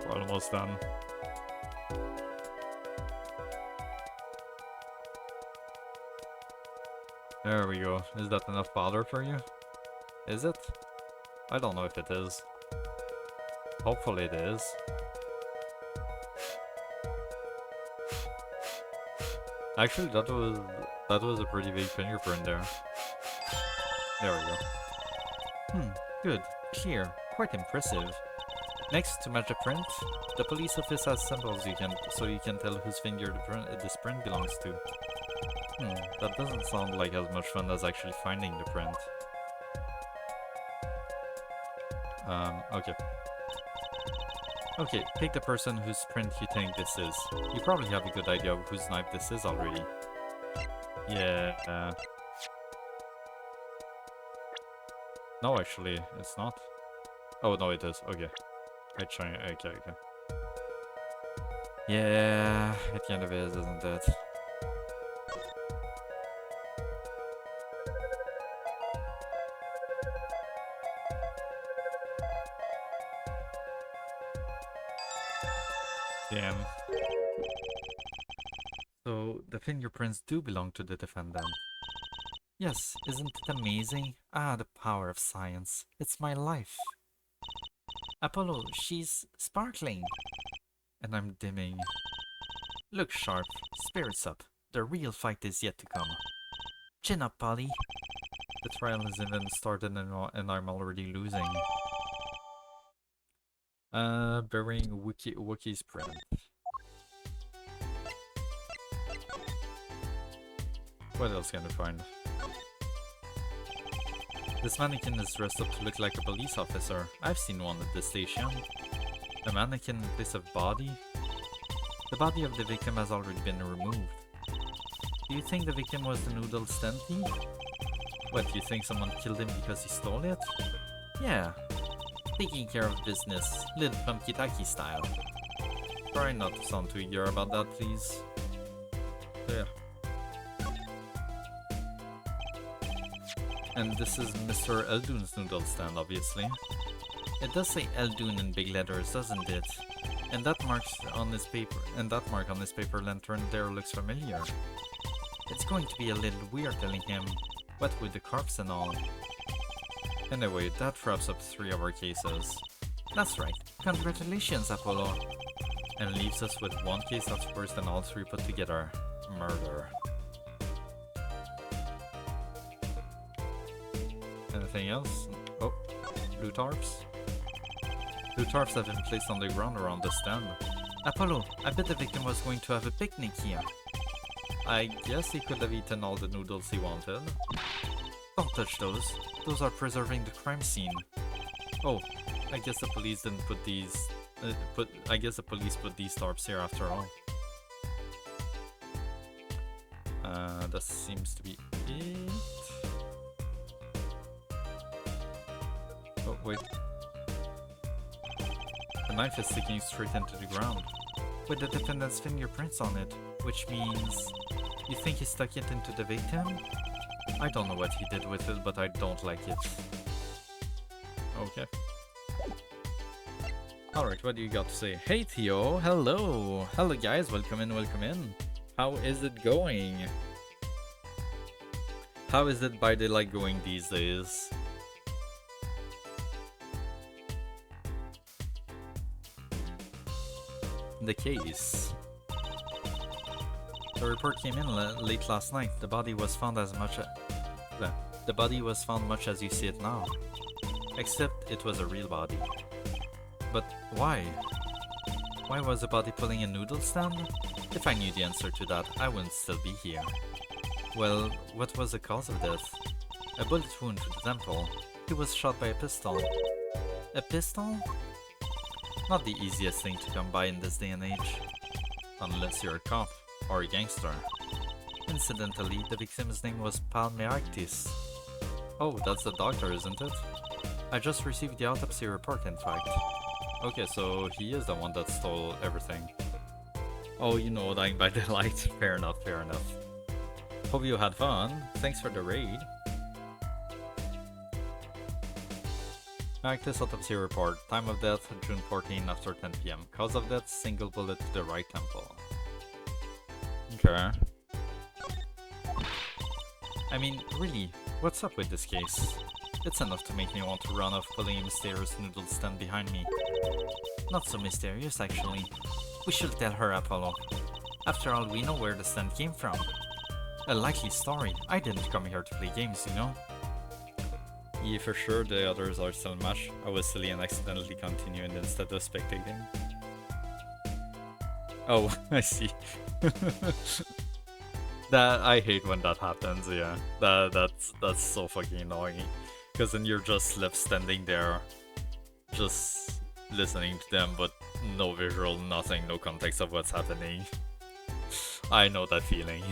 We're almost done. There we go. Is that enough bother for you? Is it? I don't know if it is. Hopefully it is. Actually, that was a pretty big fingerprint there. There we go. Good. Clear. Quite impressive. Next, to match the print, the police office has symbols so you can tell whose finger this print belongs to. That doesn't sound like as much fun as actually finding the print. Okay. Okay, pick the person whose print you think this is. You probably have a good idea of whose knife this is already. Yeah. No, actually, it's not. Oh, no, it is. Okay. Okay. Yeah, it kind of is, isn't it? Damn. So, the fingerprints do belong to the defendant. Yes, isn't it amazing? Ah, the power of science. It's my life. Apollo, she's sparkling. And I'm dimming. Look sharp, spirits up. The real fight is yet to come. Chin up, Polly. The trial hasn't even started and I'm already losing. Burying Wookiee's print. What else can I find? This mannequin is dressed up to look like a police officer. I've seen one at the station. A mannequin in place of body? The body of the victim has already been removed. Do you think the victim was the noodle stand thief? What, you think someone killed him because he stole it? Yeah. Taking care of business, little Pumpkitaki style. Try not to sound too eager about that, please. So yeah. And this is Mr. Eldoon's noodle stand, obviously. It does say Eldoon in big letters, doesn't it? And that mark on his paper lantern there looks familiar. It's going to be a little weird telling him what with the corpse and all. Anyway, that wraps up 3 of our cases. That's right. Congratulations, Apollo. And leaves us with 1 case that's worse than all 3 put together. Murder. Anything else? Oh, blue tarps? Blue tarps have been placed on the ground around the stand. Apollo, I bet the victim was going to have a picnic here. I guess he could have eaten all the noodles he wanted. Don't touch those. Those are preserving the crime scene. Oh, I guess the police didn't put these... I guess the police put these tarps here after all. That seems to be it. Oh, wait. The knife is sticking straight into the ground, with the defendant's fingerprints on it, which means... You think he stuck it into the victim? I don't know what he did with it, but I don't like it. Okay. Alright, what do you got to say? Hey Theo, hello! Hello guys, welcome in, welcome in. How is it going? How is it by daylight going these days? The case. The report came in late last night. The body was found much as you see it now. Except it was a real body. But why? Why was the body pulling a noodle stand? If I knew the answer to that, I wouldn't still be here. Well, what was the cause of death? A bullet wound to the temple. He was shot by a pistol. A pistol? Not the easiest thing to come by in this day and age. Unless you're a cop or a gangster. Incidentally, the victim's name was Palmeactis. Oh, that's the doctor, isn't it? I just received the autopsy report, in fact. Okay, so he is the one that stole everything. Oh, you know, dying by the light. Fair enough, fair enough. Hope you had fun. Thanks for the raid. Actus autopsy report. Time of death, June 14 after 10 PM. Cause of death, single bullet to the right temple. Okay. I mean, really, what's up with this case? It's enough to make me want to run off pulling a mysterious noodle stand behind me. Not so mysterious, actually. We should tell her, Apollo. After all, we know where the stand came from. A likely story. I didn't come here to play games, you know? Yeah, for sure, the others are still match. I was silly and accidentally continued instead of spectating. Oh, I see. That I hate when that happens, yeah. That's so fucking annoying. Because then you're just left standing there, just listening to them, but no visual, nothing, no context of what's happening. I know that feeling.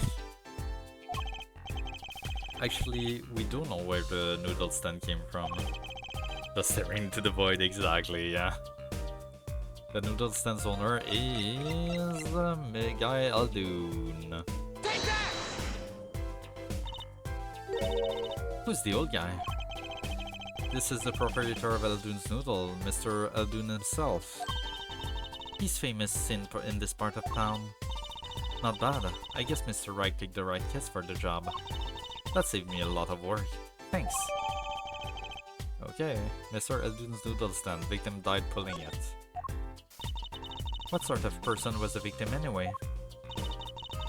Actually, we do know where the noodle stand came from. Just staring into the void, exactly, yeah. The noodle stand's owner is Guy Aldoon. Who's the old guy? This is the proprietor of Aldoon's Noodle, Mr. Aldoon himself. He's famous in this part of town. Not bad. I guess Mr. Wright picked the right kids for the job. That saved me a lot of work. Thanks. Okay, Mr. Aldoon's Noodle stand. Victim died pulling it. What sort of person was the victim anyway?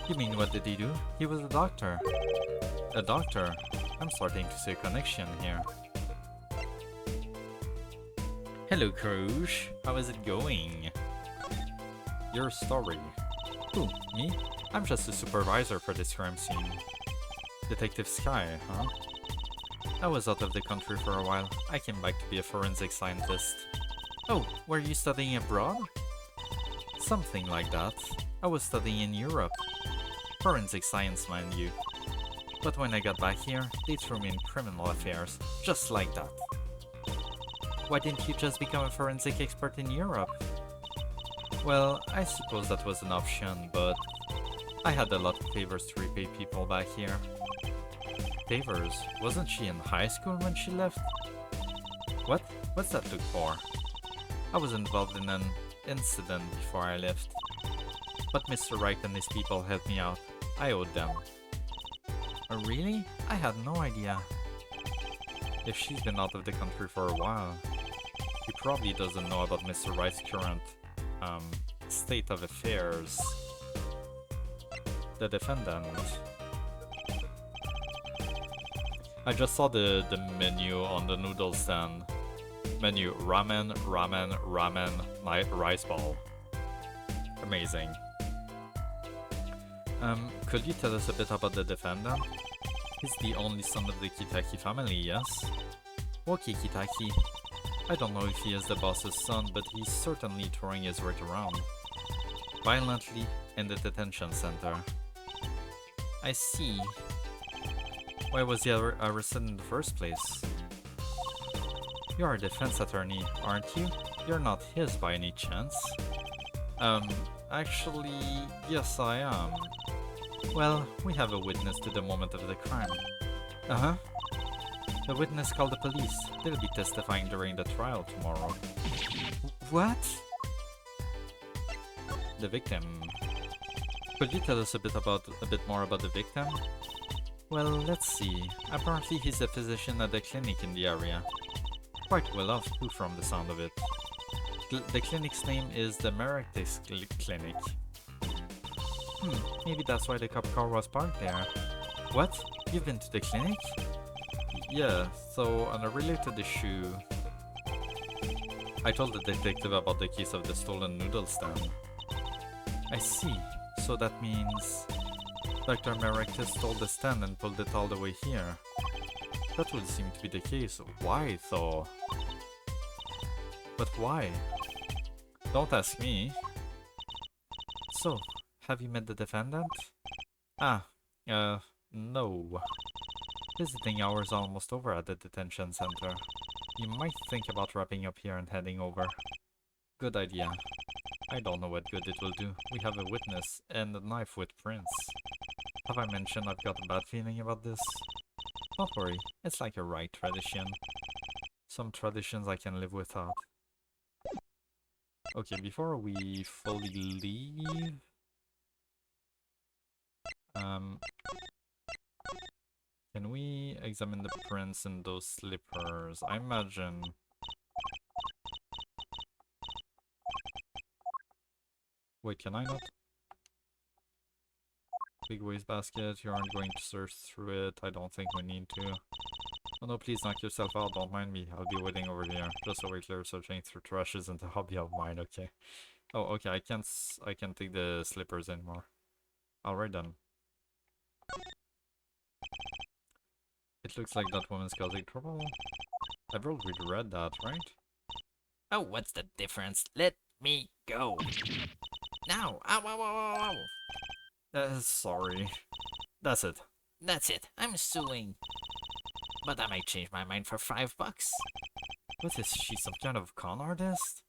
You mean what did he do? He was a doctor. A doctor? I'm starting to see a connection here. Hello, Krouge. How is it going? Your story. Who, me? I'm just a supervisor for this crime scene. Detective Sky, huh? I was out of the country for a while. I came back to be a forensic scientist. Oh, were you studying abroad? Something like that. I was studying in Europe. Forensic science, mind you. But when I got back here, they threw me in criminal affairs, just like that. Why didn't you just become a forensic expert in Europe? Well, I suppose that was an option, but I had a lot of favors to repay people back here. Favors? Wasn't she in high school when she left? What? What's that look for? I was involved in an incident before I left. But Mr. Wright and his people helped me out. I owed them. Oh, really? I had no idea. If she's been out of the country for a while, he probably doesn't know about Mr. Wright's current state of affairs. The defendant. I just saw the menu on the noodle stand. Menu: ramen, ramen, ramen, rice ball. Amazing. Could you tell us a bit about the defendant? He's the only son of the Kitaki family, yes? Okay, Kitaki. I don't know if he is the boss's son, but he's certainly throwing his weight around. Violently in the detention center. I see. Why was he arrested in the first place? You're a defense attorney, aren't you? You're not his by any chance? Actually, yes I am. Well, we have a witness to the moment of the crime. Uh-huh. The witness called the police. They'll be testifying during the trial tomorrow. What? The victim. Could you tell us a bit more about the victim? Well, let's see. Apparently he's a physician at the clinic in the area. Quite well off too from the sound of it. The clinic's name is the Merectis Clinic. Maybe that's why the cop car was parked there. What? You've been to the clinic? Yeah, so on a related issue, I told the detective about the case of the stolen noodle stand. I see. So that means Dr. Merectus stole the stand and pulled it all the way here. That would seem to be the case. Why, though? But why? Don't ask me. So, have you met the defendant? No. Visiting hours are almost over at the detention center. You might think about wrapping up here and heading over. Good idea. I don't know what good it will do. We have a witness and a knife with prints. Have I mentioned I've got a bad feeling about this? Don't worry, it's like a right tradition. Some traditions I can live without. Okay, before we fully leave... can we examine the prints in those slippers? I imagine... Wait, can I not? Big waste basket, you aren't going to search through it. I don't think we need to. Oh no, please knock yourself out, don't mind me. I'll be waiting over here. Just so we're clear, searching through trash isn't a hobby of mine, okay. Oh, okay, I can't take the slippers anymore. Alright then. It looks like that woman's causing trouble. I've already read that, right? Oh, what's the difference? Let me go. Now! Ow, ow, ow, ow, ow! Sorry. That's it. That's it. I'm suing. But I might change my mind for $5. What is she, some kind of con artist?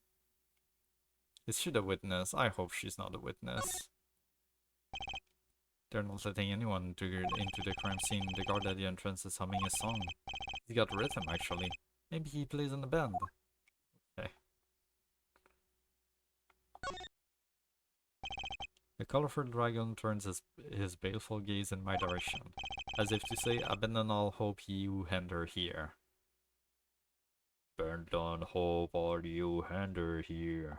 Is she the witness? I hope she's not a witness. They're not letting anyone into the crime scene. The guard at the entrance is humming a song. He's got rhythm, actually. Maybe he plays in a band. Okay. The colorful dragon turns his baleful gaze in my direction, as if to say, abandon all hope, ye who hinder here. Abandon hope, all you hinder here.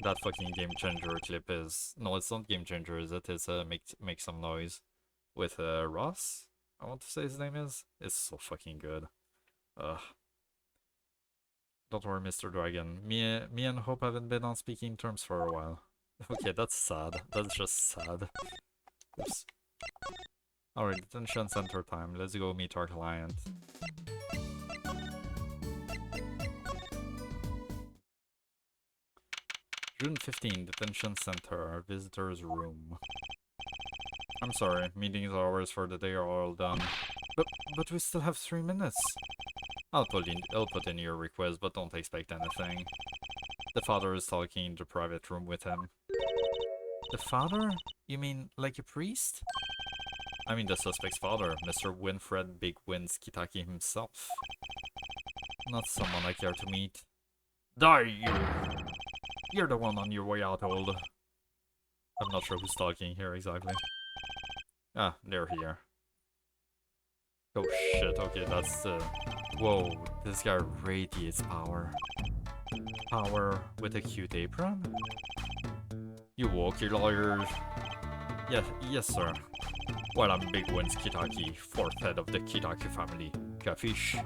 That fucking Game Changer clip is... No, it's not Game Changer, is it? It's Make Some Noise. With Ross? I want to say his name is? It's so fucking good. Ugh. Don't worry, Mr. Dragon. Me and Hope haven't been on speaking terms for a while. Okay, that's sad. That's just sad. Oops. Alright, detention center time. Let's go meet our client. June 15, detention center, visitor's room. I'm sorry, meetings hours for the day are all done. But we still have 3 minutes. I'll put in your request, but don't expect anything. The father is talking in the private room with him. The father? You mean like a priest? I mean the suspect's father, Mr. Winfred Big Wins Kitaki himself. Not someone I care to meet. Die, you! You're the one on your way out, old. I'm not sure who's talking here exactly. Ah, they're here. Oh shit, okay, that's the... Whoa, this guy radiates power. Power with a cute apron? You walkie lawyers? Yes sir. Well, I'm Big Wins Kitaki, 4th head of the Kitaki family. Capiche?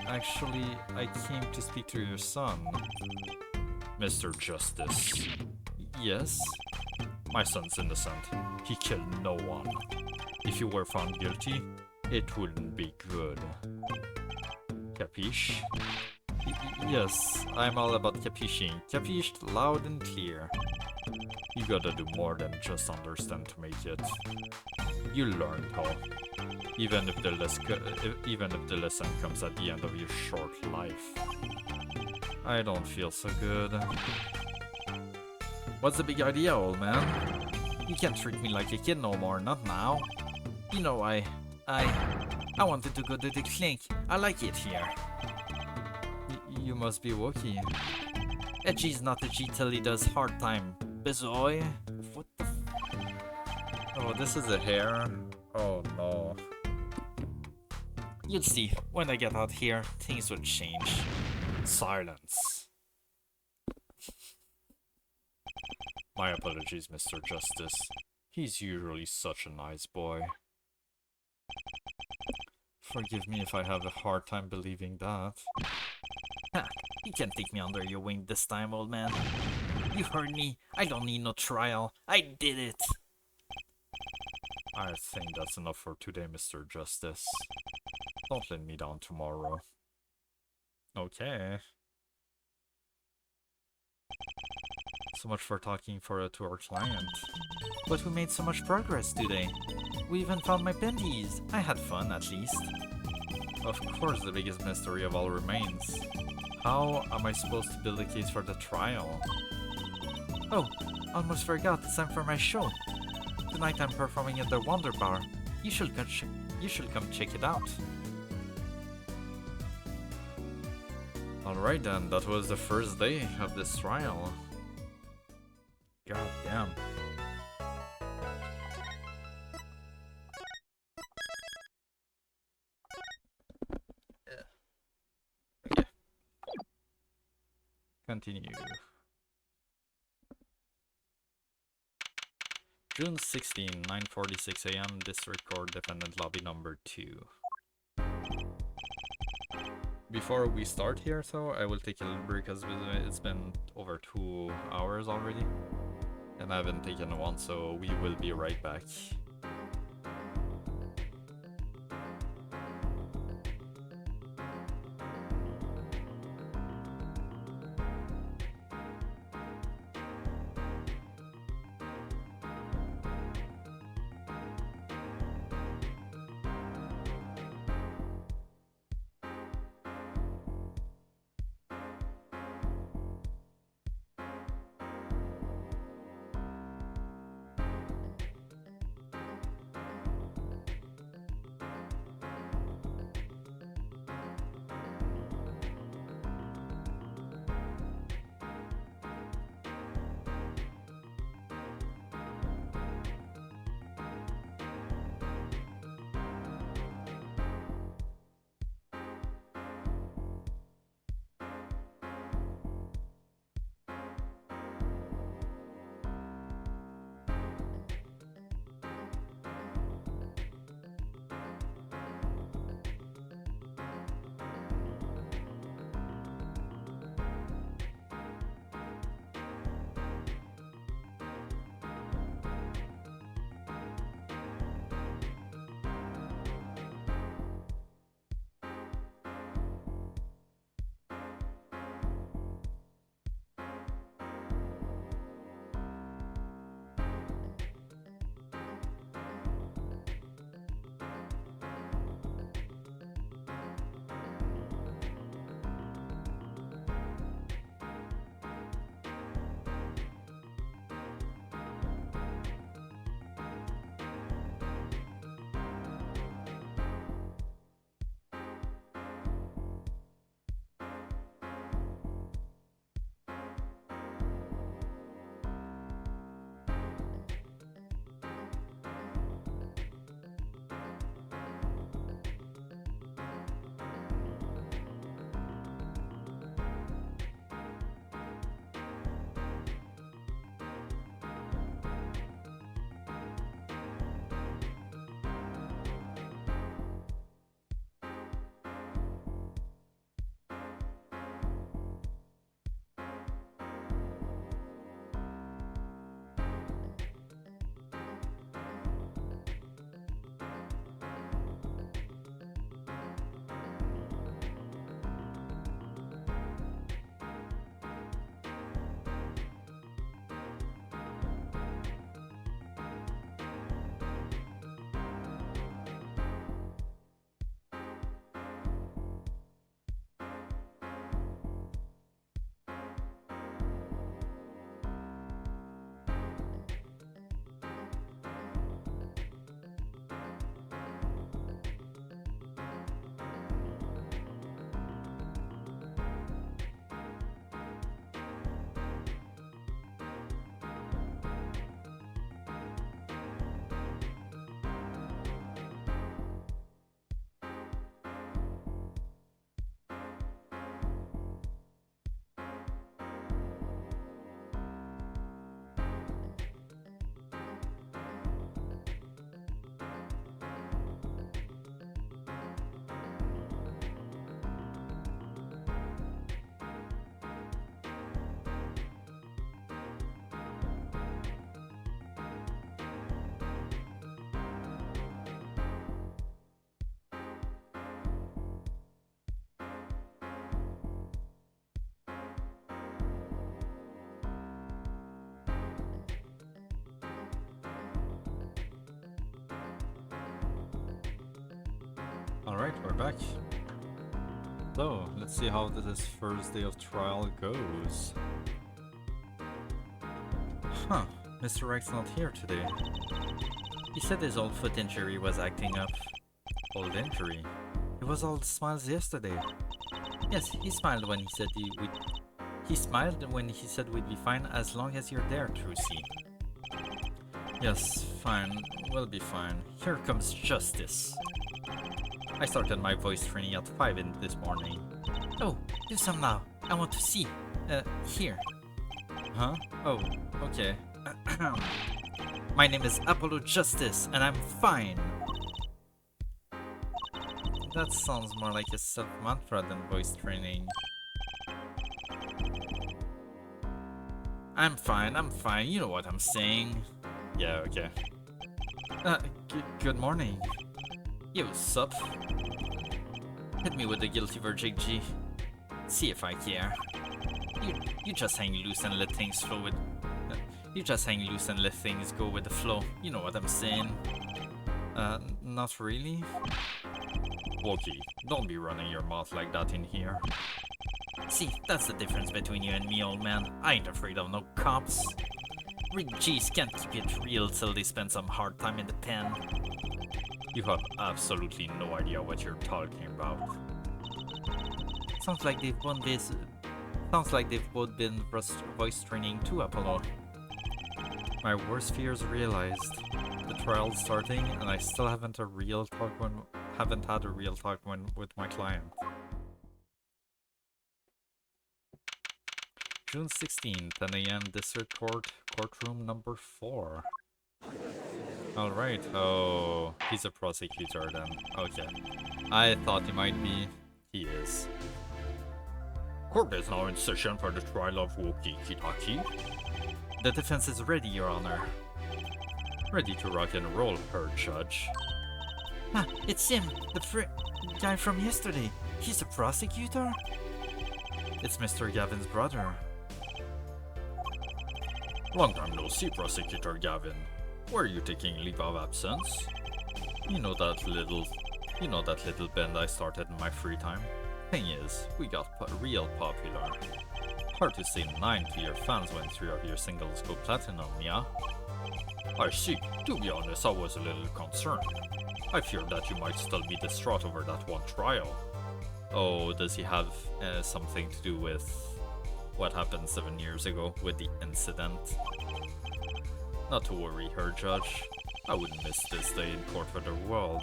Actually, I came to speak to your son. Mr. Justice. Yes? My son's innocent. He killed no one. If you were found guilty, it wouldn't be good. Capiche? Yes, I'm all about capiching. Capished loud and clear. You gotta do more than just understand to make it. You learned how. Even if the lesson comes at the end of your short life. I don't feel so good. What's the big idea, old man? You can't treat me like a kid no more, not now. You know, I wanted to go to the clinic. I like it here. You must be Wookiee. Edgy's not a G till he does hard time. Bizoy? What the Oh, this is a hair? Oh no. You'll see, when I get out here, things will change. Silence. My apologies, Mr. Justice. He's usually such a nice boy. Forgive me if I have a hard time believing that. Ha! You can't take me under your wing this time, old man. You heard me. I don't need no trial. I did it. I think that's enough for today, Mr. Justice. Don't let me down tomorrow. Okay. So much for talking to our client. But we made so much progress today. We even found my pendies. I had fun, at least. Of course, the biggest mystery of all remains. How am I supposed to build a case for the trial? Oh, almost forgot. It's time for my show. Tonight I'm performing at the Wonder Bar. You should come check it out. Alright then, that was the first day of this trial. God damn. Okay. Continue. June 16, 9:46 a.m. District Court Defendant Lobby number 2. Before we start here, though, I will take a little break because it's been over 2 hours already. And I haven't taken one, so we will be right back. Alright, we're back. So, let's see how this first day of trial goes. Huh, Mr. Wright's not here today. He said his old foot injury was acting up. Old injury? It was all smiles yesterday. Yes, he smiled when he said He smiled when he said we'd be fine as long as you're there, Trucy. Yes, fine. We'll be fine. Here comes justice. I started my voice training at 5 in this morning. Oh, do some now. I want to see. Here. Huh? Oh, okay. My name is Apollo Justice, and I'm fine. That sounds more like a self-mantra than voice training. I'm fine, you know what I'm saying. Yeah, okay. Good morning. Yo, sup? Hit me with the guilty verdict, G. See if I care. You just hang loose and let things flow with... you just hang loose and let things go with the flow. You know what I'm saying? Not really. Wookie, don't be running your mouth like that in here. See, that's the difference between you and me, old man. I ain't afraid of no cops. Rick G's can't keep it real till they spend some hard time in the pen. You have absolutely no idea what you're talking about. Sounds like they've both been voice training too, Apollo. My worst fears realized. The trial's starting, and I still haven't had a real talk with my client. June 16th, 10 a.m. District Court, courtroom number 4. Alright, oh, he's a prosecutor then. Okay. I thought he might be. He is. Court is now in session for the trial of Wookie Kitaki. The defense is ready, Your Honor. Ready to rock and roll, her judge. Ah, it's him, the guy from yesterday. He's a prosecutor? It's Mr. Gavin's brother. Long time no see, Prosecutor Gavin. Were you taking leave of absence? You know that little band I started in my free time? Thing is, we got real popular. Hard to say 9 to your fans when 3 of your singles go platinum, yeah? I see. To be honest, I was a little concerned. I feared that you might still be distraught over that one trial. Oh, does he have something to do with what happened 7 years ago with the incident? Not to worry, her judge. I wouldn't miss this day in court for the world.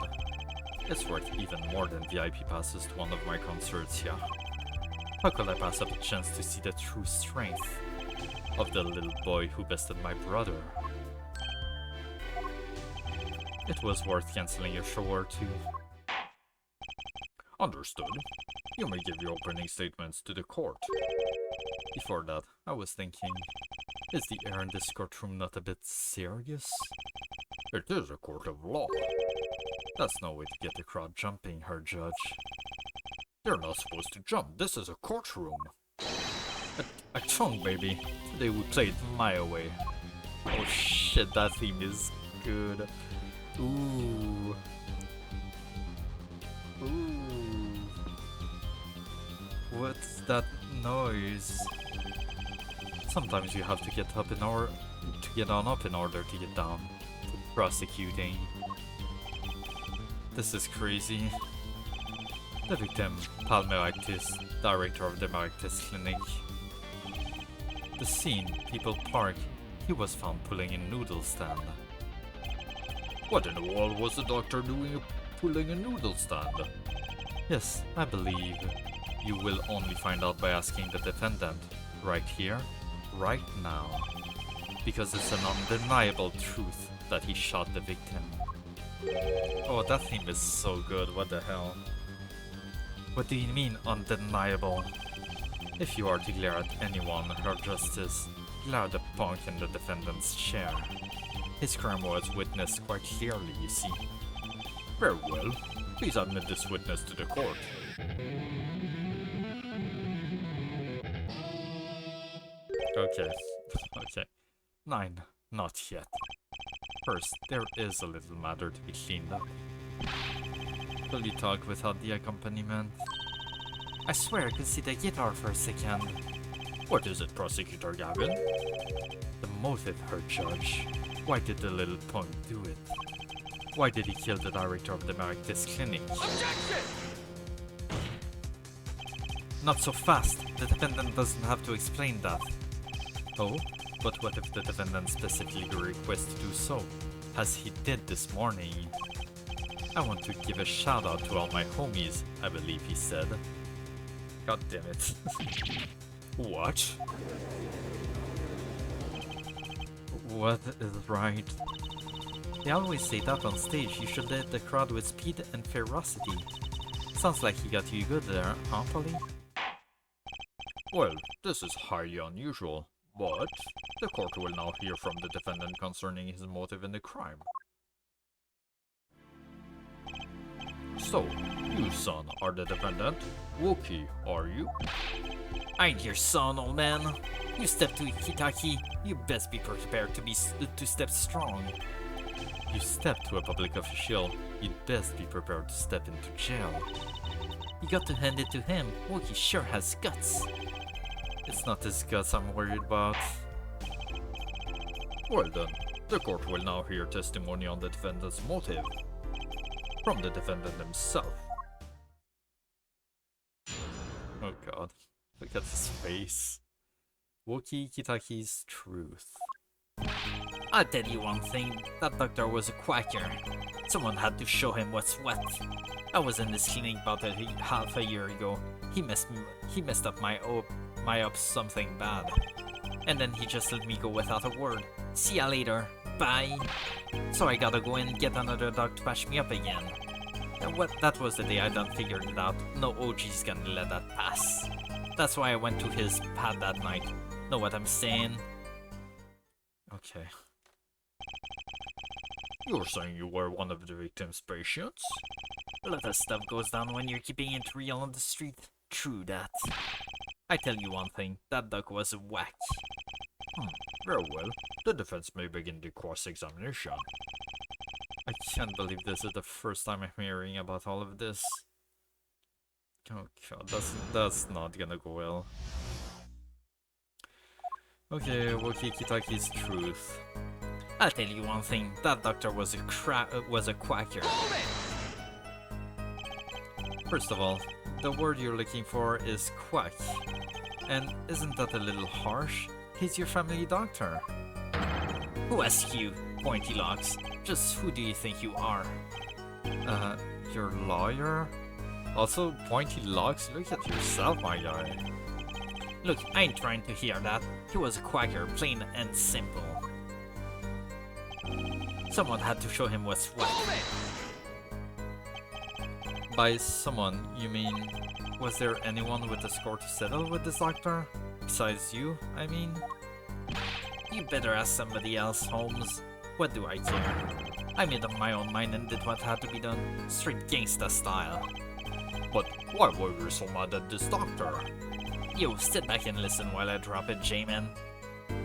It's worth even more than VIP passes to one of my concerts, yeah? How could I pass up a chance to see the true strength of the little boy who bested my brother? It was worth canceling a show or two. Understood. You may give your opening statements to the court. Before that, I was thinking, is the air in this courtroom not a bit serious? It is a court of law. That's no way to get the crowd jumping, her judge. They're not supposed to jump. This is a courtroom. A tongue, baby. Today we played my way. Oh shit, that theme is good. Ooh. Ooh. What's that noise? Sometimes you have to get up in order to get on up in order to get down. Prosecuting. This is crazy. The victim, Palmeritis, director of the Meritis Clinic. The scene, People Park. He was found pulling a noodle stand. What in the world was the doctor doing pulling a noodle stand? Yes, I believe you will only find out by asking the defendant. Right here, right now. Because it's an undeniable truth that he shot the victim. Oh, that theme is so good, what the hell? What do you mean, undeniable? If you are to glare at anyone, Her Justice, glare at the punk in the defendant's chair. His crime was witnessed quite clearly, you see. Very well. Please admit this witness to the court. Okay. Okay. 9. Not yet. First, there is a little matter to be cleaned up. Will you talk without the accompaniment? I swear I could see the guitar for a second. What is it, Prosecutor Gavin? The motive, Her Judge. Why did the little punk do it? Why did he kill the director of the Maractus Clinic? Objection! Not so fast. The defendant doesn't have to explain that. Oh? But what if the defendant specifically requests to do so, as he did this morning? I want to give a shout out to all my homies, I believe he said. God damn it. What? What is right? They always say that on stage, you should lead the crowd with speed and ferocity. Sounds like he got you good there, huh, Polly? Well, this is highly unusual, but the court will now hear from the defendant concerning his motive in the crime. So, you, son, are the defendant. Wookie, are you? I ain't your son, old man. You step to Kitaki, you best be prepared to step strong. You step to a public official, you'd best be prepared to step into jail. You got to hand it to him. Wookie sure has guts. It's not his guts I'm worried about. Well then, the court will now hear testimony on the defendant's motive from the defendant himself. Oh god, look at his face. Wookie Kitaki's truth. I'll tell you one thing, that doctor was a quacker. Someone had to show him what's what. I was in this clinic about half a year ago. He messed up my ops something bad. And then he just let me go without a word. See ya later. Bye. So I gotta go and get another doc to patch me up again. And that was the day I done figured it out. No OG's gonna let that pass. That's why I went to his pad that night. Know what I'm saying? Okay. You're saying you were one of the victim's patients? A lot of stuff goes down when you're keeping it real on the street. True that. I tell you one thing, that doc was a whack. Very well. The defense may begin the cross-examination. I can't believe this is the first time I'm hearing about all of this. Oh god, that's not gonna go well. Okay, Wookie Kitaki's truth. I'll tell you one thing, that doctor was a quacker. First of all, the word you're looking for is quack. And isn't that a little harsh? He's your family doctor. Who asked you, Pointy Locks? Just who do you think you are? Your lawyer? Also, Pointy Locks, look at yourself, my guy. Look, I ain't trying to hear that. He was a quacker, plain and simple. Someone had to show him what's what. By someone, you mean, was there anyone with a score to settle with this doctor? Besides you, I mean? You better ask somebody else, Holmes. What do I care? I made up my own mind and did what had to be done, straight gangsta style. But why were you so mad at this doctor? Yo, sit back and listen while I drop it, J-Man.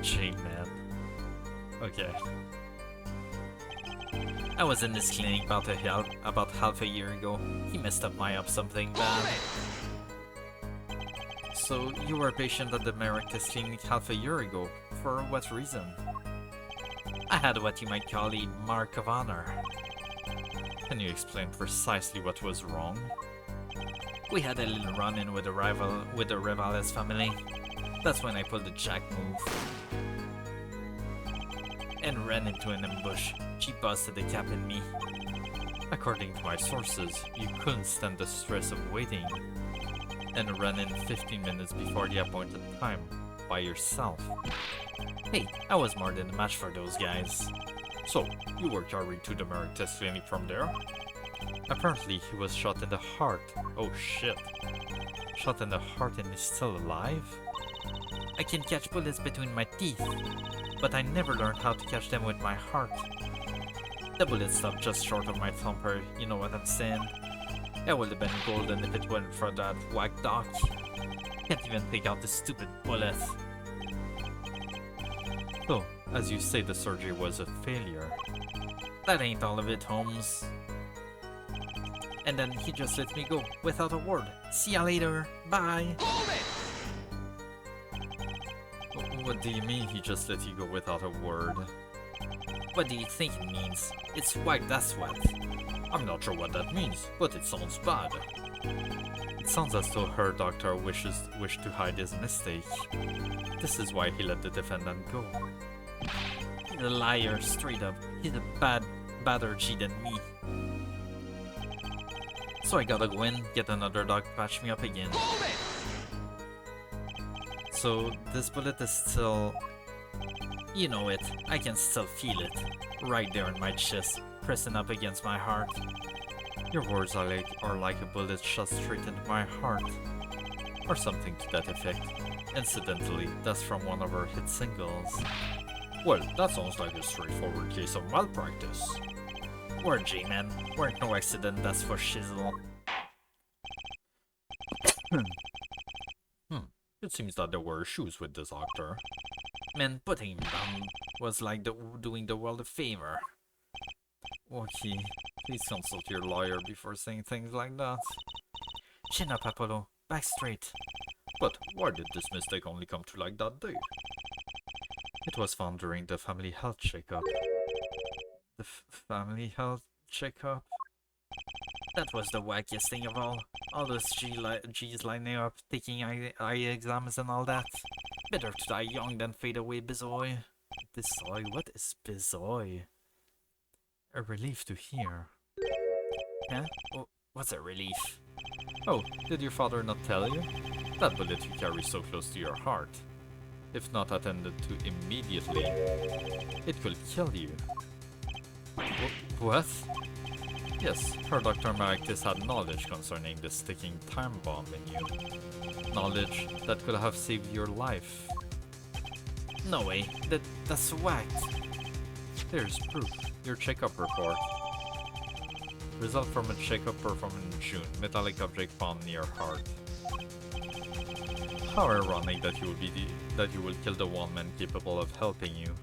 J-Man. Okay. I was in this clinic about half a year ago. He messed up my ops something bad. So, you were a patient at the Maractus Clinic half a year ago. For what reason? I had what you might call a mark of honor. Can you explain precisely what was wrong? We had a little run-in with the Revales family. That's when I pulled the jack move. And ran into an ambush. She busted the cap in me. According to my sources, you couldn't stand the stress of waiting. And ran in 15 minutes before the appointed time, by yourself. Hey, I was more than a match for those guys. So, you were carried to the Maractus Clinic from there? Apparently, he was shot in the heart. Oh shit. Shot in the heart and is still alive? I can catch bullets between my teeth, but I never learned how to catch them with my heart. The bullet stopped just short of my thumper, you know what I'm saying? That would have been golden if it weren't for that whack doc. Can't even pick out the stupid bullet. So, as you say, the surgery was a failure. That ain't all of it, Holmes. And then he just let me go without a word. See ya later. Bye. What do you mean he just let you go without a word? What do you think it means? It's white, that's what. I'm not sure what that means, but it sounds bad. It sounds as though her doctor wished to hide his mistake. This is why he let the defendant go. He's a liar, straight up. He's a badder G than me. So I gotta go in, get another dog to patch me up again. So this bullet is still... You know it. I can still feel it. Right there in my chest, pressing up against my heart. Your words are like a bullet shot straight into my heart. Or something to that effect. Incidentally, that's from one of our hit singles. Well, that sounds like a straightforward case of malpractice. Word, J-Man. Weren't no accident, that's for shizzle. It seems that there were issues with this actor. Man, putting him down was like doing the world a favor. Okay, please consult your lawyer before saying things like that. Chin up, Apollo. Back straight. But why did this mistake only come to light that day? It was found during the family health checkup. The family health checkup? That was the wackiest thing of all. All those G's lining up, taking eye exams and all that. Better to die young than fade away, bizoy. Bizoy? What is bizoy? A relief to hear. Huh? What's a relief? Oh, did your father not tell you? That bullet you carry so close to your heart. If not attended to immediately, it could kill you. What? Yes, her Dr. Maractus had knowledge concerning the sticking time bomb in you. Knowledge that could have saved your life. No way, that's whacked. There's proof. Your checkup report. Result from a checkup performed in June. Metallic object found near heart. How ironic that you will kill the one man capable of helping you.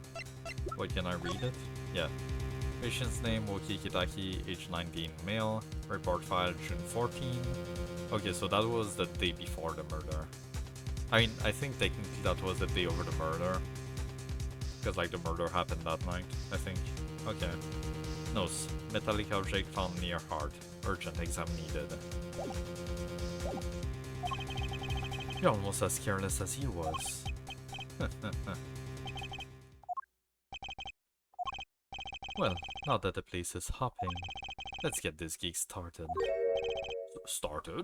Wait, can I read it? Yeah. Patient's name, Woki Kitaki, age 19, male. Report filed June 14. Okay, so that was the day before the murder. I mean, I think technically that was the day over the murder. Because, like, the murder happened that night, I think. Okay. Nose. Metallic object found near heart. Urgent exam needed. You're almost as careless as he was. Well, now that the place is hopping, let's get this gig started. Started?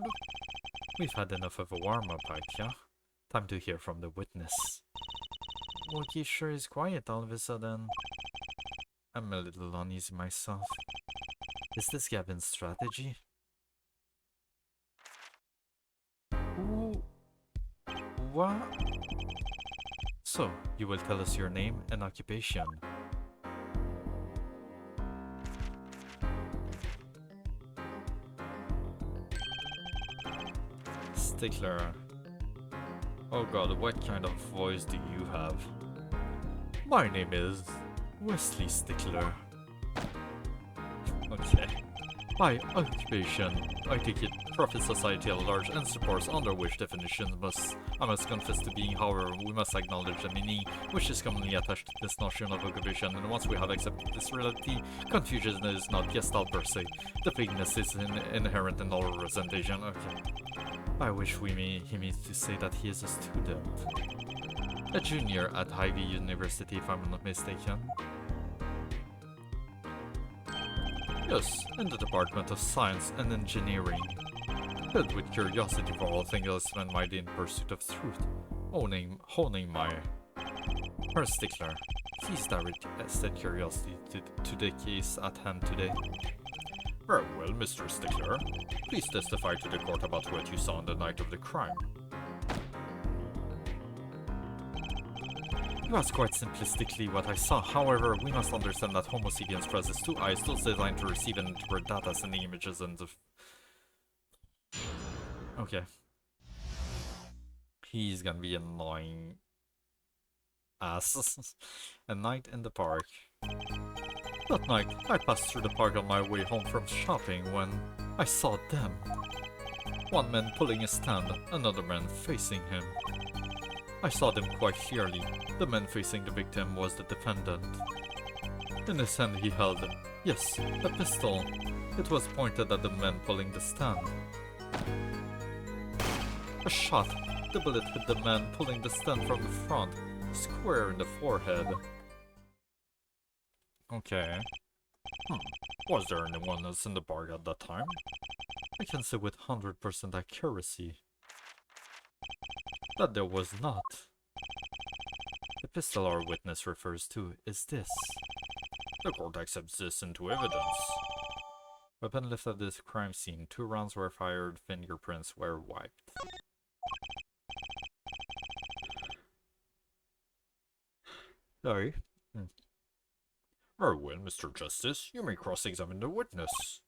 We've had enough of a warm-up, yeah? Time to hear from the witness. Wookie sure is quiet all of a sudden. I'm a little uneasy myself. Is this Gavin's strategy? Ooh. What? So, you will tell us your name and occupation. Stickler. Oh god, what kind of voice do you have? My name is Wesley Stickler. Okay. By occupation, I take it profit society at large and supports under which definitions I must confess to being. However, we must acknowledge the meaning which is commonly attached to this notion of occupation, and once we have accepted this reality, confusion is not gestalt per se. The vagueness is inherent in all representation. Okay. I wish he means to say that he is a student. A junior at Ivy University, if I'm not mistaken. Yes, in the Department of Science and Engineering. Filled with curiosity for all things and mighty in pursuit of truth. Honing my... Her Stickler. Please direct said curiosity to the case at hand today. Very well, Mr. Stickler. Please testify to the court about what you saw on the night of the crime. You asked quite simplistically what I saw. However, we must understand that Homo sapiens possesses two eyes, tools designed to receive and interpret data, sending images and Okay. He's gonna be annoying ass. A night in the park. That night, I passed through the park on my way home from shopping when... I saw them. One man pulling a stand, another man facing him. I saw them quite clearly. The man facing the victim was the defendant. In his hand he held, yes, a pistol. It was pointed at the man pulling the stand. A shot. The bullet hit the man pulling the stand from the front, square in the forehead. Okay. Was there anyone else in the bar at that time? I can say with 100% accuracy that there was not. The pistol our witness refers to is this. The court accepts this into evidence. Weapon left at this crime scene. 2 rounds were fired, fingerprints were wiped. Sorry. Very well, Mr. Justice. You may cross-examine the witness.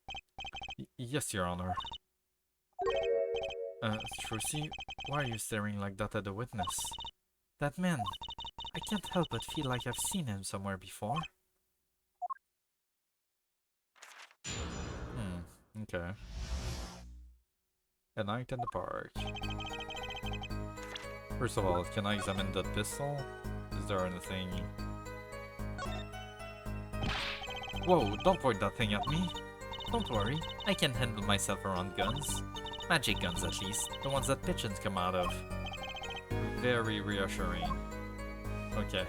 Yes, Your Honor. Trucy, why are you staring like that at the witness? That man. I can't help but feel like I've seen him somewhere before. Okay. A night in the park. First of all, can I examine that pistol? Is there anything... Whoa, don't point that thing at me. Don't worry, I can handle myself around guns. Magic guns at least, the ones that pigeons come out of. Very reassuring. Okay.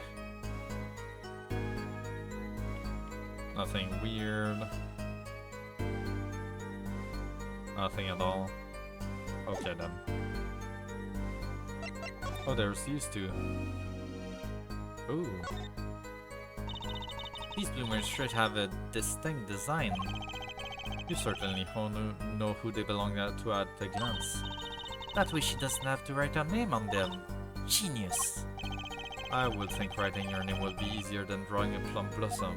Nothing weird. Nothing at all. Okay then. Oh, there's these two. Ooh. These bloomers should have a distinct design. You certainly know who they belong to at a glance. That way she doesn't have to write her name on them. Genius! I would think writing your name would be easier than drawing a plum blossom.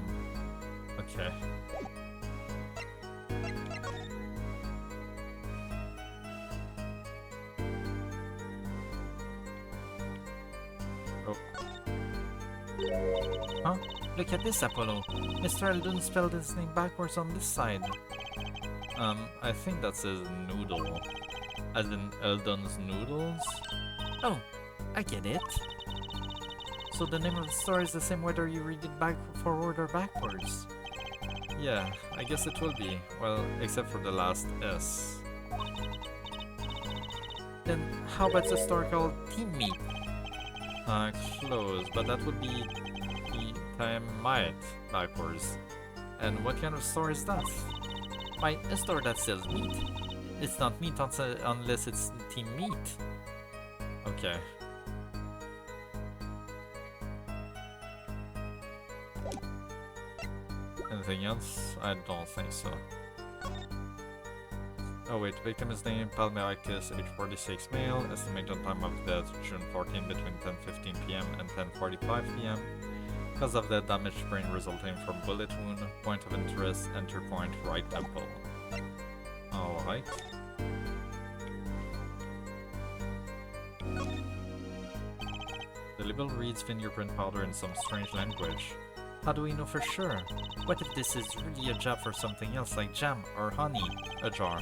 Okay. Huh? Look at this, Apollo. Mr. Eldon spelled his name backwards on this side. I think that says noodle. As in Eldon's noodles? Oh, I get it. So the name of the store is the same whether you read it forward or backwards. Yeah, I guess it will be. Well, except for the last S. Then how about the store called Team Meat? Close, but that would be might backwards. And what kind of store is that? Why, a store that sells meat. It's not meat unless it's Team Meat. Okay. Anything else? I don't think so. Oh wait, victim is named Palmeractis, age 46 male, estimated time of death June 14 between 10:15 PM and 10:45 PM. Cause of death, damaged brain resulting from bullet wound, point of interest, enter point, right temple. Alright. The label reads fingerprint powder in some strange language. How do we know for sure? What if this is really a job for something else like jam or honey? A jar.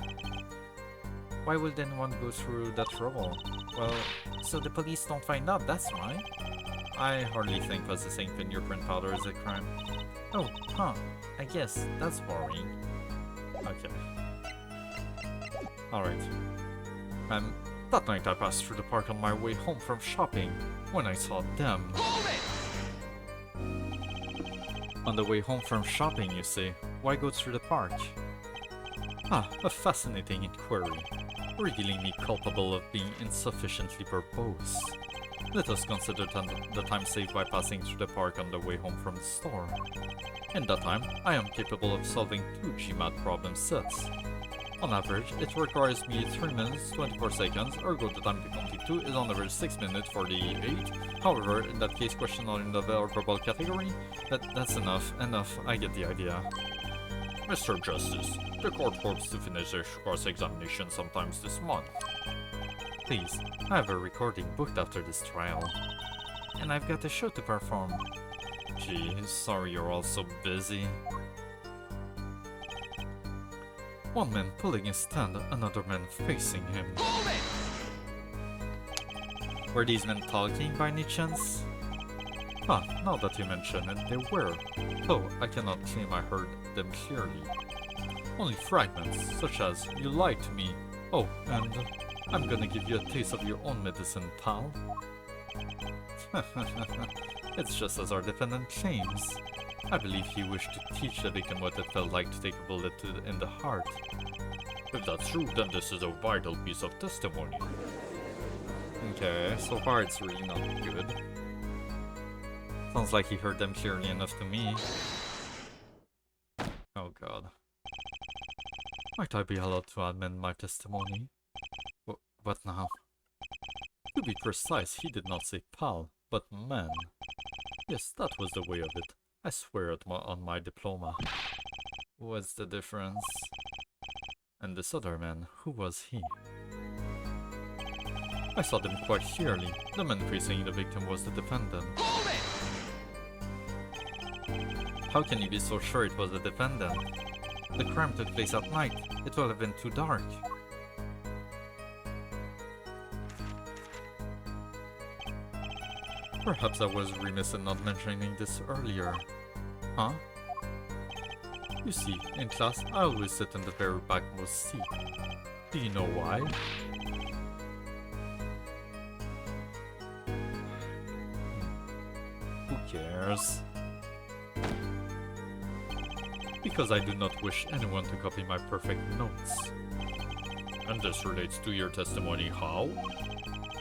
Why would anyone go through that trouble? Well, so the police don't find out, that's why. I hardly think possessing fingerprint powder is a crime. Oh, huh. I guess that's worrying. Okay. Alright. That night I passed through the park on my way home from shopping when I saw them. On the way home from shopping, you say. Why go through the park? Ah, a fascinating inquiry, revealing me culpable of being insufficiently verbose. Let us consider the time saved by passing through the park on the way home from the store. In that time, I am capable of solving 2 GMAT problem sets. On average, it requires me 3 minutes, 24 seconds, ergo the time to complete 2 is on average 6 minutes for the 8. However, in that case, question not in the verbal category. That's enough, I get the idea. Mr. Justice, the court hopes to finish their cross-examination sometimes this month. Please, I have a recording booked after this trial. And I've got a show to perform. Gee, sorry you're all so busy. One man pulling his stand, another man facing him. Were these men talking by any chance? Ah, now that you mention it, they were. Though I cannot claim I heard them clearly. Only fragments, such as, "You lied to me." Oh, and "I'm gonna give you a taste of your own medicine, pal." It's just as our defendant claims. I believe he wished to teach the victim what it felt like to take a bullet in the heart. If that's true, then this is a vital piece of testimony. Okay, so far it's really not good. Sounds like he heard them clearly enough to me. Oh god. Might I be allowed to amend my testimony? What now? To be precise, he did not say pal, but man. Yes, that was the way of it. I swear it on my diploma. What's the difference? And this other man, who was he? I saw them quite clearly. The man facing the victim was the defendant. How can you be so sure it was the defendant? The crime took place at night. It will have been too dark. Perhaps I was remiss in not mentioning this earlier. Huh? You see, in class, I always sit in the very backmost seat. Do you know why? Who cares? Because I do not wish anyone to copy my perfect notes. And this relates to your testimony, how?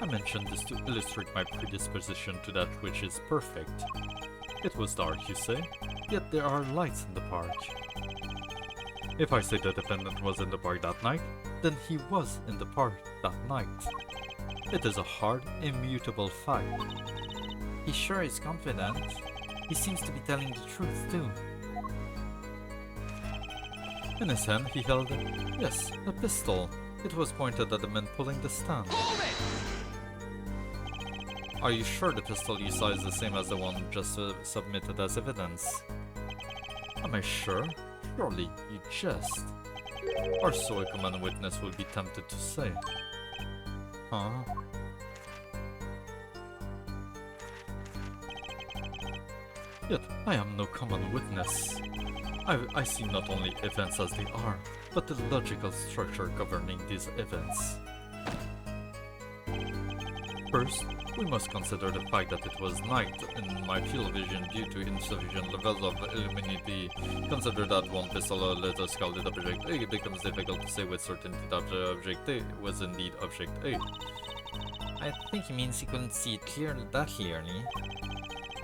I mentioned this to illustrate my predisposition to that which is perfect. It was dark, you say? Yet there are lights in the park. If I say the defendant was in the park that night, then he was in the park that night. It is a hard, immutable fact. He sure is confident. He seems to be telling the truth too. In his hand he held, yes, a pistol. It was pointed at the man pulling the stand. Are you sure the pistol you saw is the same as the one just submitted as evidence? Am I sure? Surely you jest. Or so a common witness would be tempted to say. Huh? Yet I am no common witness. I see not only events as they are, but the logical structure governing these events. First, we must consider the fact that it was night in my field of vision due to insufficient levels of illuminity. Consider that one pistol, let us call it object A, it becomes difficult to say with certainty that object A was indeed object A. I think he means he couldn't see it that clearly.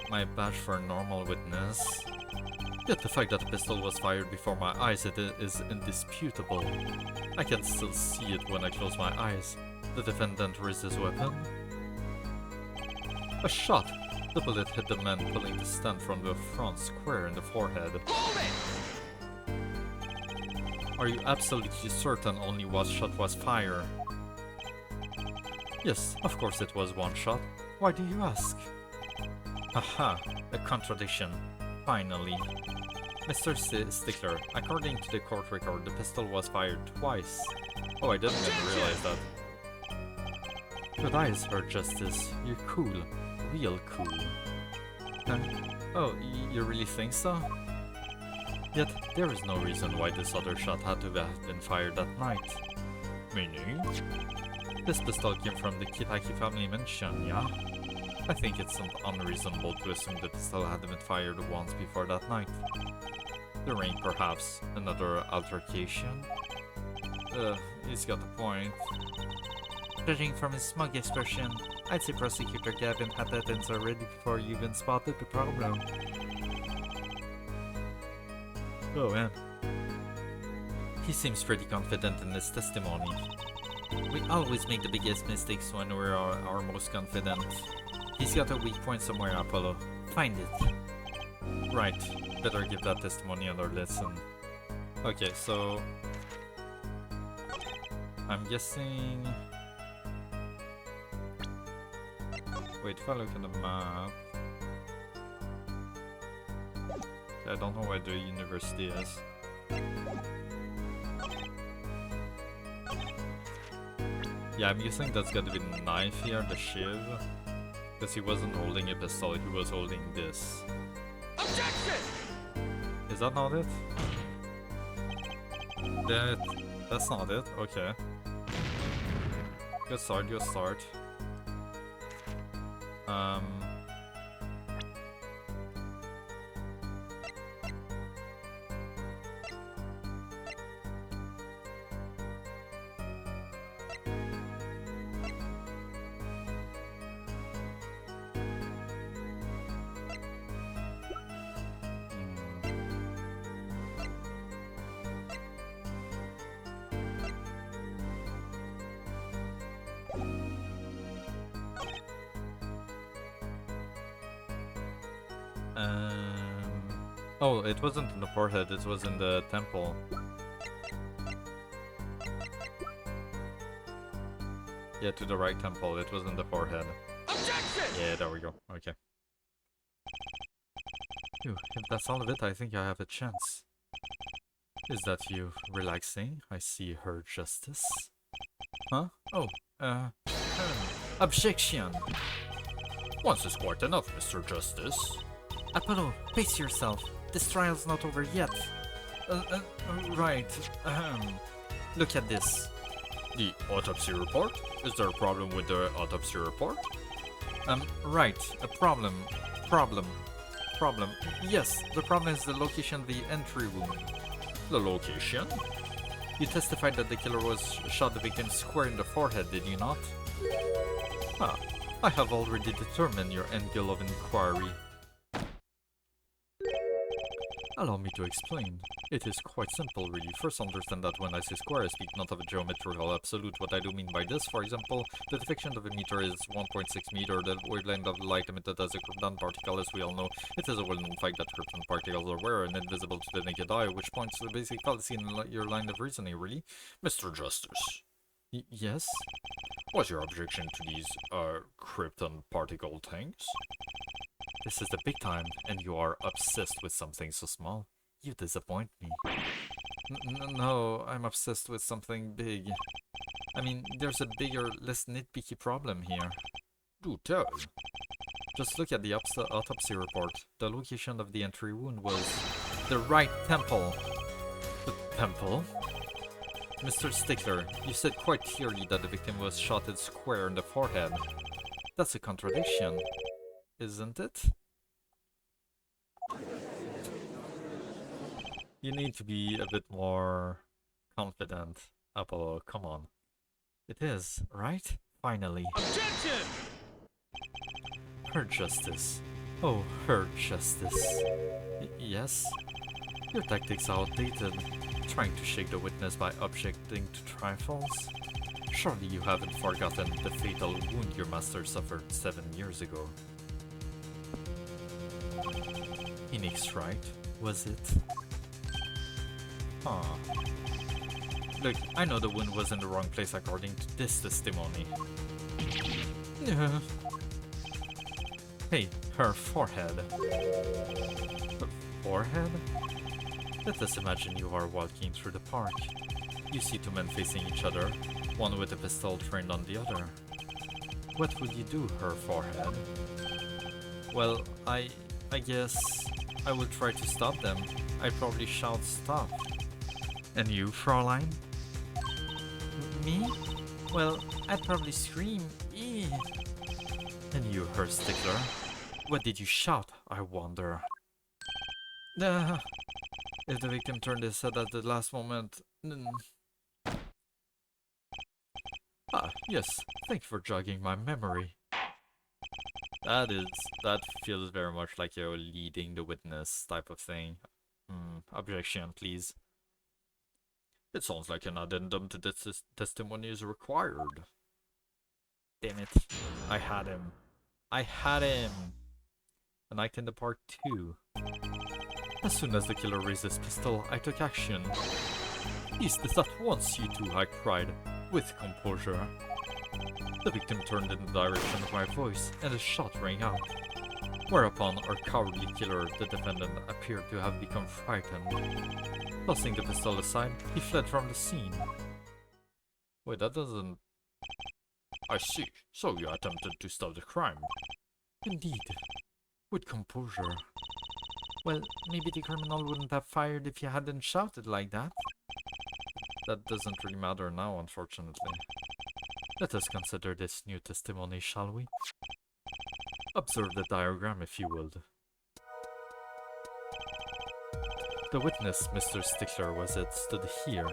My badge for a normal witness. Yet the fact that the pistol was fired before my eyes is indisputable. I can still see it when I close my eyes. The defendant raised his weapon. A shot! The bullet hit the man pulling the stand from the front square in the forehead. Are you absolutely certain only one shot was fired? Yes, of course it was one shot. Why do you ask? Haha, a contradiction. Finally. Mr. Stickler, according to the court record, the pistol was fired twice. Oh, I didn't even realize that. Good eyes, Her Justice. You're cool. Real cool. Huh? Oh, you really think so? Yet, there is no reason why this other shot had to have been fired that night. Meaning? This pistol came from the Kitaki family mansion, yeah? I think it's unreasonable to assume the pistol had been fired once before that night. During, perhaps, another altercation? He's got a point. Judging from his smug expression, I'd say Prosecutor Gavin had that answer ready before you even spotted the problem. Oh man. He seems pretty confident in his testimony. We always make the biggest mistakes when we're our most confident. He's got a weak point somewhere, Apollo. Find it. Right. Better give that testimony another listen. Okay, so... I'm guessing... Wait, if I look at the map... I don't know where the university is. Yeah, I'm guessing that's gotta be the knife here, the shiv. Because he wasn't holding a pistol, he was holding this. Objection! Is that not it? That's not it? Okay. Good start, good start. Oh, it wasn't in the forehead, it was in the temple. Yeah, to the right temple, it was in the forehead. Objection! Yeah, there we go. Okay. Phew, if that's all of it, I think I have a chance. Is that you relaxing? I see her justice. Huh? Oh, objection! Once is quite enough, Mr. Justice. Apollo, pace yourself. This trial's not over yet. Right. Look at this. The autopsy report? Is there a problem with the autopsy report? Right. A problem. Yes, the problem is the location of the entry wound. The location? You testified that the killer was shot the victim square in the forehead, did you not? Ah, I have already determined your angle of inquiry. Allow me to explain. It is quite simple, really. First, understand that when I say square, I speak not of a geometrical absolute. What I do mean by this, for example, the deflection of a meter is 1.6 meter. The wavelength of light emitted as a krypton particle, as we all know. It is a well-known fact that krypton particles are rare and invisible to the naked eye, which points to the basic fallacy in your line of reasoning, really. Mr. Justice, Yes? what's your objection to these, krypton particle things? This is the big time, and you are obsessed with something so small. You disappoint me. No, I'm obsessed with something big. I mean, there's a bigger, less nitpicky problem here. Do tell. Just look at the autopsy report. The location of the entry wound was the right temple. The temple? Mr. Stickler, you said quite clearly that the victim was shot at square in the forehead. That's a contradiction, isn't it? You need to be a bit more confident, Apollo. Come on. It is, right? Finally. Objection! Her justice. Oh, her justice. Yes? Your tactics are outdated. Trying to shake the witness by objecting to trifles? Surely you haven't forgotten the fatal wound your master suffered 7 years ago. Phoenix, right? Was it? Huh. Look, I know the wound was in the wrong place according to this testimony. Hey, her forehead. Her forehead? Let us imagine you are walking through the park. You see two men facing each other, one with a pistol trained on the other. What would you do, her forehead? Well, I guess I will try to stop them. I'd probably shout stop. And you, Fraulein? Me? Well, I'd probably scream, eeh. And you, her Stickler? What did you shout, I wonder? If the victim turned his head at the last moment... Ah, yes, thank you for jogging my memory. That feels very much like you're leading the witness type of thing. Objection, please. It sounds like an addendum to this testimony is required. Damn it. I had him. I had him! A night in the park too. As soon as the killer raised his pistol, I took action. Cease this at once, you two, I cried, with composure. The victim turned in the direction of my voice, and a shot rang out. Whereupon our cowardly killer, the defendant, appeared to have become frightened. Tossing the pistol aside, he fled from the scene. Wait, that doesn't I see. So you attempted to stop the crime. Indeed. With composure. Well, maybe the criminal wouldn't have fired if you hadn't shouted like that. That doesn't really matter now, unfortunately. Let us consider this new testimony, shall we? Observe the diagram, if you would. The witness, Mr. Stickler was it, stood here.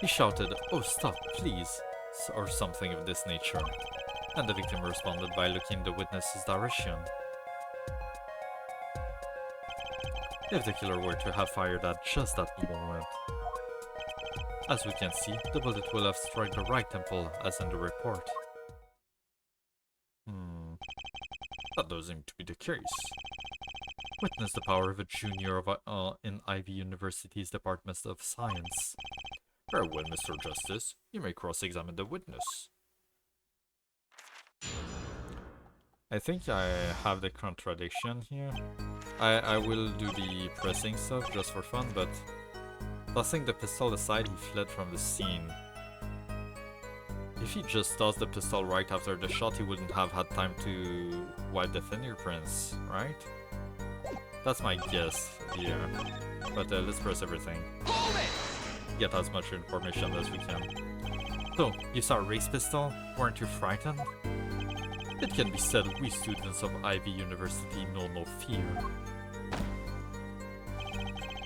He shouted, "Oh, stop, please," or something of this nature, and the victim responded by looking the witness's direction. If the killer were to have fired at just that moment, as we can see, the bullet will have struck the right temple, as in the report. That does seem to be the case. Witness the power of a junior in Ivy University's Department of Science. Very well, Mr. Justice. You may cross-examine the witness. I think I have the contradiction here. I will do the pressing stuff just for fun, but tossing the pistol aside, he fled from the scene. If he just tossed the pistol right after the shot, he wouldn't have had time to wipe the fingerprints, right? That's my guess here. But let's press everything. Get as much information as we can. So, you saw a race pistol? Weren't you frightened? It can be said we students of Ivy University know no fear.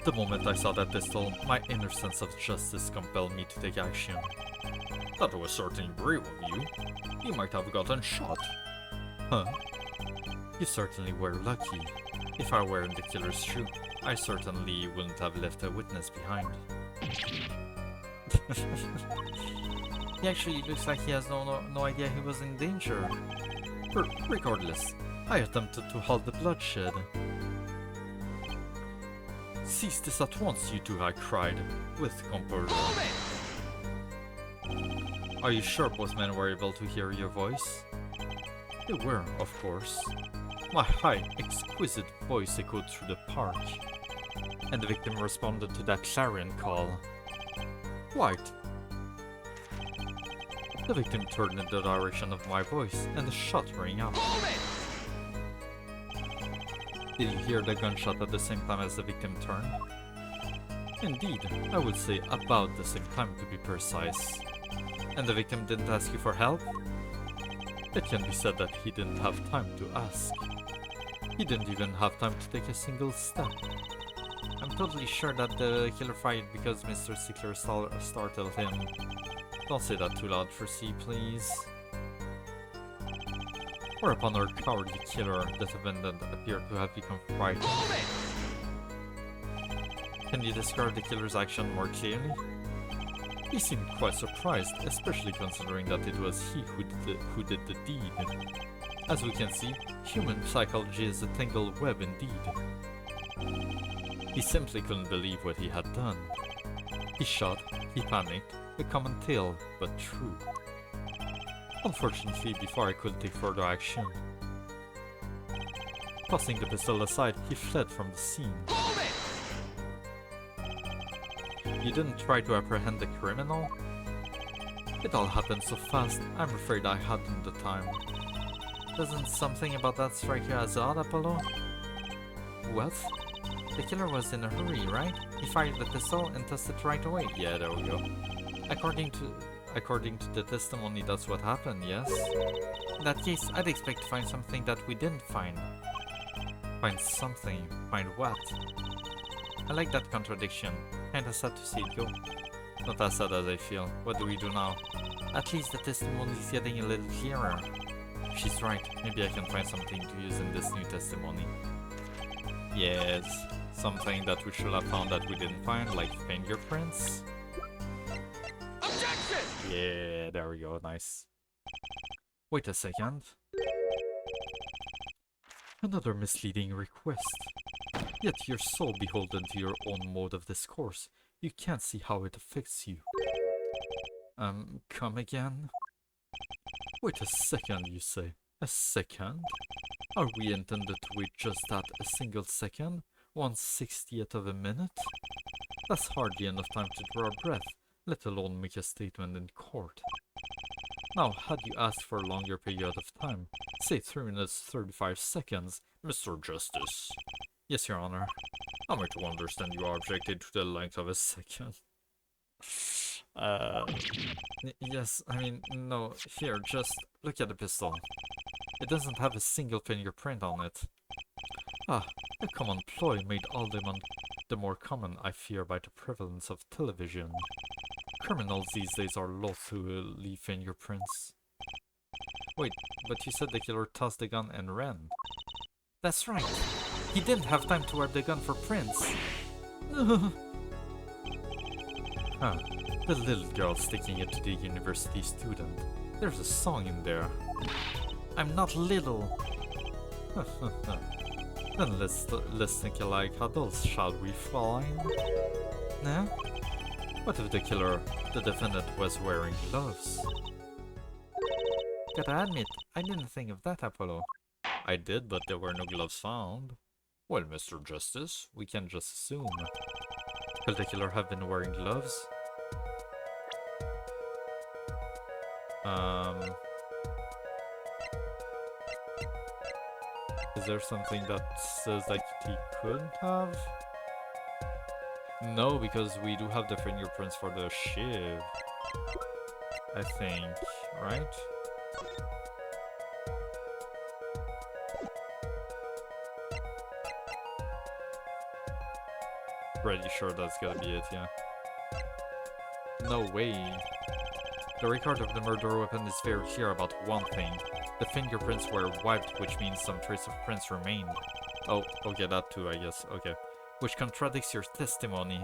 The moment I saw that pistol, my inner sense of justice compelled me to take action. That was certainly brave of you. You might have gotten shot. Huh? You certainly were lucky. If I were in the killer's shoe, I certainly wouldn't have left a witness behind. He actually looks like he has no idea he was in danger. Regardless, I attempted to halt the bloodshed. Cease this at once, you two, I cried, with composure. Are you sure both men were able to hear your voice? They were, of course. My high, exquisite voice echoed through the park, and the victim responded to that clarion call. White. The victim turned in the direction of my voice, and the shot rang out. Did you hear the gunshot at the same time as the victim turned? Indeed, I would say about the same time to be precise. And the victim didn't ask you for help? It can be said that he didn't have time to ask. He didn't even have time to take a single step. I'm totally sure that the killer fired because Mr. Stickler startled him. Don't say that too loud for C, please. Whereupon our cowardly killer, the defendant, appeared to have become frightened. Can you describe the killer's action more clearly? He seemed quite surprised, especially considering that it was he who did the deed. As we can see, human psychology is a tangled web indeed. He simply couldn't believe what he had done. He shot, he panicked, a common tale, but true. Unfortunately, before I could take further action, tossing the pistol aside, he fled from the scene. You didn't try to apprehend the criminal? It all happened so fast, I'm afraid I hadn't the time. Doesn't something about that strike you as odd, Apollo? What? The killer was in a hurry, right? He fired the pistol and tossed it right away. Yeah, there we go. According to the testimony, that's what happened, yes? In that case, I'd expect to find something that we didn't find. Find something? Find what? I like that contradiction. Kinda sad to see it go. Not as sad as I feel. What do we do now? At least the testimony is getting a little clearer. She's right. Maybe I can find something to use in this new testimony. Yes, something that we should have found that we didn't find, like fingerprints. Objection! Yeah, there we go, nice. Wait a second. Another misleading request. Yet you're so beholden to your own mode of discourse, you can't see how it affects you. Come again? Wait a second, you say. A second? Are we intended to wait just that, a single second? 1/60th of a minute? That's hardly enough time to draw a breath, let alone make a statement in court. Now, had you asked for a longer period of time, say 3 minutes 35 seconds, Mr. Justice, yes, Your Honor. am I to understand you are objected to the length of a second? Yes, I mean, no, here, just look at the pistol. It doesn't have a single fingerprint on it. Ah, a common ploy made all the more common, I fear, by the prevalence of television. Criminals these days are loath to leave fingerprints. Wait, but you said the killer tossed the gun and ran. That's right. He didn't have time to wipe the gun for prints. Huh. The little girl sticking it to the university student. There's a song in there. I'm not little. Then let's think alike adults, shall we, Fräulein? Nah? What if the defendant, was wearing gloves? Gotta admit, I didn't think of that, Apollo. I did, but there were no gloves found. Well, Mr. Justice, we can just assume. Could the killer have been wearing gloves? Is there something that says that he couldn't have? No, because we do have the fingerprints for the shiv. I think, right? Pretty sure that's gotta be it, yeah. No way. The record of the murder weapon is very clear about one thing. The fingerprints were wiped, which means some trace of prints remained. Oh, okay, that too, I guess, okay. Which contradicts your testimony.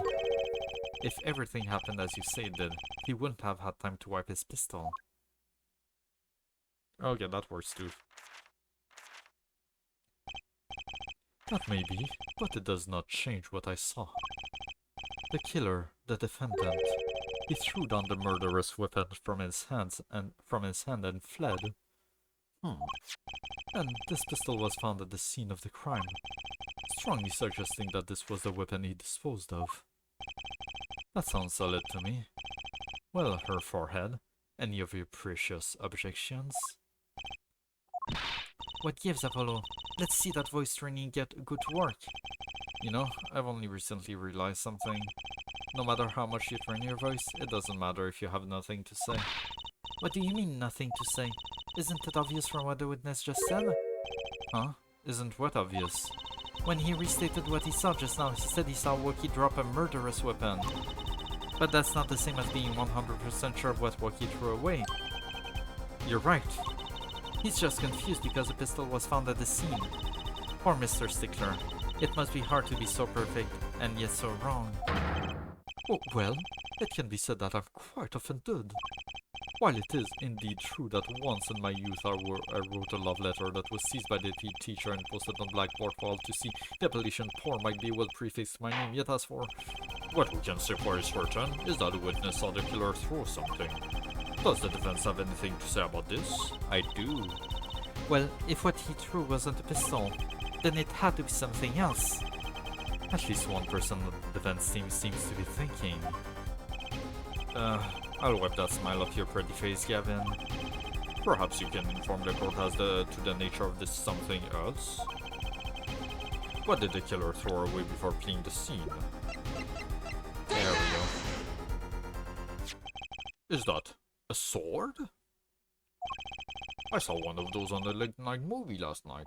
If everything happened as you say it did, he wouldn't have had time to wipe his pistol. Okay, that works too. That may be, but it does not change what I saw. The killer, the defendant, he threw down the murderous weapon from his hand and fled. And this pistol was found at the scene of the crime, strongly suggesting that this was the weapon he disposed of. That sounds solid to me. Well, her forehead, any of your precious objections? What gives, Apollo? Let's see that voice training get good to work. You know, I've only recently realized something. No matter how much you train your voice, it doesn't matter if you have nothing to say. What do you mean, nothing to say? Isn't it obvious from what the witness just said? Huh? Isn't what obvious? When he restated what he saw just now, he said he saw Wookie drop a murderous weapon. But that's not the same as being 100% sure of what Wookie threw away. You're right. He's just confused because the pistol was found at the scene. Poor Mr. Stickler. It must be hard to be so perfect and yet so wrong. Oh, well, it can be said that I'm quite offended. While it is indeed true that once in my youth I wrote a love letter that was seized by the teacher and posted on blackboard for all to see, the appellation poor might be well prefixed to my name, yet as for what we can say for certain is that the witness saw the killer throw something. Does the defense have anything to say about this? I do. Well, if what he threw wasn't a pistol, then it had to be something else. At least one person on the defense team seems to be thinking. I'll wipe that smile off your pretty face, Gavin. Perhaps you can inform the court as to the nature of this something else? What did the killer throw away before fleeing the scene? There we go. Is that a sword? I saw one of those on the late night movie last night.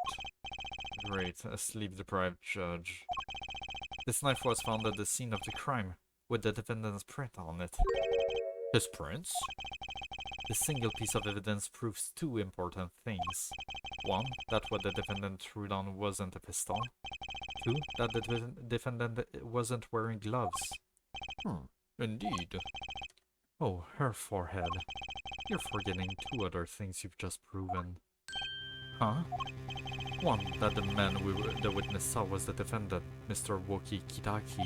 Great, a sleep-deprived judge. This knife was found at the scene of the crime, with the defendant's print on it. His prints? This single piece of evidence proves two important things. One, that what the defendant threw down wasn't a pistol. Two, that the defendant wasn't wearing gloves. Indeed. Oh, her forehead. You're forgetting two other things you've just proven. Huh? One, that the man the witness saw was the defendant, Mr. Woki Kitaki.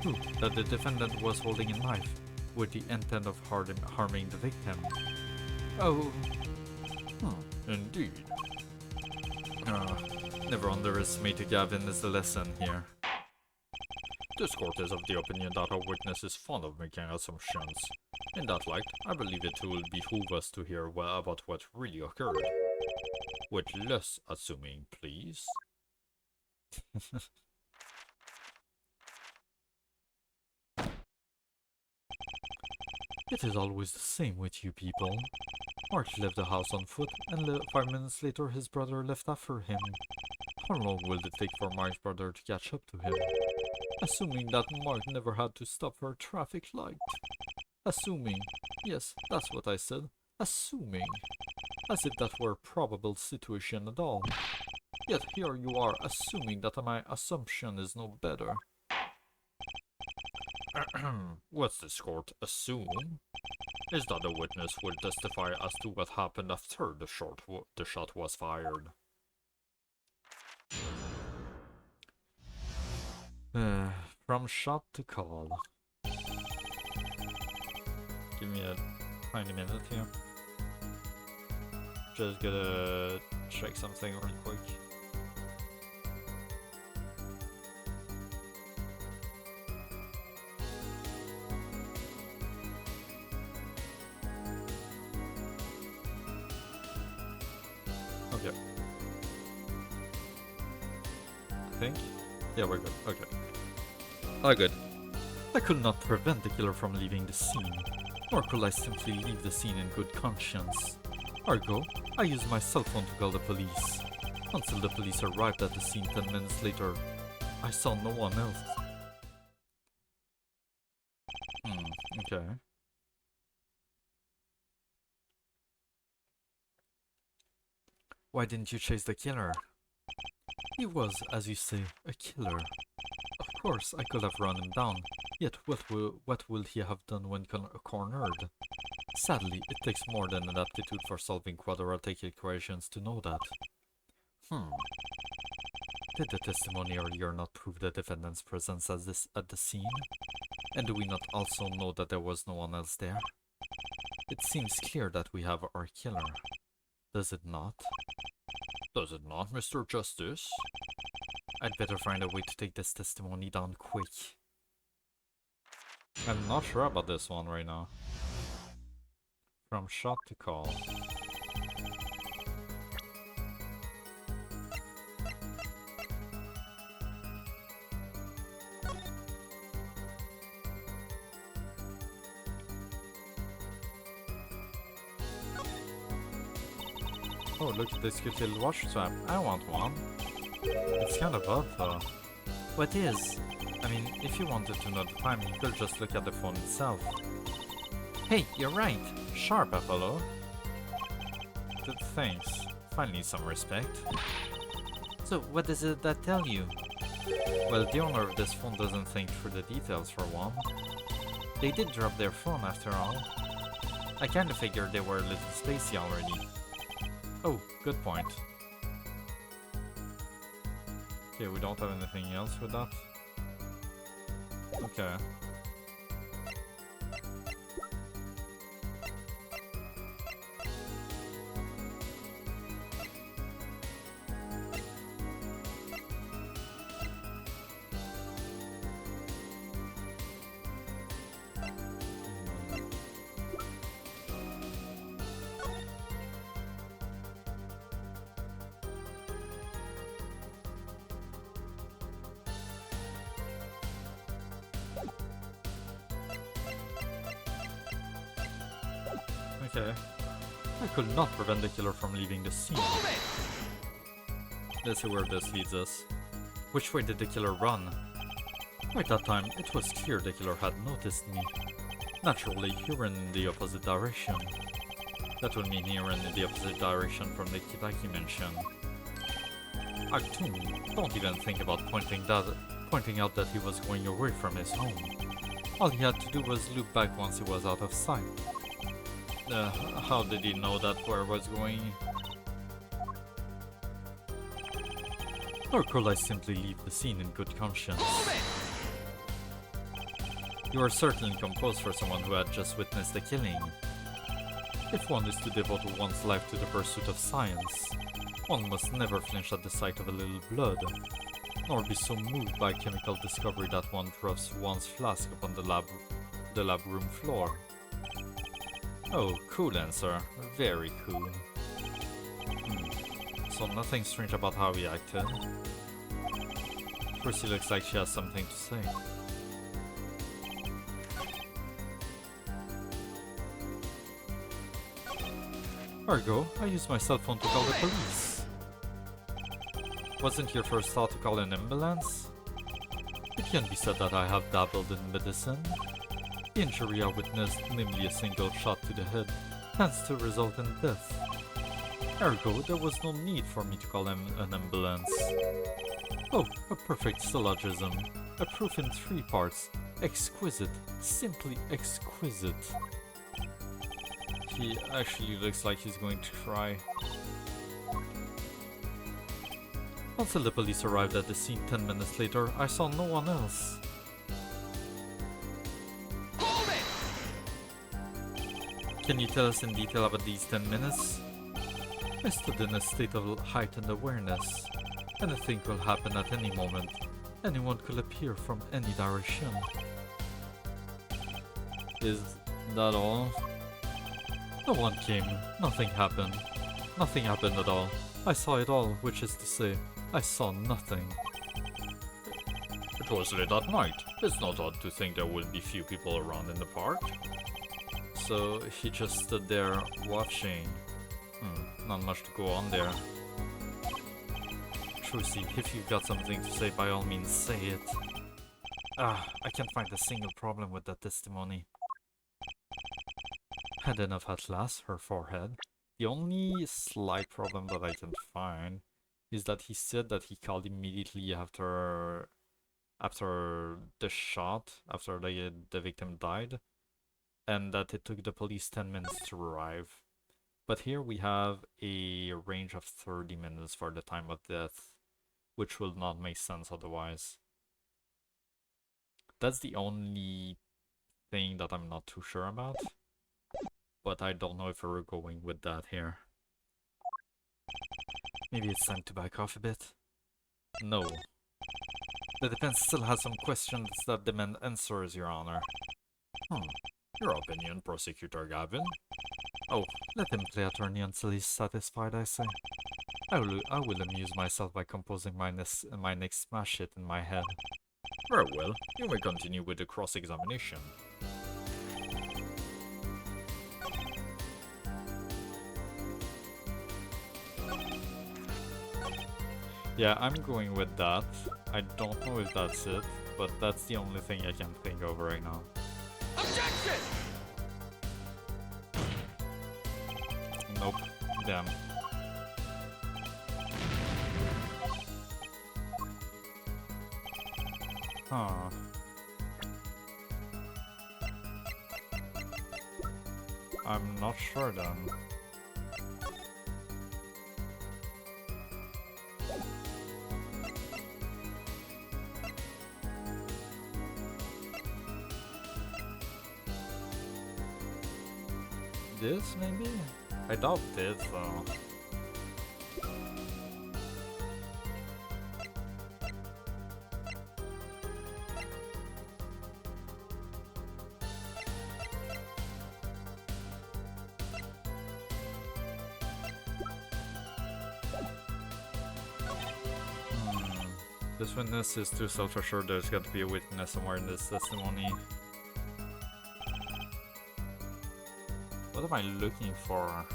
Two, that the defendant was holding a knife, with the intent of harming the victim. Oh. Indeed. Never underestimate a Gavin is the lesson here. This court is of the opinion that a witness is fond of making assumptions. In that light, I believe it will behoove us to hear about what really occurred. With less assuming, please. It is always the same with you people. Mark left the house on foot, and 5 minutes later his brother left after him. How long will it take for Mark's brother to catch up to him? Assuming that Mark never had to stop for a traffic light. Assuming. Yes, that's what I said. Assuming. As if that were a probable situation at all. Yet here you are assuming that my assumption is no better. What's this court assume? Is that the witness will testify as to what happened after the shot was fired. From shot to call. Give me a tiny minute here. Just gotta check something real quick. Okay. I think. Yeah, we're good. Okay. Oh, good. I could not prevent the killer from leaving the scene, nor could I simply leave the scene in good conscience. Ergo, I used my cell phone to call the police. Until the police arrived at the scene 10 minutes later, I saw no one else. Okay. Why didn't you chase the killer? He was, as you say, a killer. Of course, I could have run him down, yet what will he have done when cornered? Sadly, it takes more than an aptitude for solving quadratic equations to know that. Did the testimony earlier not prove the defendant's presence at the scene? And do we not also know that there was no one else there? It seems clear that we have our killer. Does it not? Does it not, Mr. Justice? I'd better find a way to take this testimony down quick. I'm not sure about this one right now. From shot to call. Oh, look at this cute little watch strap. I want one. It's kind of odd though. What is? I mean, if you wanted to know the time, you could just look at the phone itself. Hey, you're right. Sharp, Apollo. Thanks. Finally some respect. So, what does that tell you? Well, the owner of this phone doesn't think through the details for one. They did drop their phone after all. I kinda figured they were a little spacey already. Oh, good point. Okay, we don't have anything else with that. Okay. Okay. I could not prevent the killer from leaving the scene. Let's see where this leads us. Which way did the killer run? By that time, it was clear the killer had noticed me. Naturally, he ran in the opposite direction. That would mean he ran in the opposite direction from the Kitaki mansion. Act 2, don't even think about pointing out that he was going away from his home. All he had to do was look back once he was out of sight. How did he know that where I was going? Or could I simply leave the scene in good conscience? You are certainly composed for someone who had just witnessed the killing. If one is to devote one's life to the pursuit of science, one must never flinch at the sight of a little blood, nor be so moved by chemical discovery that one drops one's flask upon the lab room floor. Oh, cool answer. Very cool. So nothing strange about how he acted. First, he looks like she has something to say. Ergo, I used my cell phone to call the police. Wasn't your first thought to call an ambulance? It can be said that I have dabbled in medicine. The injury I witnessed, namely a single shot to the head, tends to result in death. Ergo, there was no need for me to call an ambulance. Oh, a perfect syllogism. A proof in 3 parts. Exquisite. Simply exquisite. He actually looks like he's going to cry. Until the police arrived at the scene 10 minutes later, I saw no one else. Hold it! Can you tell us in detail about these 10 minutes? I stood in a state of heightened awareness. Anything could happen at any moment. Anyone could appear from any direction. Is that all? No one came. Nothing happened. Nothing happened at all. I saw it all, which is to say, I saw nothing. It was late at night. It's not odd to think there will be few people around in the park. So he just stood there watching. Not much to go on there. Trucy, if you've got something to say, by all means say it. I can't find a single problem with that testimony. Had enough at last, her forehead. The only slight problem that I can find is that he said that he called immediately after the shot, after the victim died, and that it took the police 10 minutes to arrive. But here we have a range of 30 minutes for the time of death, which will not make sense otherwise. That's the only thing that I'm not too sure about. But I don't know if we're going with that here. Maybe it's time to back off a bit? No. The defense still has some questions that demand answers, Your Honor. Your opinion, Prosecutor Gavin? Oh, let him play attorney until he's satisfied, I say. I will amuse myself by composing my next smash hit in my head. Very well, you may continue with the cross-examination. Yeah, I'm going with that. I don't know if that's it, but that's the only thing I can think of right now. Objection! Nope. Damn. Huh. I'm not sure then. This, maybe? I doubt it, though. This witness is too self-assured. There's got to be a witness somewhere in this testimony. What am I looking for?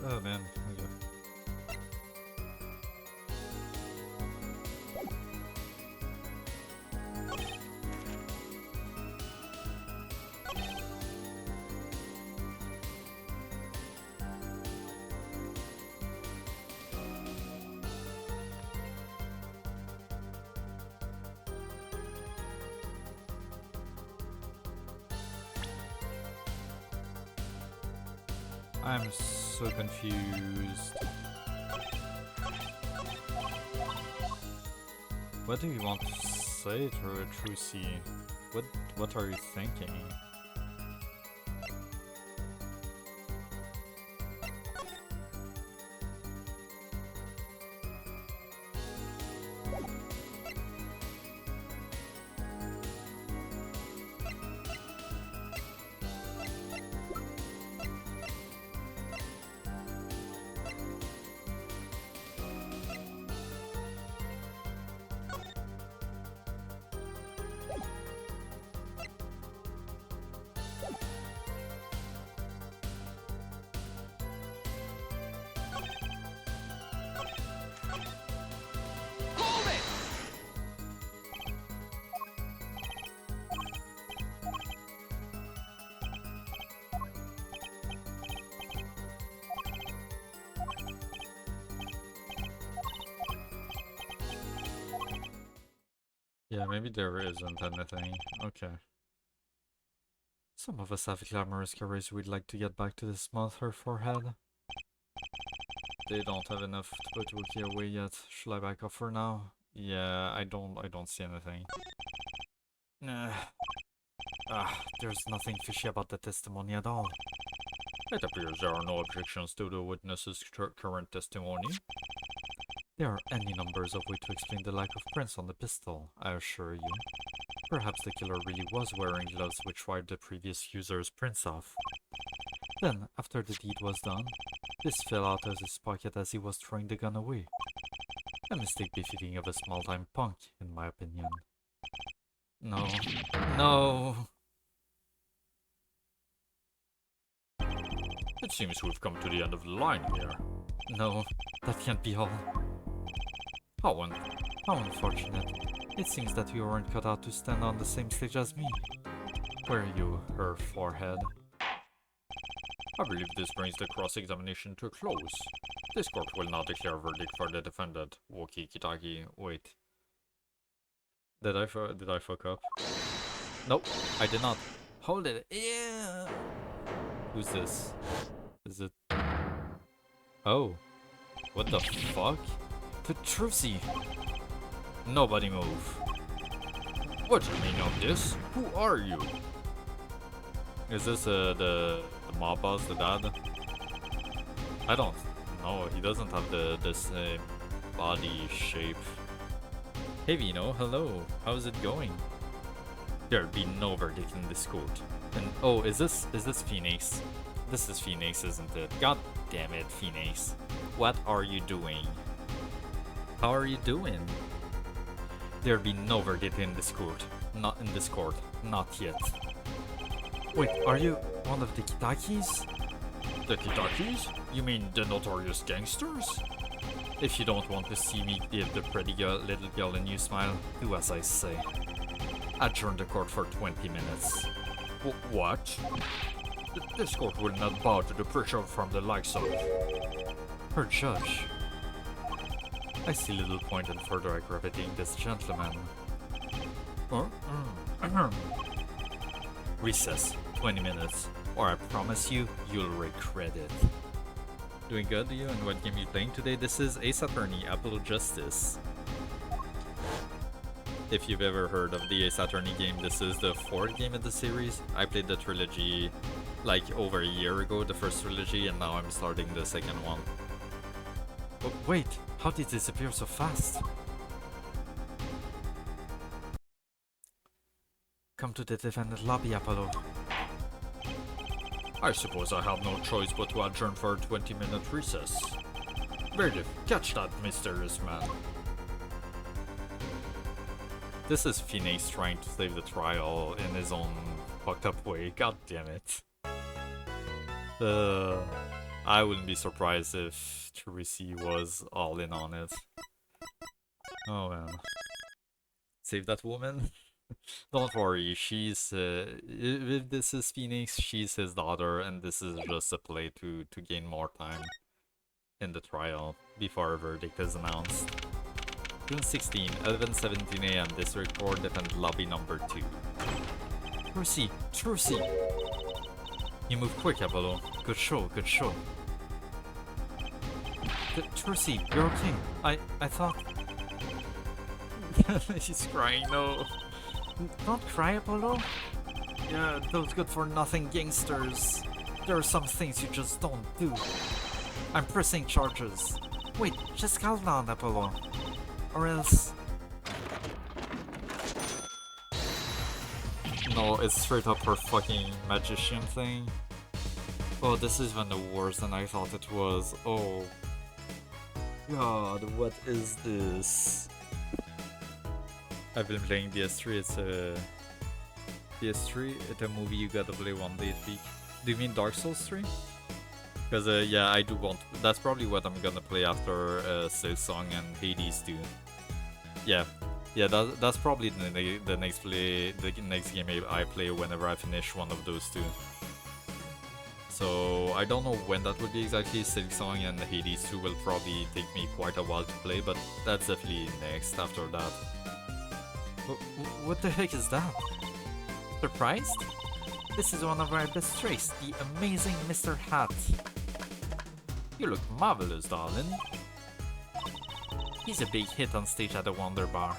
Oh man, okay. I'm so confused. What do you want to say to Trucy? What are you thinking? Yeah, maybe there isn't anything. Okay. Some of us have glamorous careers we'd like to get back to the smooth her forehead. They don't have enough to put Wookie away yet. Shall I back off for now? Yeah, I don't see anything. There's nothing fishy about the testimony at all. It appears there are no objections to the witness's current testimony. There are any numbers of ways to explain the lack of prints on the pistol, I assure you. Perhaps the killer really was wearing gloves which wiped the previous user's prints off. Then, after the deed was done, this fell out of his pocket as he was throwing the gun away. A mistake befitting of a small-time punk, in my opinion. No. No! It seems we've come to the end of the line here. No, that can't be all. How unfortunate. It seems that you weren't cut out to stand on the same stage as me. Were you, her forehead? I believe this brings the cross-examination to a close. This court will now declare a verdict for the defendant, Woki Kitaki. Wait. Did I fuck up? Nope, I did not. Hold it. Yeah. Who's this? Is it? Oh. What the fuck? Petrucci! Nobody move. What's the meaning of this? Who are you? Is this the mob boss, the dad? I don't know. He doesn't have the same body shape. Hey Vino, hello. How's it going? There'll be no verdict in this court. And oh, is this Phoenix? This is Phoenix, isn't it? God damn it, Phoenix. What are you doing? How are you doing? There'll be no verdict in this court. Not in this court. Not yet. Wait, are you one of the Kitakis? The Kitakis? You mean the notorious gangsters? If you don't want to see me give the pretty little girl a new smile, do as I say. Adjourn the court for 20 minutes. What? This court will not bow to the pressure from the likes of her judge. I see little point in further aggravating this gentleman. Recess, 20 minutes, or I promise you, you'll regret it. Doing good, you? And what game are you playing today? This is Ace Attorney, Apple Justice. If you've ever heard of the Ace Attorney game, this is the 4th game in the series. I played the trilogy like over a year ago, the first trilogy, and now I'm starting the second one. But wait, how did it disappear so fast? Come to the defendant lobby, Apollo. I suppose I have no choice but to adjourn for a 20-minute recess. Verdif, catch that mysterious man. This is Phoenix trying to save the trial in his own fucked up way. God damn it. I wouldn't be surprised if Teresi was all in on it. Oh man. Save that woman? Don't worry, she's if this is Phoenix, she's his daughter, and this is just a play to gain more time in the trial before a verdict is announced. June 16, 11:17 AM, District Court, defendant lobby number 2. Trucy! You move quick, Apollo. Good show, good show. Trucy, you're okay. I thought... She's crying, no. Don't cry, Apollo. Yeah, those good-for-nothing gangsters. There are some things you just don't do. I'm pressing charges. Wait, just calm down, Apollo. Or else... No, it's straight up her fucking magician thing. Oh, this is even worse than I thought it was. Oh. God, what is this? I've been playing DS3, it's a... PS3, it's a movie you gotta play one day a week. Do you mean Dark Souls 3? Because, yeah, I do want... That's probably what I'm gonna play after Silksong and Hades 2. Yeah. Yeah, that's probably the next game I play whenever I finish one of those two. So I don't know when that will be exactly. Silksong and Hades 2 will probably take me quite a while to play, but that's definitely next after that. What the heck is that? Surprised? This is one of our best traits, the amazing Mr. Hat. You look marvelous, darling. He's a big hit on stage at the Wonder Bar.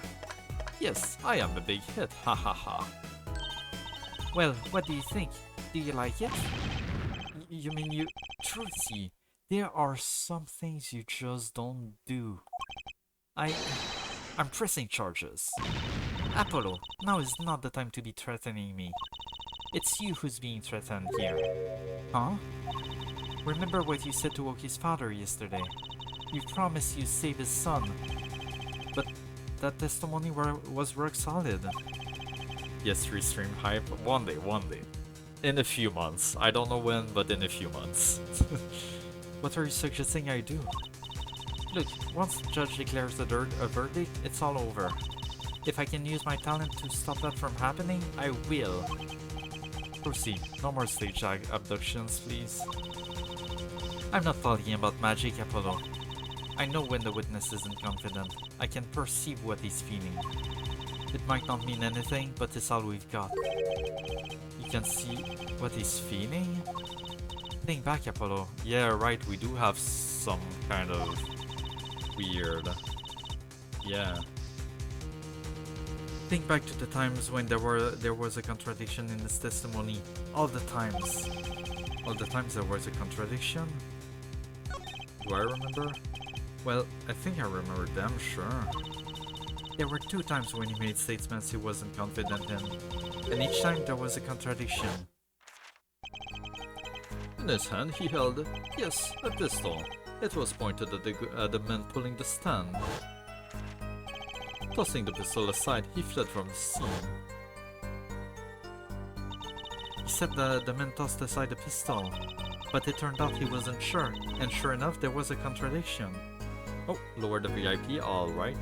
Yes, I am a big hit, ha ha ha. Well, what do you think? Do you like it? You mean you... Trucy, there are some things you just don't do. I'm pressing charges. Apollo, now is not the time to be threatening me. It's you who's being threatened here. Huh? Remember what you said to Oki's father yesterday? You promised you'd save his son. But that testimony was rock solid. Yes, restream hype. One day. In a few months. I don't know when, but in a few months. What are you suggesting I do? Look, once the judge declares a verdict, it's all over. If I can use my talent to stop that from happening, I will. Proceed. No more stage abductions, please. I'm not talking about magic, Apollo. I know when the witness isn't confident. I can perceive what he's feeling. It might not mean anything, but it's all we've got. You can see what he's feeling? Think back, Apollo. Yeah, right, we do have some kind of weird... Yeah. Think back to the times when there was a contradiction in his testimony. All the times. All the times there was a contradiction? Do I remember? Well, I think I remember them, sure. There were 2 times when he made statements he wasn't confident in, and each time there was a contradiction. In his hand he held, yes, a pistol. It was pointed at the man pulling the stand. Tossing the pistol aside, he fled from the scene. He said the man tossed aside the pistol, but it turned out he wasn't sure, and sure enough there was a contradiction. Oh, lower the VIP, alright.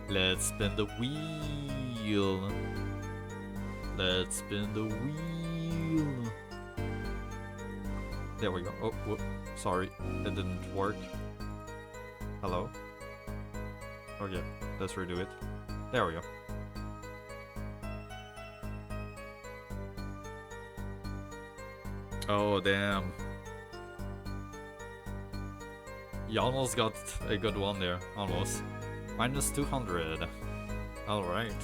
Let's spin the wheel. Let's spin the wheel. There we go. Oh, whoop. Sorry, it didn't work. Hello? Okay, let's redo it. There we go. Oh, damn. You almost got a good one there, almost. Minus 200. Alright.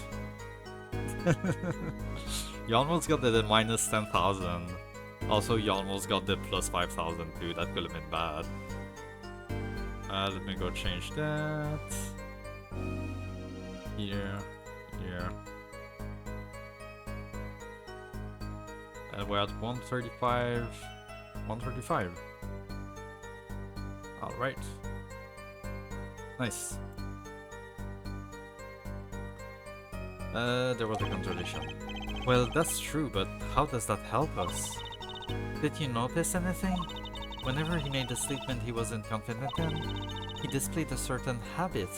You almost got the minus 10,000. Also, you almost got the plus 5,000 too. That could have been bad. Let me go change that. Here. And we're at 135. 135. Alright. Nice. There was a contradiction. Well, that's true, but how does that help us? Did you notice anything? Whenever he made a statement he wasn't confident in, he displayed a certain habit.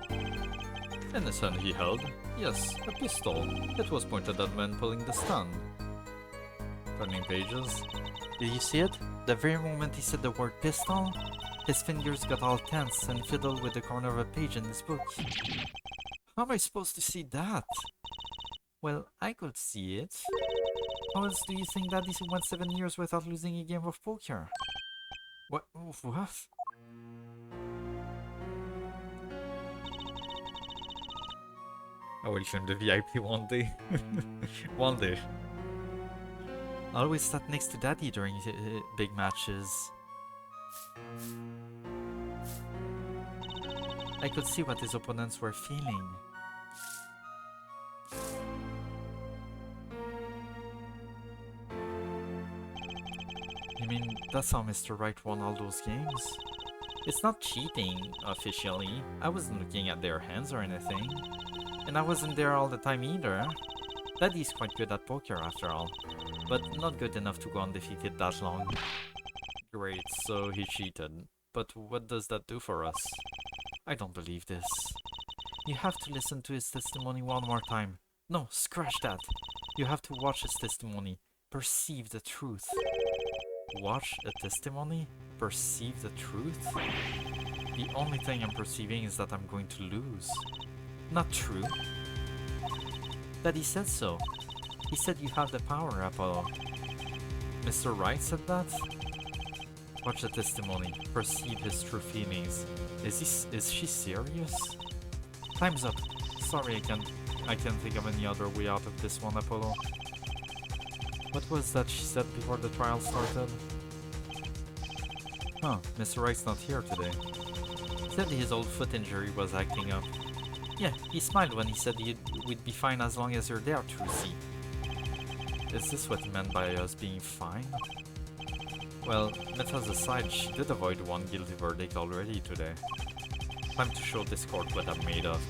In his hand he held, yes, a pistol. It was pointed at men pulling the stand. Turning pages. Did you see it? The very moment he said the word pistol, his fingers got all tense and fiddled with the corner of a page in his book. How am I supposed to see that? Well, I could see it. How else do you think Daddy went 7 years without losing a game of poker? What? What? I will film the VIP one day. One day. Always sat next to Daddy during big matches. I could see what his opponents were feeling. You mean that's how Mr. Wright won all those games? It's not cheating, officially. I wasn't looking at their hands or anything. And I wasn't there all the time either. Daddy's quite good at poker after all. But not good enough to go undefeated that long. Great, so he cheated. But what does that do for us? I don't believe this. You have to listen to his testimony one more time. No, scratch that. You have to watch his testimony. Perceive the truth. Watch a testimony? Perceive the truth? The only thing I'm perceiving is that I'm going to lose. Not true. Daddy said so. He said you have the power, Apollo. Mr. Wright said that? Watch the testimony. Perceive his true feelings. Is she serious? Time's up. Sorry, I can't think of any other way out of this one, Apollo. What was that she said before the trial started? Huh, Mr. Wright's not here today. Said his old foot injury was acting up. Yeah, he smiled when he said we'd be fine as long as you're there, Trucy. Is this what he meant by us being fine? Well, metas aside, she did avoid one guilty verdict already today. Time to show this court what I'm made of.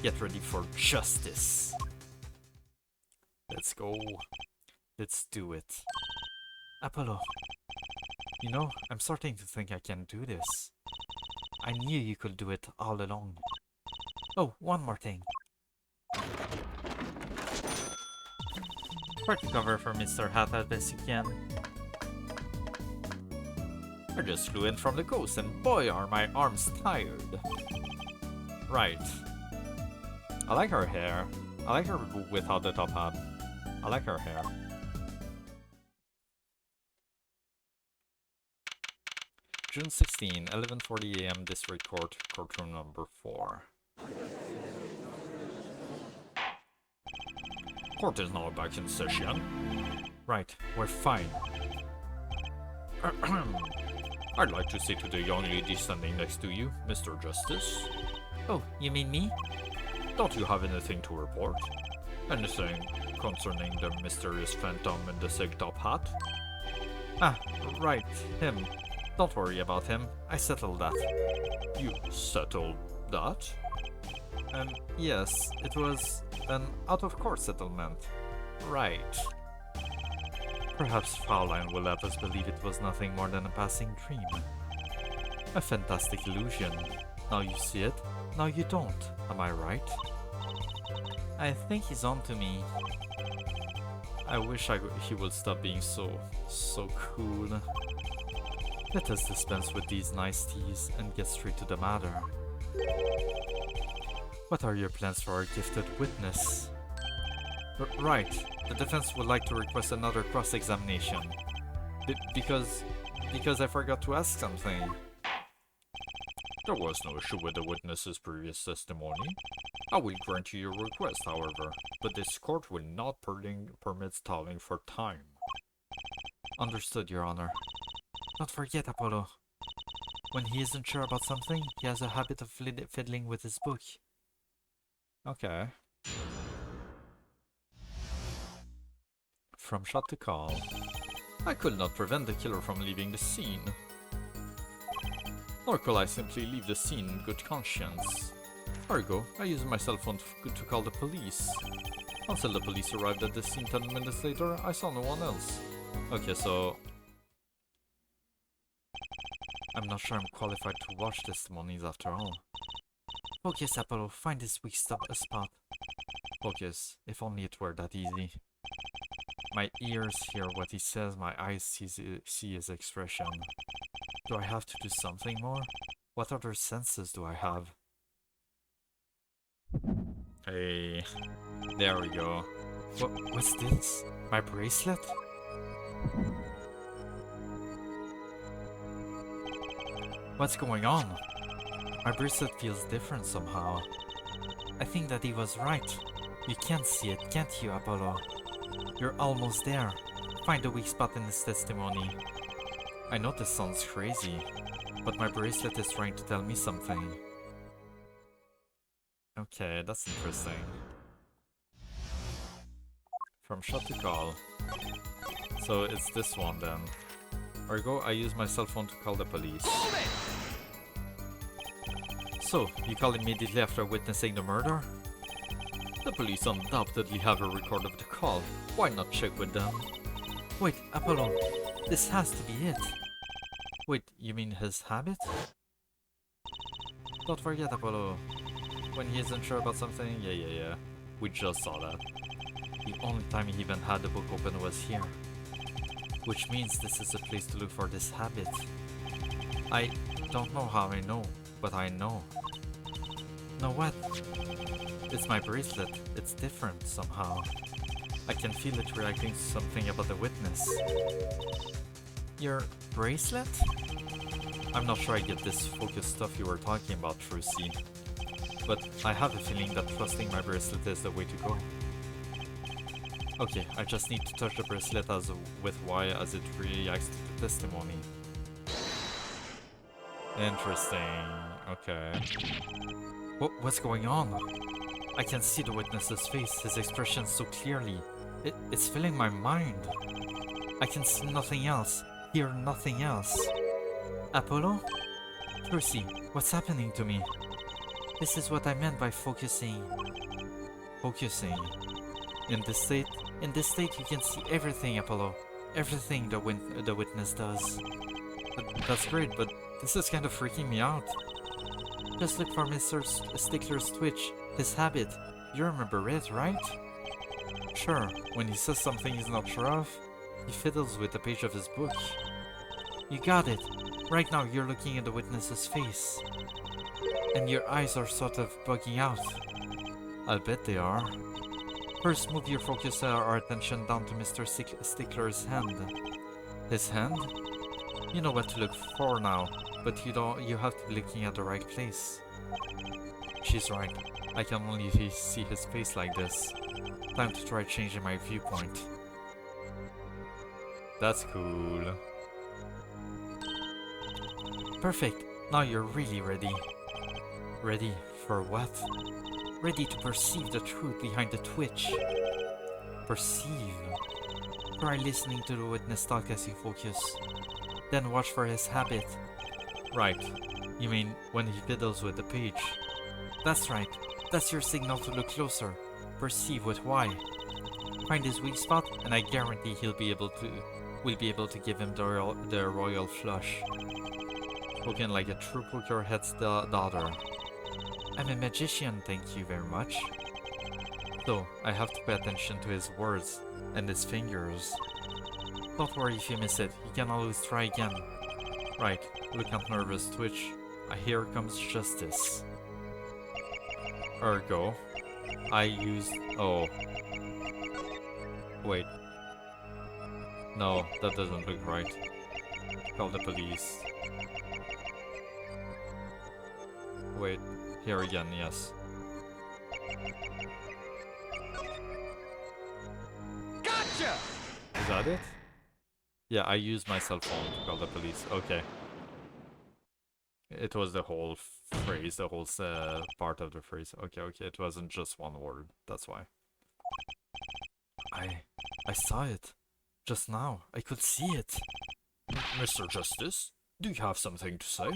Get ready for justice. Let's go. Let's do it. Apollo. You know, I'm starting to think I can do this. I knew you could do it all along. Oh, one more thing. Try to cover for Mr. Hat as best you can. I just flew in from the coast and boy are my arms tired. Right. I like her hair. I like her without the top hat. I like her hair. June 16, 11:40 AM, District Court, courtroom number 4. Court is now back in session. Right, we're fine. I'd like to say to the young lady standing next to you, Mr. Justice. Oh, you mean me? Don't you have anything to report? Anything concerning the mysterious phantom in the silk top hat? Ah, right, him. Don't worry about him. I settled that. You settled that? Yes, it was an out-of-court settlement. Right. Perhaps Fraulein will let us believe it was nothing more than a passing dream. A fantastic illusion. Now you see it, now you don't. Am I right? I think he's on to me. I wish he would stop being so cool. Let us dispense with these niceties and get straight to the matter. What are your plans for our gifted witness? Right, the defense would like to request another cross-examination. Because I forgot to ask something. There was no issue with the witness's previous testimony. I will grant you your request, however, but this court will not permit stalling for time. Understood, Your Honor. Don't forget, Apollo. When he isn't sure about something, he has a habit of fiddling with his book. Okay. From shot to call. I could not prevent the killer from leaving the scene. Nor could I simply leave the scene in good conscience. Ergo, I used my cell phone to call the police. Until the police arrived at the scene 10 minutes later, I saw no one else. Okay, so... I'm not sure I'm qualified to watch testimonies after all. Focus, Apollo. Find this weak spot. Focus. If only it were that easy. My ears hear what he says, my eyes see his expression. Do I have to do something more? What other senses do I have? Hey, there we go. What's this? My bracelet? What's going on? My bracelet feels different somehow. I think that he was right. You can't see it, can't you, Apollo? You're almost there. Find the weak spot in his testimony. I know this sounds crazy, but my bracelet is trying to tell me something. Okay, that's interesting. From shot to call. So it's this one then. Ergo, I use my cell phone to call the police. So, you call immediately after witnessing the murder? The police undoubtedly have a record of the call. Why not check with them? Wait, Apollo, this has to be it. Wait, you mean his habit? Don't forget, Apollo. When he isn't sure about something, yeah. We just saw that. The only time he even had the book open was here. Which means this is a place to look for this habit. I don't know how I know, but I know. Know what? It's my bracelet. It's different somehow. I can feel it reacting to something about the witness. Your bracelet? I'm not sure I get this focus stuff you were talking about, Trucy. But I have a feeling that trusting my bracelet is the way to go. Okay, I just need to touch the bracelet with Y as it reacts to the testimony. Interesting. Okay. What's going on? I can see the witness's face, his expression so clearly. It's filling my mind. I can see nothing else, hear nothing else. Apollo? Percy, what's happening to me? This is what I meant by focusing. Focusing. In this state you can see everything, Apollo. Everything the witness does. That's great, but this is kind of freaking me out. Just look for Mr. Stickler's twitch, his habit. You remember it, right? Sure, when he says something he's not sure of, he fiddles with the page of his book. You got it. Right now you're looking at the witness's face. And your eyes are sort of bugging out. I'll bet they are. First, move your focus or attention down to Mr. Stickler's hand. His hand? You know what to look for now, but you have to be looking at the right place. She's right. I can only see his face like this. Time to try changing my viewpoint. That's cool. Perfect. Now you're really ready. Ready for what? Ready to perceive the truth behind the twitch. Perceive. Try listening to the witness talk as you focus. Then watch for his habit. Right. You mean when he fiddles with the page? That's right. That's your signal to look closer. Perceive with Y. Find his weak spot, and I guarantee we'll be able to give him the royal flush. Spoken like a true poker head's daughter. I'm a magician, thank you very much. So, I have to pay attention to his words and his fingers. Don't worry if you miss it, you can always try again. Right, look at nervous twitch. Here comes justice. Ergo, I used... oh. Wait. No, that doesn't look right. Call the police. Wait, here again, yes. Gotcha! Is that it? Yeah, I used my cell phone to call the police. Okay. It was the whole phrase, the whole part of the phrase. Okay, it wasn't just one word. That's why. I saw it. Just now. I could see it. Mr. Justice, do you have something to say?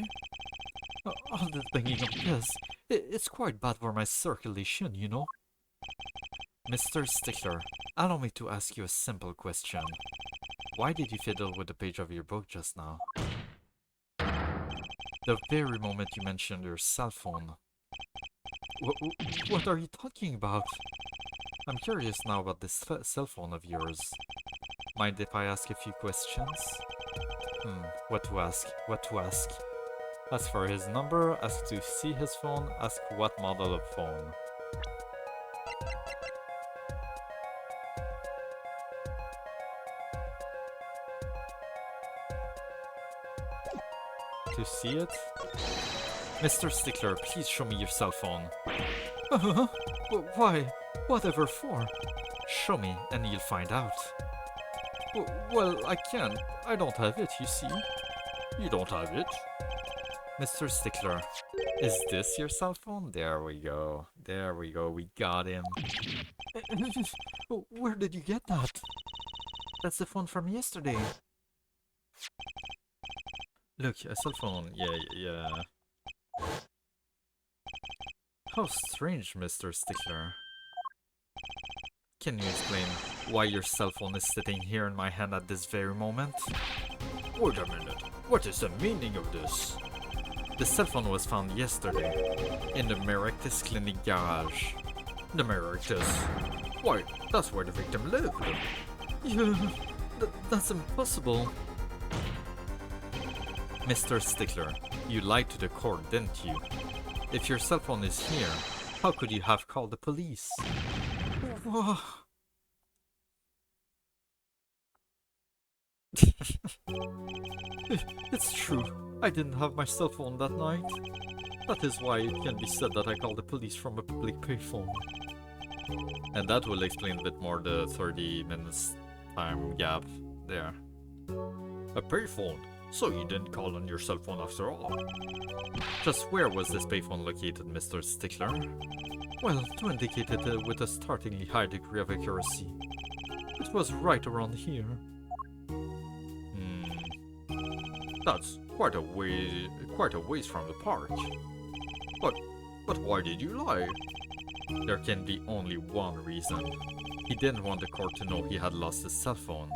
All the thinking of this, it's quite bad for my circulation, you know? Mr. Stickler, allow me to ask you a simple question. Why did you fiddle with the page of your book just now? The very moment you mentioned your cell phone. What are you talking about? I'm curious now about this cell phone of yours. Mind if I ask a few questions? What to ask? Ask for his number, ask to see his phone, ask what model of phone. to see it? Mr. Stickler, please show me your cell phone. Why? Whatever for? Show me, and you'll find out. Well, I can't. I don't have it, you see. You don't have it? Mr. Stickler, is this your cell phone? There we go. There we go. We got him. Where did you get that? That's the phone from yesterday. Look, a cell phone. Yeah. How strange, Mr. Stickler. Can you explain why your cell phone is sitting here in my hand at this very moment? Wait a minute. What is the meaning of this? The cell phone was found yesterday in the Merectus Clinic garage. The Merectus? Why, that's where the victim lived. Yeah, that's impossible. Mr. Stickler, you lied to the court, didn't you? If your cell phone is here, how could you have called the police? It's true. I didn't have my cell phone that night. That is why it can be said that I called the police from a public payphone. And that will explain a bit more the 30 minutes time gap there. A payphone? So you didn't call on your cell phone after all? Just where was this payphone located, Mr. Stickler? Well, to indicate it with a startlingly high degree of accuracy, it was right around here. That's quite a ways from the park. But why did you lie? There can be only one reason. He didn't want the court to know he had lost his cell phone.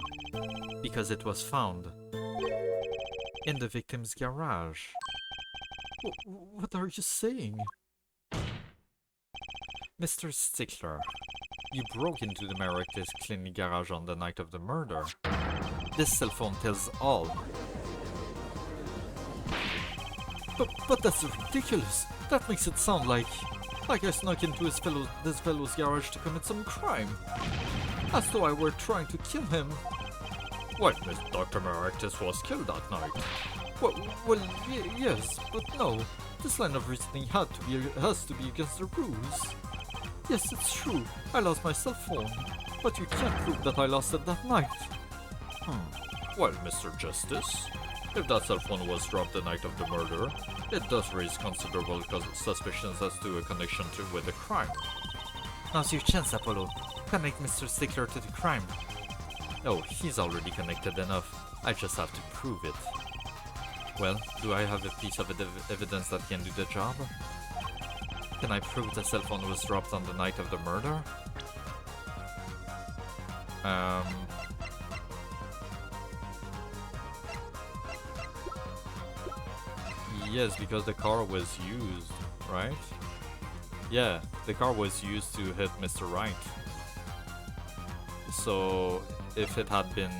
Because it was found in the victim's garage. What are you saying? Mr. Stickler, you broke into the Merectus Clinic garage on the night of the murder. This cell phone tells all. But that's ridiculous. That makes it sound like I snuck into this fellow's garage to commit some crime. As though I were trying to kill him. Well, Miss Dr. Merectus was killed that night. Yes, but no. This line of reasoning has to be against the rules. Yes, it's true. I lost my cell phone, but you can't prove that I lost it that night. Well, Mr. Justice, if that cell phone was dropped the night of the murder, it does raise considerable suspicions as to a connection with the crime. Now's your chance, Apollo. Connect Mr. Stickler to the crime. Oh, he's already connected enough. I just have to prove it. Well, do I have a piece of evidence that can do the job? Can I prove the cell phone was dropped on the night of the murder? Yes, because the car was used, right? Yeah, the car was used to hit Mr. Wright. So if it had been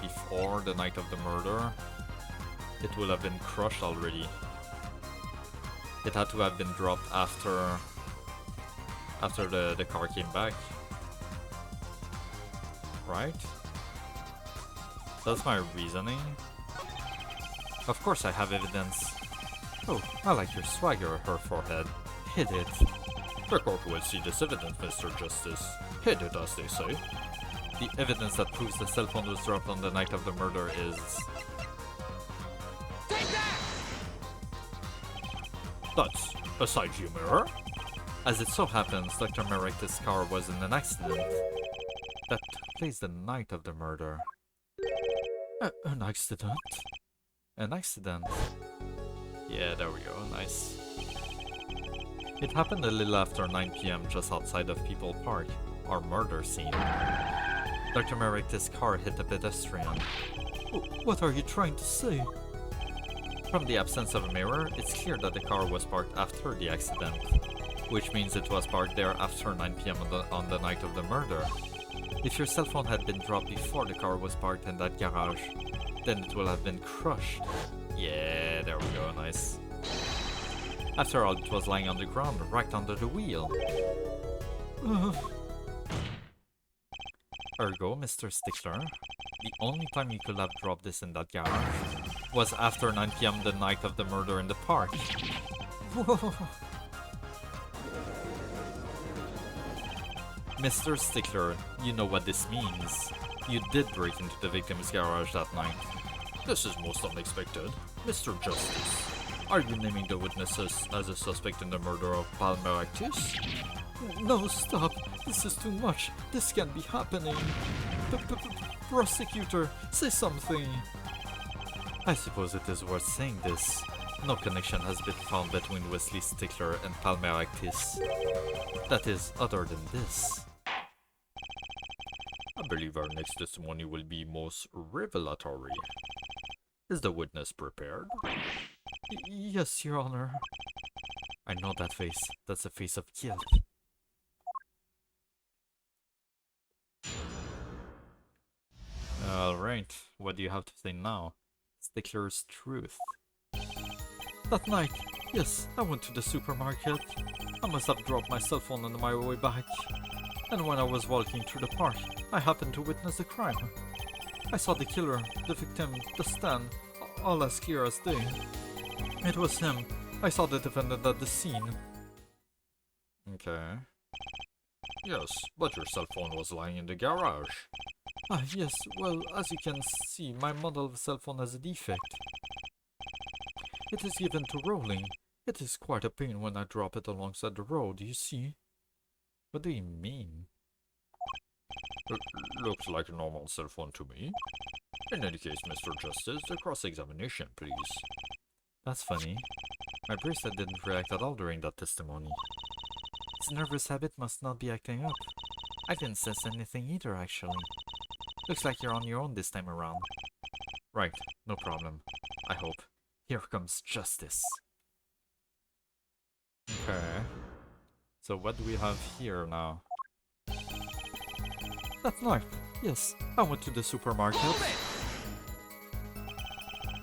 before the night of the murder, it would have been crushed already. It had to have been dropped after the car came back. Right? That's my reasoning. Of course I have evidence. Oh, I like your swagger, her forehead. Hit it. The court will see this evidence, Mr. Justice. Hit it, as they say. The evidence that proves the cell phone was dropped on the night of the murder is... Take that! That's a side view mirror. As it so happens, Dr. Merectus' car was in an accident that took place the night of the murder. An accident? An accident. Yeah, there we go, nice. It happened a little after 9 PM just outside of People Park, our murder scene. Dr. Merectus' car hit a pedestrian. What are you trying to say? From the absence of a mirror, it's clear that the car was parked after the accident, which means it was parked there after 9 PM on the night of the murder. If your cell phone had been dropped before the car was parked in that garage, then it will have been crushed. Yeah, there we go, nice. After all, it was lying on the ground, right under the wheel. Ergo, Mr. Stickler, the only time you could have dropped this in that garage was after 9 PM the night of the murder in the park. Whoa. Mr. Stickler, you know what this means. You did break into the victim's garage that night. This is most unexpected. Mr. Justice, are you naming the witnesses as a suspect in the murder of Palmer Actis? No, stop. This is too much. This can't be happening. Prosecutor, say something. I suppose it is worth saying this. No connection has been found between Wesley Stickler and Palmer Actis. That is, other than this. I believe our next testimony will be most revelatory. Is the witness prepared? Yes, Your Honor. I know that face. That's a face of guilt. Alright, what do you have to say now? Stickler's truth. That night, yes, I went to the supermarket. I must have dropped my cell phone on my way back. And when I was walking through the park, I happened to witness the crime. I saw the killer, the victim, the stand, all as clear as day. It was him. I saw the defendant at the scene. Okay. Yes, but your cell phone was lying in the garage. Ah, yes, well, as you can see, my model of cell phone has a defect. It is given to rolling. It is quite a pain when I drop it alongside the road, you see. What do you mean? Looks like a normal cell phone to me. In any case, Mr. Justice, the cross-examination, please. That's funny. My bracelet didn't react at all during that testimony. Its nervous habit must not be acting up. I didn't sense anything either, actually. Looks like you're on your own this time around. Right, no problem. I hope. Here comes justice. Okay. So what do we have here now? That night, yes, I went to the supermarket.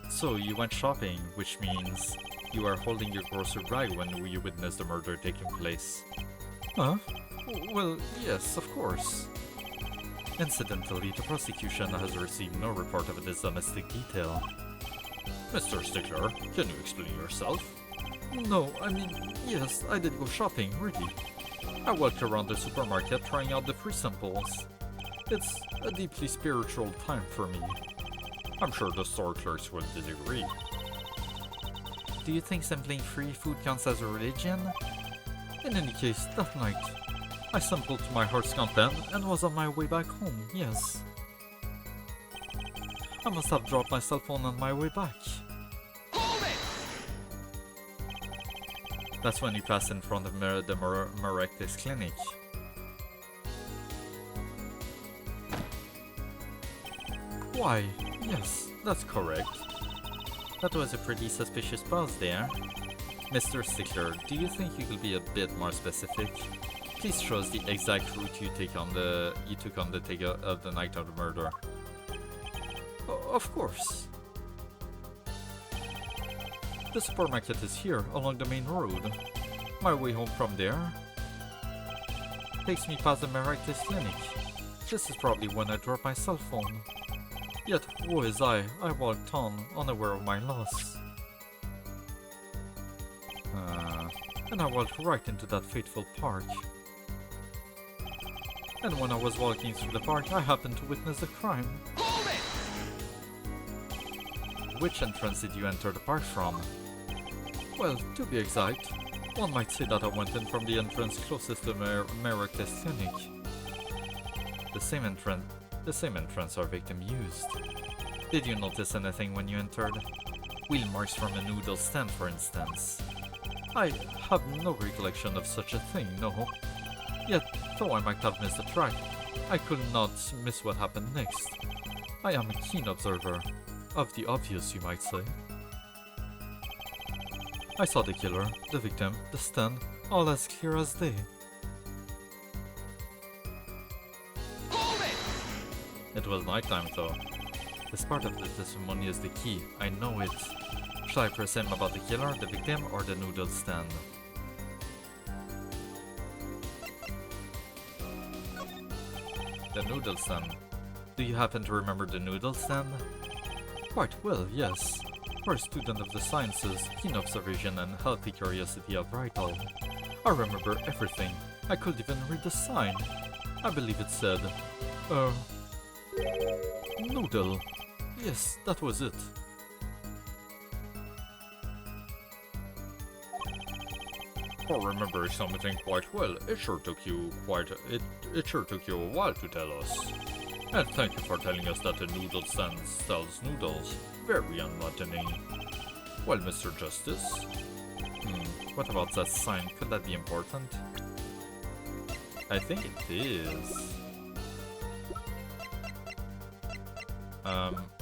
So you went shopping, which means you are holding your grocery bag when you witnessed the murder taking place. Huh? Well, yes, of course. Incidentally, the prosecution has received no report of this domestic detail. Mr. Stickler, can you explain yourself? No, I mean, yes, I did go shopping, really. I walked around the supermarket trying out the free samples. It's a deeply spiritual time for me. I'm sure the store clerks will disagree. Do you think sampling free food counts as a religion? In any case, that night, I sampled to my heart's content and was on my way back home, yes. I must have dropped my cell phone on my way back. That's when you passed in front of the Merectis clinic. Why, yes, that's correct. That was a pretty suspicious pause there. Mr. Stickler, do you think you could be a bit more specific? Please show us the exact route you took on the day of the night of the murder. Of course. The supermarket is here, along the main road. My way home from there takes me past the Merectis clinic. This is probably when I dropped my cell phone. Yet, woe is I walked on, unaware of my loss. And I walked right into that fateful park. And when I was walking through the park, I happened to witness the crime. Which entrance did you enter the park from? Well, to be exact, one might say that I went in from the entrance closest to Merectis clinic. The same entrance our victim used. Did you notice anything when you entered? Wheel marks from a noodle stand, for instance. I have no recollection of such a thing, no. Yet, though I might have missed a track, I could not miss what happened next. I am a keen observer. Of the obvious, you might say. I saw the killer, the victim, the stand, all as clear as day. It was nighttime though. This part of the testimony is the key, I know it. Shall I press him about the killer, the victim, or the noodle stand? The noodle stand. Do you happen to remember the noodle stand? Quite well, yes. For a student of the sciences, keen observation and healthy curiosity are vital. I remember everything. I could even read the sign. I believe it said, noodle. Yes, that was it. For remembering something quite well, it sure took you a while to tell us. And thank you for telling us that the noodle stand sells noodles. Very enlightening. Well, Mr. Justice. What about that sign? Could that be important? I think it is.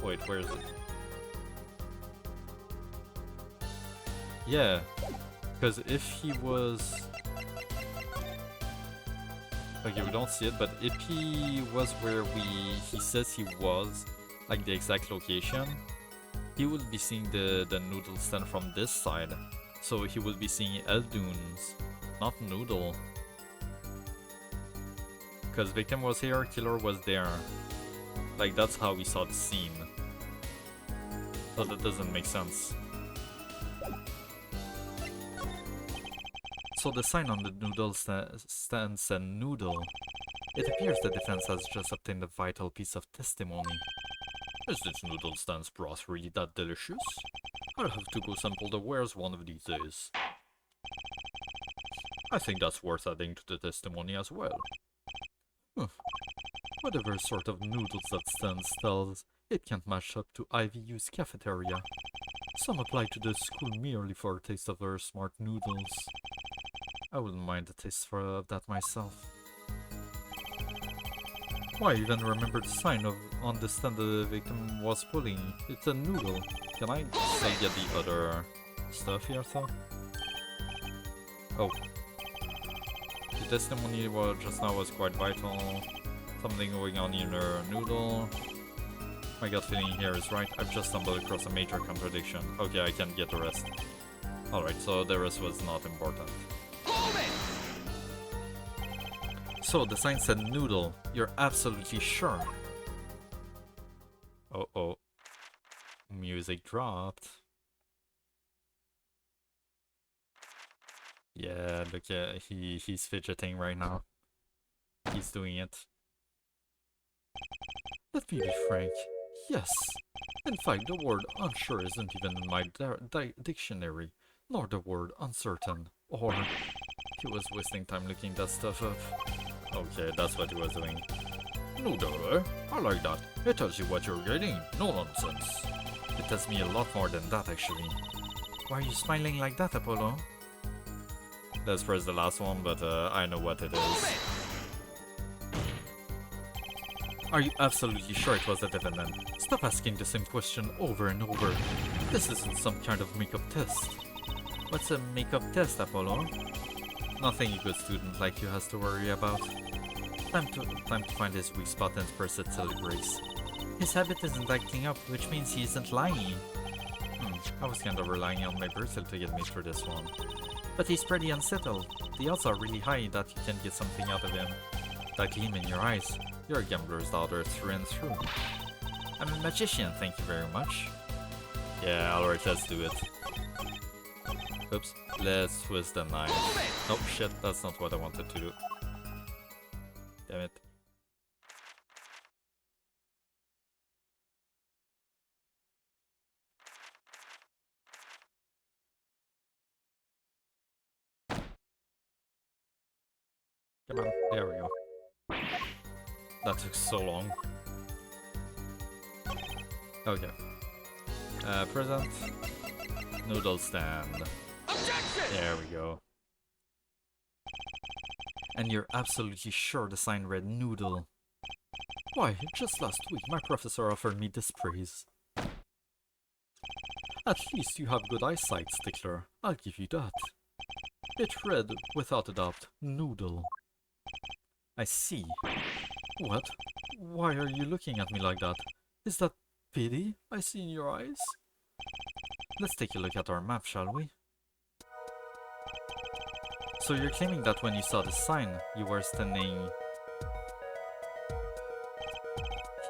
Wait, where is it? Yeah, because if he was... Okay, we don't see it, but if he was where he says he was, like the exact location, he would be seeing the noodle stand from this side. So he would be seeing Eldunes, not Noodle. Because victim was here, killer was there. Like, that's how we saw the scene. So that doesn't make sense. So the sign on the noodle stand said noodle. It appears the defense has just obtained a vital piece of testimony. Is this noodle stand's broth really that delicious? I'll have to go sample the wares one of these days. I think that's worth adding to the testimony as well. Whatever sort of noodles that stand sells, it can't match up to IVU's cafeteria. Some apply to the school merely for a taste of their smart noodles. I wouldn't mind a taste of that myself. Why even remember the sign on the stand the victim was pulling? It's a noodle. Can I say get the other stuff here though? Oh. The testimony just now was quite vital. Something going on in her noodle. My gut feeling here is right. I've just stumbled across a major contradiction. Okay, I can get the rest. Alright, so the rest was not important. So the sign said noodle. You're absolutely sure? Oh. Music dropped. Yeah, look at he's fidgeting right now. He's doing it. Let me be frank. Yes. In fact, the word unsure isn't even in my dictionary, nor the word uncertain. Or he was wasting time looking that stuff up. Okay, that's what he was doing. Noodle, eh? I like that. It tells you what you're getting. No nonsense. It tells me a lot more than that, actually. Why are you smiling like that, Apollo? Let's press the last one, but I know what it is. Are you absolutely sure it was the defendant? Stop asking the same question over and over. This isn't some kind of makeup test. What's a makeup test, Apollo? Nothing a good student like you has to worry about. Time to find his weak spot and press it till it breaks. His habit isn't acting up, which means he isn't lying. I was kind of relying on my Bertil to get me through this one. But he's pretty unsettled. The odds are really high that you can get something out of him. That gleam in your eyes. You're a gambler's daughter through and through. I'm a magician, thank you very much. Yeah, alright, let's do it. Oops, let's twist the knife. Oh shit, that's not what I wanted to do. Damn it. Come on, there we go. That took so long. Okay. Present. Noodle stand. Objection! There we go. And you're absolutely sure the sign read noodle. Why, just last week my professor offered me this praise. At least you have good eyesight, Stickler. I'll give you that. It read, without a doubt, noodle. I see. What? Why are you looking at me like that? Is that pity I see in your eyes? Let's take a look at our map, shall we? So you're claiming that when you saw the sign, you were standing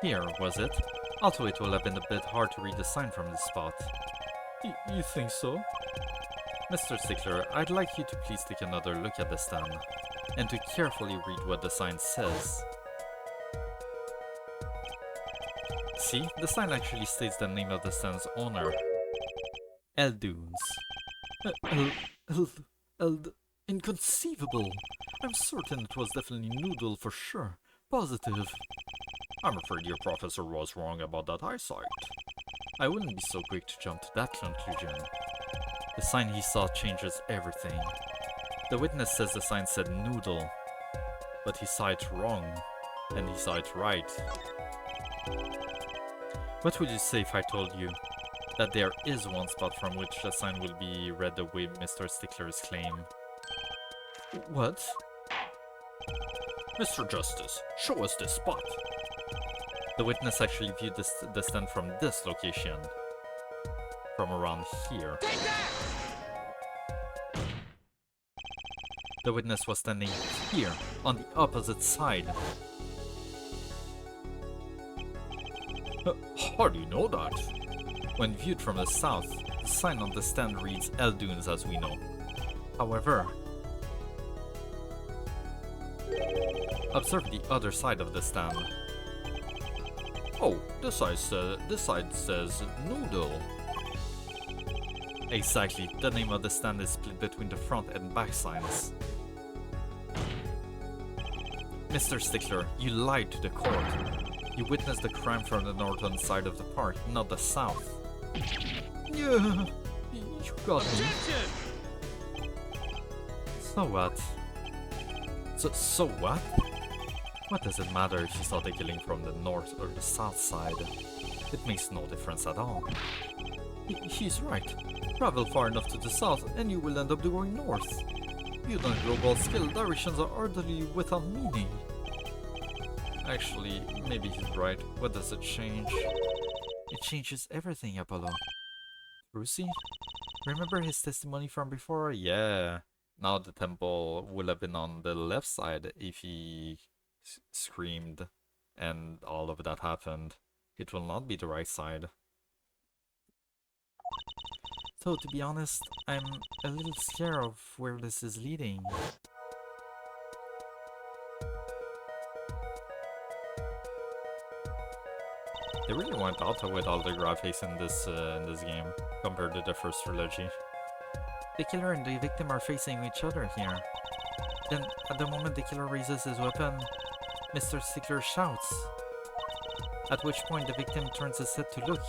Here, was it? Also, it will have been a bit hard to read the sign from this spot. You think so? Mr. Stickler, I'd like you to please take another look at the stand, and to carefully read what the sign says. See, the sign actually states the name of the stand's owner. Eldunes. Inconceivable! I'm certain it was definitely Noodle for sure. Positive. I'm afraid your professor was wrong about that eyesight. I wouldn't be so quick to jump to that conclusion. The sign he saw changes everything. The witness says the sign said Noodle, but he saw it wrong, and he saw it right. What would you say if I told you that there is one spot from which the sign will be read the way Mr. Stickler's claim? What? Mr. Justice, show us this spot. The witness actually viewed the stand from this location. From around here. The witness was standing here, on the opposite side. How do you know that? When viewed from the south, the sign on the stand reads Eldunes as we know. However, observe the other side of the stand. Oh, this side says Noodle. Exactly, the name of the stand is split between the front and back signs. Mr. Stickler, you lied to the court. You witnessed the crime from the northern side of the park, not the south. Yeah, you got me. So what? So what? What does it matter if you saw the killing from the north or the south side? It makes no difference at all. He's right. Travel far enough to the south and you will end up going north. You don't global skill, directions are utterly without meaning. Actually, maybe he's right. What does it change? It changes everything, Apollo. Brucey? Remember his testimony from before? Yeah. Now the temple will have been on the left side if he screamed and all of that happened. It will not be the right side. So, to be honest, I'm a little scared of where this is leading. They really went out with all the graphics in this game compared to the first trilogy. The killer and the victim are facing each other here. Then, at the moment the killer raises his weapon, Mr. Stickler shouts. At which point the victim turns his head to look,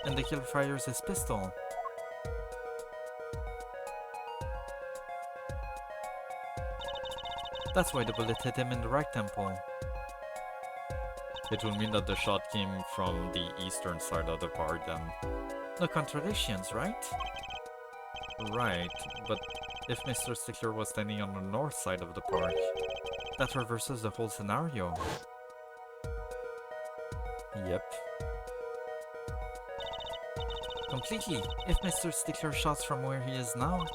and the killer fires his pistol. That's why the bullet hit him in the right temple. It will mean that the shot came from the eastern side of the park then. No contradictions, right? Right, but if Mr. Stickler was standing on the north side of the park, that reverses the whole scenario. Yep. Completely. If Mr. Stickler shots from where he is now,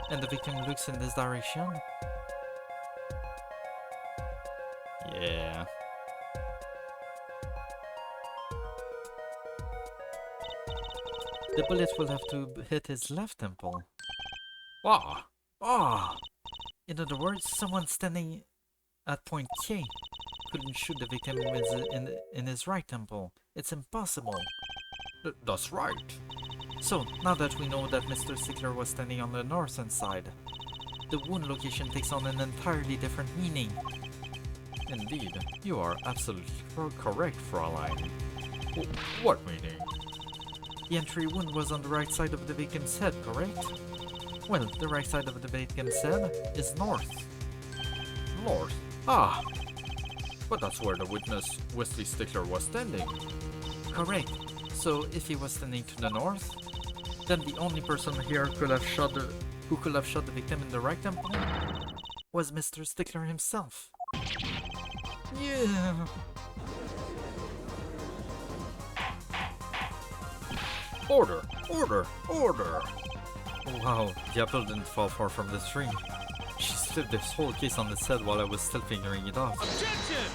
and the victim looks in this direction... Yeah. The bullet will have to hit his left temple. Ah! Ah! In other words, someone standing at point K couldn't shoot the victim in his right temple. It's impossible. That's right. So, now that we know that Mr. Stickler was standing on the northern side, the wound location takes on an entirely different meaning. Indeed, you are absolutely correct, Fraulein. What meaning? The entry wound was on the right side of the victim's head, correct? Well, the right side of the victim's head is north. North? Ah! But that's where the witness, Wesley Stickler, was standing. Correct. So, if he was standing to the north, then the only person here who could have shot the victim in the right temple was Mr. Stickler himself. Yeah. Order! Order! Order! Wow, the apple didn't fall far from the tree. She flipped this whole case on its head while I was still figuring it out. Objection!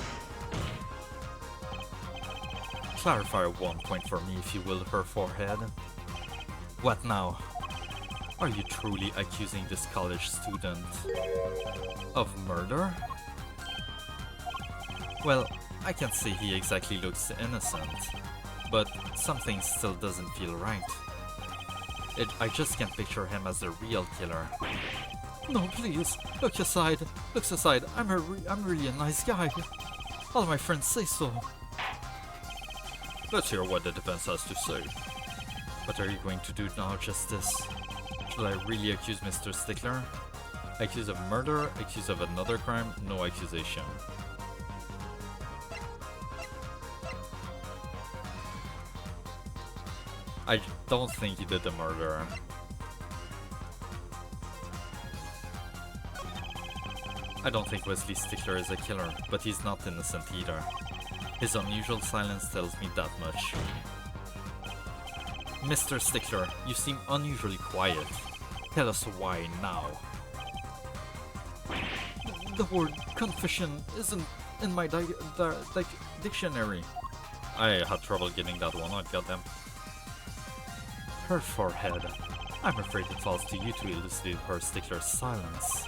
clarify one point for me, if you will, her forehead. What now? Are you truly accusing this college student of murder? Well, I can't say he exactly looks innocent, but something still doesn't feel right. I just can't picture him as the real killer. No, please, look aside. Look aside. I'm really a nice guy. All my friends say so. Let's hear what the defense has to say. What are you going to do now, Justice? Shall I really accuse Mr. Stickler? Accused of murder, accused of another crime, no accusation. I don't think he did the murder. I don't think Wesley Stickler is a killer, but he's not innocent either. His unusual silence tells me that much. Mr. Stickler, you seem unusually quiet. Tell us why now. The word confession isn't in my dictionary. I had trouble getting that one out, goddamn. Her forehead. I'm afraid it falls to you to elucidate her Stickler's silence.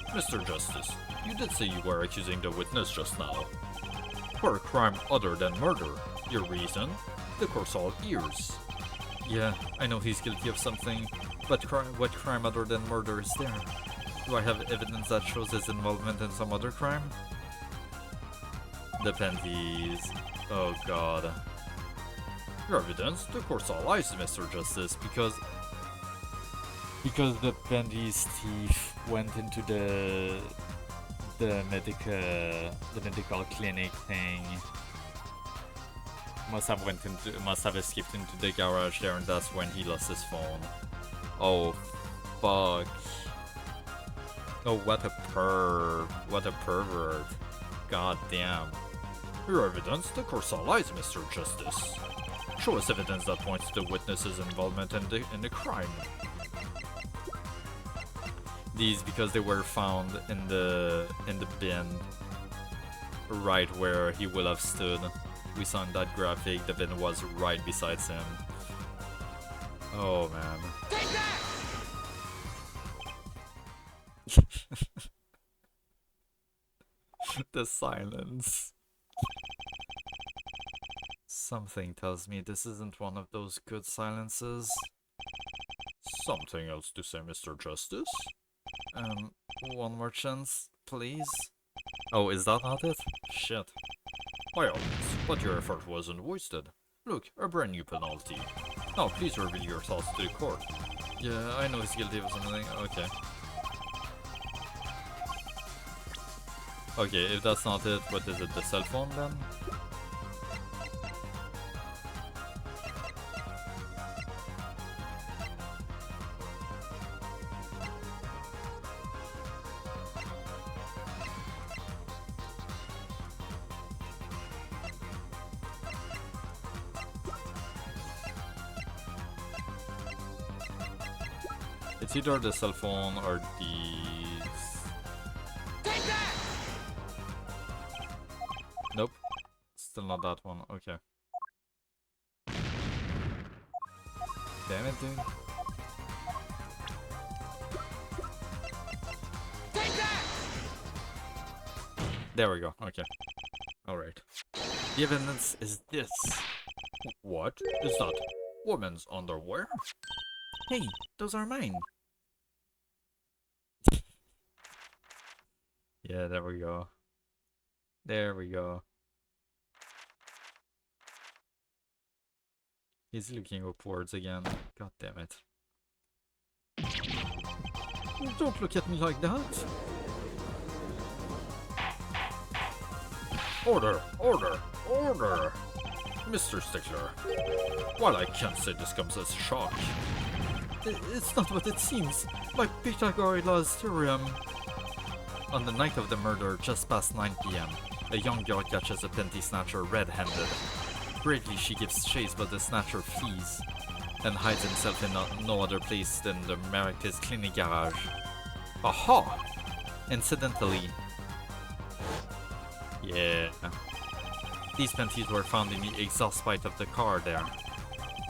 Mr. Justice, you did say you were accusing the witness just now. For a crime other than murder. Your reason? The court's all ears. Yeah, I know he's guilty of something, but what crime other than murder is there? Do I have evidence that shows his involvement in some other crime? The panties. Oh god. Your evidence? The court's all eyes, Mr. Justice, because the panties thief went into the medical clinic thing. Must have escaped into the garage there, and that's when he lost his phone. Oh fuck. Oh, what a pervert. God damn. Your evidence? The court's all eyes, Mr. Justice. Show us evidence that points to the witness's involvement in the crime. These, because they were found in the bin, right where he will have stood. We saw in that graphic, the bin was right beside him. Oh man. Take that! The silence. Something tells me this isn't one of those good silences. Something else to say, Mr. Justice? One more chance, please? Oh, is that not it? Shit. By all means, but your effort wasn't wasted. Look, a brand new penalty. Now please reveal your thoughts to the court. Yeah, I know he's guilty of something. Okay. Okay, if that's not it, what is it? The cell phone then? It's either the cell phone or these. Take that! Nope. Still not that one. Okay. Damn it, dude. Take that! There we go. Okay. Alright. The evidence is this. What is that? Woman's underwear? Hey, those are mine. Yeah, there we go. There we go. He's looking upwards again. God damn it. Don't look at me like that. Order! Order! Order! Mr. Stickler, while I can't say this comes as a shock, it's not what it seems. By Pythagoras' theorem. On the night of the murder, just past 9 PM, a young girl catches a panty snatcher red-handed. Bravely she gives chase, but the snatcher flees and hides himself in no other place than the Merrick's clinic garage. Aha! Incidentally. Yeah. These panties were found in the exhaust pipe of the car there.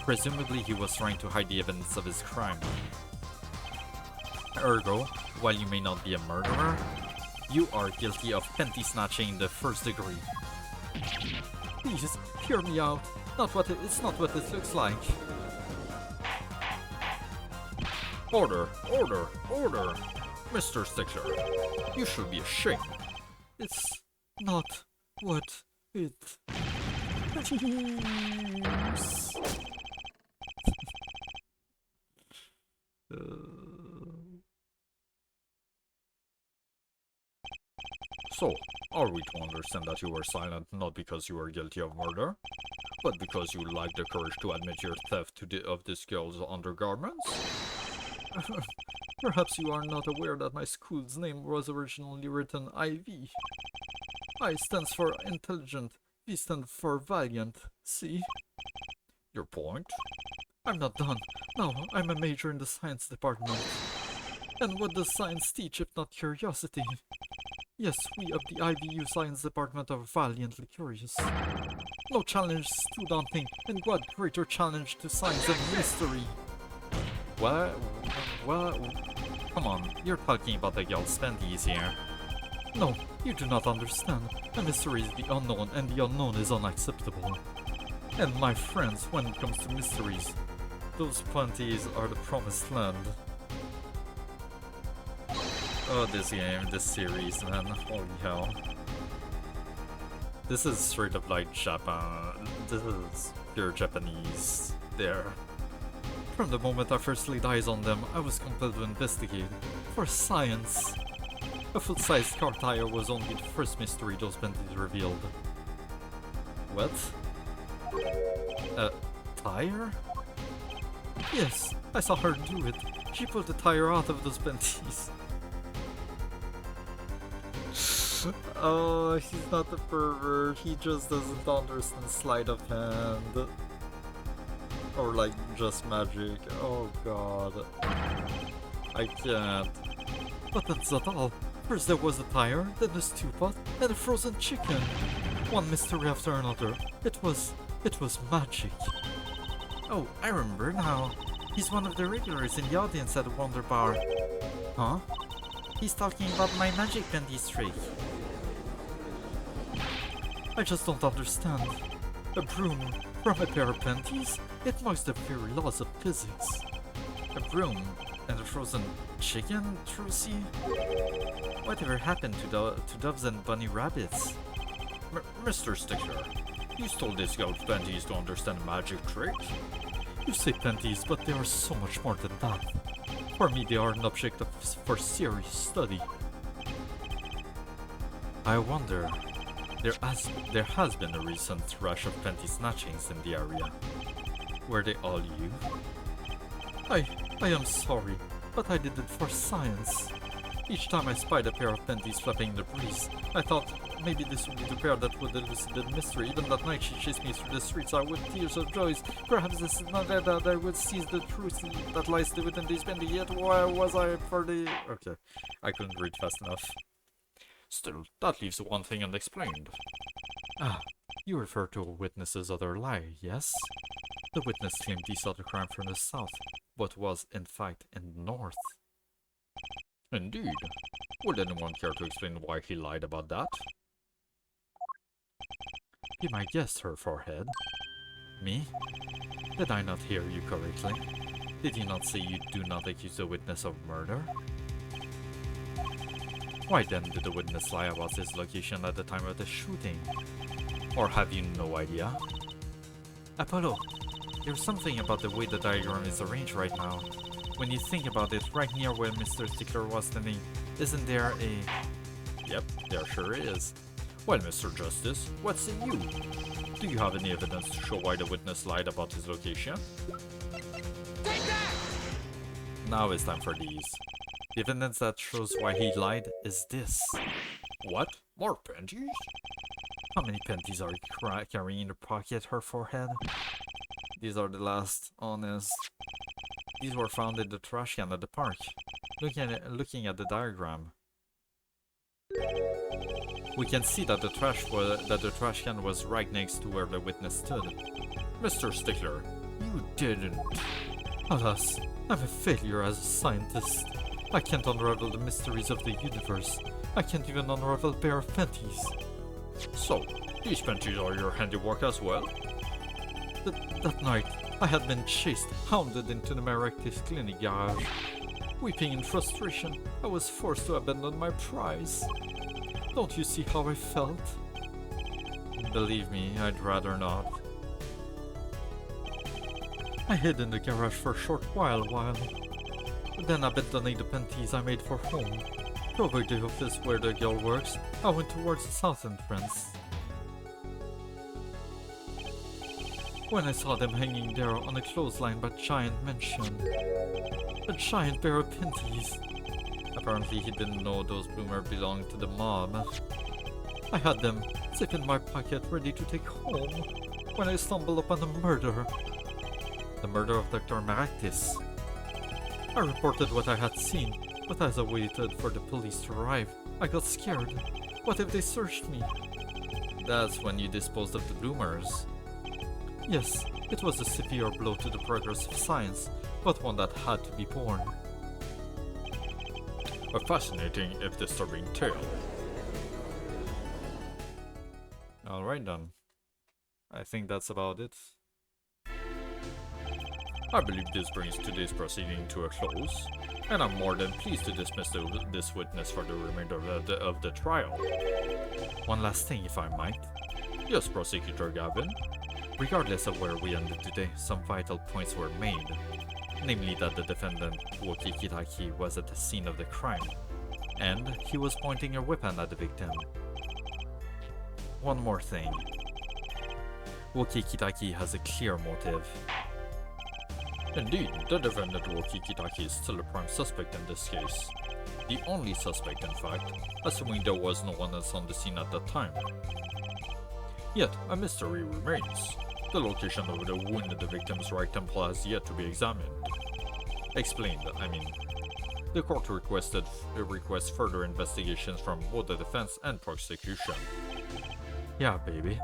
Presumably he was trying to hide the evidence of his crime. Ergo, while you may not be a murderer, you are guilty of panty snatching in the first degree. Please, hear me out. It's not what it looks like. Order, order, order! Mr. Stickler, you should be ashamed. It's not what it seems. So, are we to understand that you were silent not because you were guilty of murder, but because you lacked the courage to admit your theft of this girl's undergarments? Perhaps you are not aware that my school's name was originally written IV. I stands for intelligent, V stands for valiant, see? Your point? I'm not done. Now I'm a major in the science department. And what does science teach if not curiosity? Yes, we of the IVU science department are valiantly curious. No challenge is too daunting, and what greater challenge to science and mystery? What? Come on, you're talking about the girl's panties here. No, you do not understand. A mystery is the unknown, and the unknown is unacceptable. And my friends, when it comes to mysteries, those panties are the promised land. Oh, this game, this series, man. Holy hell. This is straight up like Japan. This is pure Japanese there. From the moment I first laid eyes on them, I was compelled to investigate. For science. A full-sized car tire was only the first mystery those panties revealed. What? A tire? Yes, I saw her do it. She pulled the tire out of those panties. Oh, he's not a pervert. He just doesn't understand sleight of hand. Or like just magic. Oh god. I can't. But that's not all. First there was a tire, then a stew pot, and a frozen chicken. One mystery after another. It was magic. Oh, I remember now. He's one of the regulars in the audience at the Wonder Bar. Huh? He's talking about my magic panties trick. I just don't understand. A broom from a pair of panties? It marks the very laws of physics. A broom and a frozen chicken, Trucy? Whatever happened to doves and bunny rabbits? Mr. Stickler, you stole this girl's panties to understand a magic trick? You say panties, but they are so much more than that. For me, they are an object for serious study. I wonder... There has been a recent rush of panty snatchings in the area. Were they all you? I am sorry, but I did it for science. Each time I spied a pair of panties flapping in the breeze, I thought maybe this would be the pair that would elucidate the mystery. Even that night she chased me through the streets with tears of joy. Perhaps this is not that I would seize the truth that lies within these panties, yet why was I for the... Okay, I couldn't read fast enough. Still, that leaves one thing unexplained. Ah, you refer to a witness's other lie, yes? The witness claimed he saw the crime from the south, but was in fact in the north. Indeed. Would anyone care to explain why he lied about that? Be my guest, her forehead. Me? Did I not hear you correctly? Did you not say you do not accuse the witness of murder? Why then did the witness lie about his location at the time of the shooting? Or have you no idea? Apollo, there's something about the way the diagram is arranged right now. When you think about it, right near where Mr. Stickler was standing, isn't there a... Yep, there sure is. Well, Mr. Justice, what say you? Do you have any evidence to show why the witness lied about his location? Take that! Now it's time for these. The evidence that shows why he lied is this. What? More panties? How many panties are you carrying in your pocket, her forehead? These are the last, honest. These were found in the trash can at the park. Looking at the diagram. We can see that the trash can was right next to where the witness stood. Mr. Stickler, you didn't. Alas, I'm a failure as a scientist. I can't unravel the mysteries of the universe. I can't even unravel a pair of panties. So, these panties are your handiwork as well? That night, I had been chased, hounded into the Maractus clinic garage. Weeping in frustration, I was forced to abandon my prize. Don't you see how I felt? Believe me, I'd rather not. I hid in the garage for a short while, then abandoning the panties I made for home. To avoid the office where the girl works, I went towards the south entrance. When I saw them hanging there on a clothesline by Giant Mansion. A giant pair of panties. Apparently he didn't know those bloomers belonged to the mob. I had them, zip in my pocket, ready to take home, when I stumbled upon a murder. The murder of Dr. Maractus. I reported what I had seen, but as I waited for the police to arrive, I got scared. What if they searched me? That's when you disposed of the bloomers. Yes, it was a severe blow to the progress of science, but one that had to be borne. A fascinating, if disturbing tale. Alright then. I think that's about it. I believe this brings today's proceeding to a close, and I'm more than pleased to dismiss this witness for the remainder of the trial. One last thing, if I might. Yes, Prosecutor Gavin. Regardless of where we ended today, some vital points were made. Namely that the defendant, Woki Kitaki, was at the scene of the crime, and he was pointing a weapon at the victim. One more thing. Woki Kitaki has a clear motive. Indeed, the defendant Woki Kitaki is still a prime suspect in this case. The only suspect, in fact, assuming there was no one else on the scene at that time. Yet, a mystery remains. The location of the wound in the victim's right temple has yet to be examined. Explained, I mean. The court requests further investigations from both the defense and prosecution. Yeah, baby.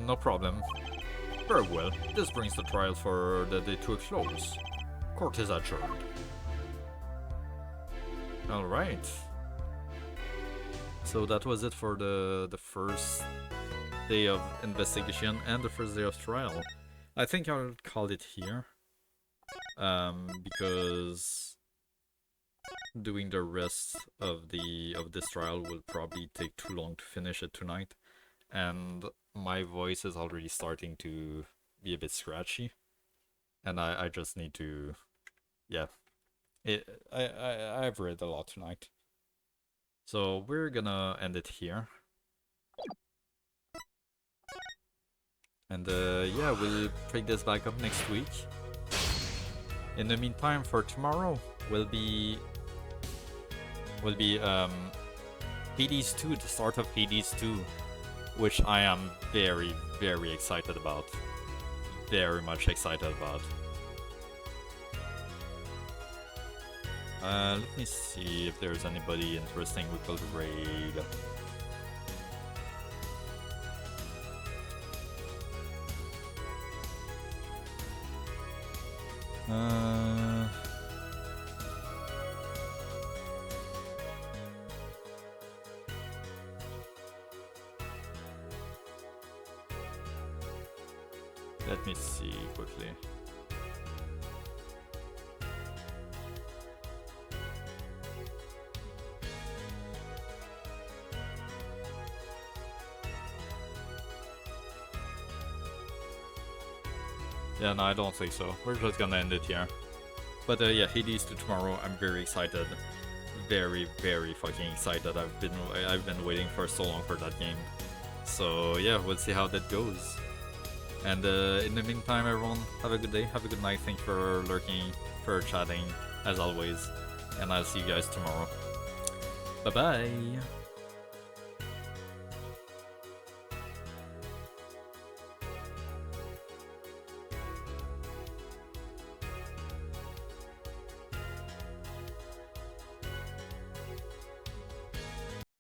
No problem. Very well, this brings the trial for the day to a close. Court is adjourned. Alright. So that was it for the first day of investigation and the first day of trial. I think I'll call it here. Because doing the rest of this trial will probably take too long to finish it tonight. And my voice is already starting to be a bit scratchy. And I just need to, yeah. I've read a lot tonight. So we're gonna end it here. And yeah, we'll pick this back up next week. In the meantime, for tomorrow, will be Hades 2, the start of Hades 2, which I am very, very excited about. Very much excited about. Let me see if there's anybody interesting we could raid. Let me see quickly. Yeah, no, I don't think so. We're just gonna end it here. But yeah, Hades 2 tomorrow. I'm very excited. Very, very fucking excited. I've been waiting for so long for that game. So yeah, we'll see how that goes. And in the meantime, everyone, have a good day, have a good night. Thank you for lurking, for chatting, as always. And I'll see you guys tomorrow. Bye-bye!